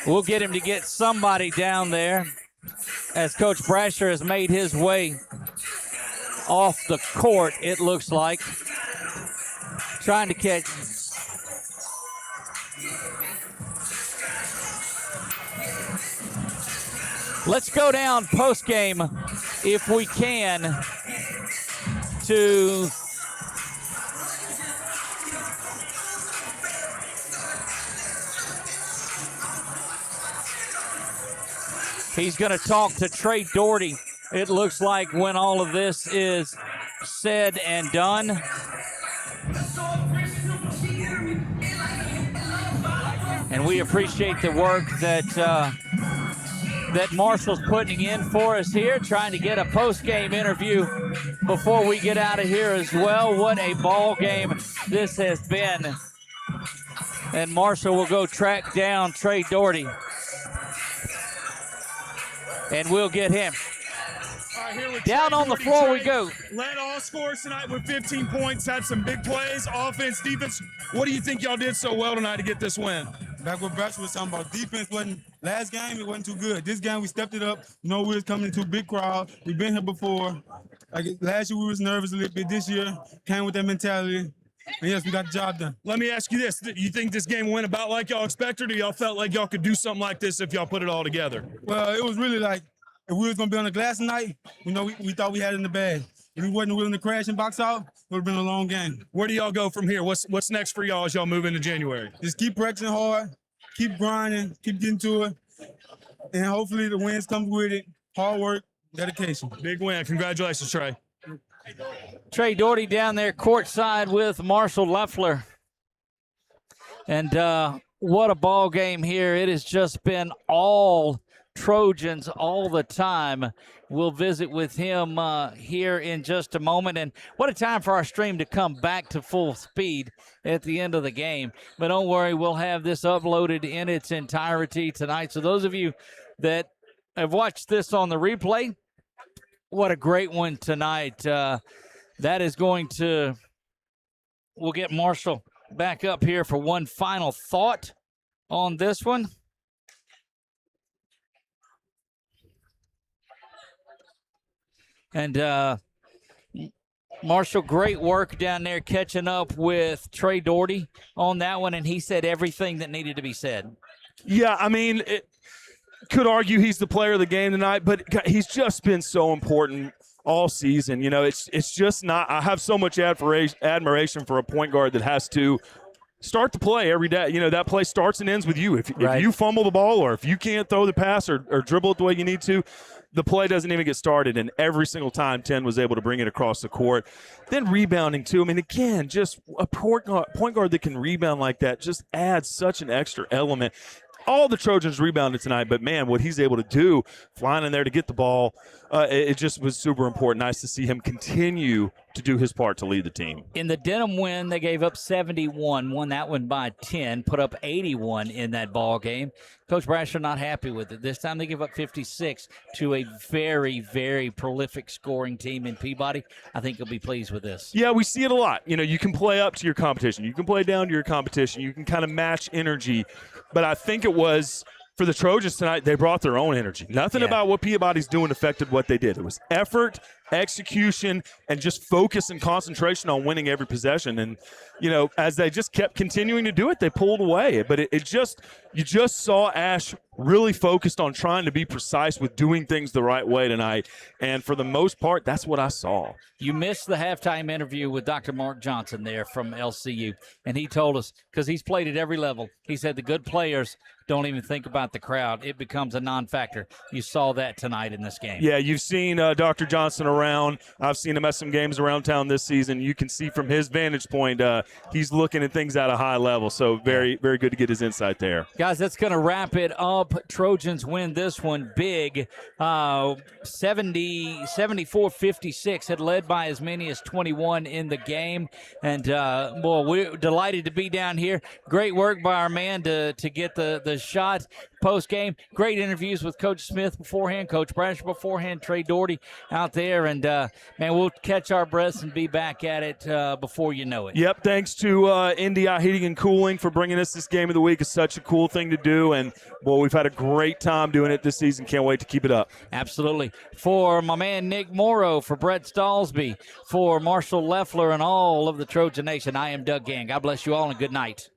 we'll get him to get somebody down there as Coach Brasher has made his way off the court, it looks like. Trying to catch. Let's go down post-game, if we can, to he's going to talk to Trey Doherty, it looks like, when all of this is said and done. And we appreciate the work that Marshall's putting in for us here, trying to get a post-game interview before we get out of here as well. What a ball game this has been. And Marshall will go track down Trey Doherty. And we'll get him. Down on the floor we go. Led all scores tonight with 15 points, had some big plays, offense, defense. What do you think y'all did so well tonight to get this win? Back what Brasher was talking about, defense last game it wasn't too good. This game we stepped it up. We was coming into a big crowd. We've been here before. Last year we was nervous a little bit. This year came with that mentality. And yes, we got the job done. Let me ask you this. Do you think this game went about like y'all expected, or y'all felt like y'all could do something like this if y'all put it all together? Well, it was really like, if we was going to be on the glass tonight, we thought we had it in the bag. If we wasn't willing to crash and box out, it would have been a long game. Where do y'all go from here? What's next for y'all as y'all move into January? Just keep practicing hard, keep grinding, keep getting to it, and hopefully the wins come with it. Hard work, dedication. Big win. Congratulations, Trey. Trey Doherty down there courtside with Marshall Leffler. And what a ball game here. It has just been all Trojans all the time. We'll visit with him here in just a moment. And what a time for our stream to come back to full speed at the end of the game. But don't worry, we'll have this uploaded in its entirety tonight. So those of you that have watched this on the replay, what a great one tonight. That is going to, we'll get Marshall back up here for one final thought on this one. And Marshall, great work down there catching up with Trey Doherty on that one, and he said everything that needed to be said. Yeah, I mean, could argue he's the player of the game tonight, but he's just been so important all season. You know, it's just not – I have so much admiration for a point guard that has to start the play every day. You know, that play starts and ends with you. If you fumble the ball or if you can't throw the pass or dribble it the way you need to, the play doesn't even get started. And every single time 10 was able to bring it across the court. Then rebounding, too. I mean, again, just a point guard that can rebound like that just adds such an extra element. All the Trojans rebounded tonight, but, man, what he's able to do, flying in there to get the ball, it just was super important. Nice to see him continue to do his part to lead the team. In the Denham win, they gave up 71, won that one by 10, put up 81 in that ball game. Coach Brasher not happy with it. This time they give up 56 to a very, very prolific scoring team in Peabody. I think he'll be pleased with this. Yeah, we see it a lot. You know, you can play up to your competition. You can play down to your competition. You can kind of match energy. But I think it was for the Trojans tonight, they brought their own energy. Nothing about what Peabody's doing affected what they did. It was effort, execution, and just focus and concentration on winning every possession. And, you know, as they just kept continuing to do it, they pulled away. But you just saw Ash really focused on trying to be precise with doing things the right way tonight. And for the most part, that's what I saw. You missed the halftime interview with Dr. Mark Johnson there from LCU. And he told us, because he's played at every level, he said the good players don't even think about the crowd. It becomes a non-factor. You saw that tonight in this game. Yeah, you've seen Dr. Johnson around. I've seen him at some games around town this season. You can see from his vantage point, he's looking at things at a high level. So very, very good to get his insight there. Guys, that's going to wrap it up. Trojans win this one big. 74-56, had led by as many as 21 in the game. And, boy, we're delighted to be down here. Great work by our man to get the shot post-game. Great interviews with Coach Smith beforehand, Coach Brasher beforehand, Trey Doherty out there. And, man, we'll catch our breaths and be back at it before you know it. Yep, thanks to NDI Heating and Cooling for bringing us this game of the week. It's such a cool thing to do. And, boy, we've had a great time doing it this season. Can't wait to keep it up. Absolutely. For my man Nick Morrow, for Brett Stallsby, for Marshall Leffler and all of the Trojan Nation, I am Doug Gang. God bless you all and good night.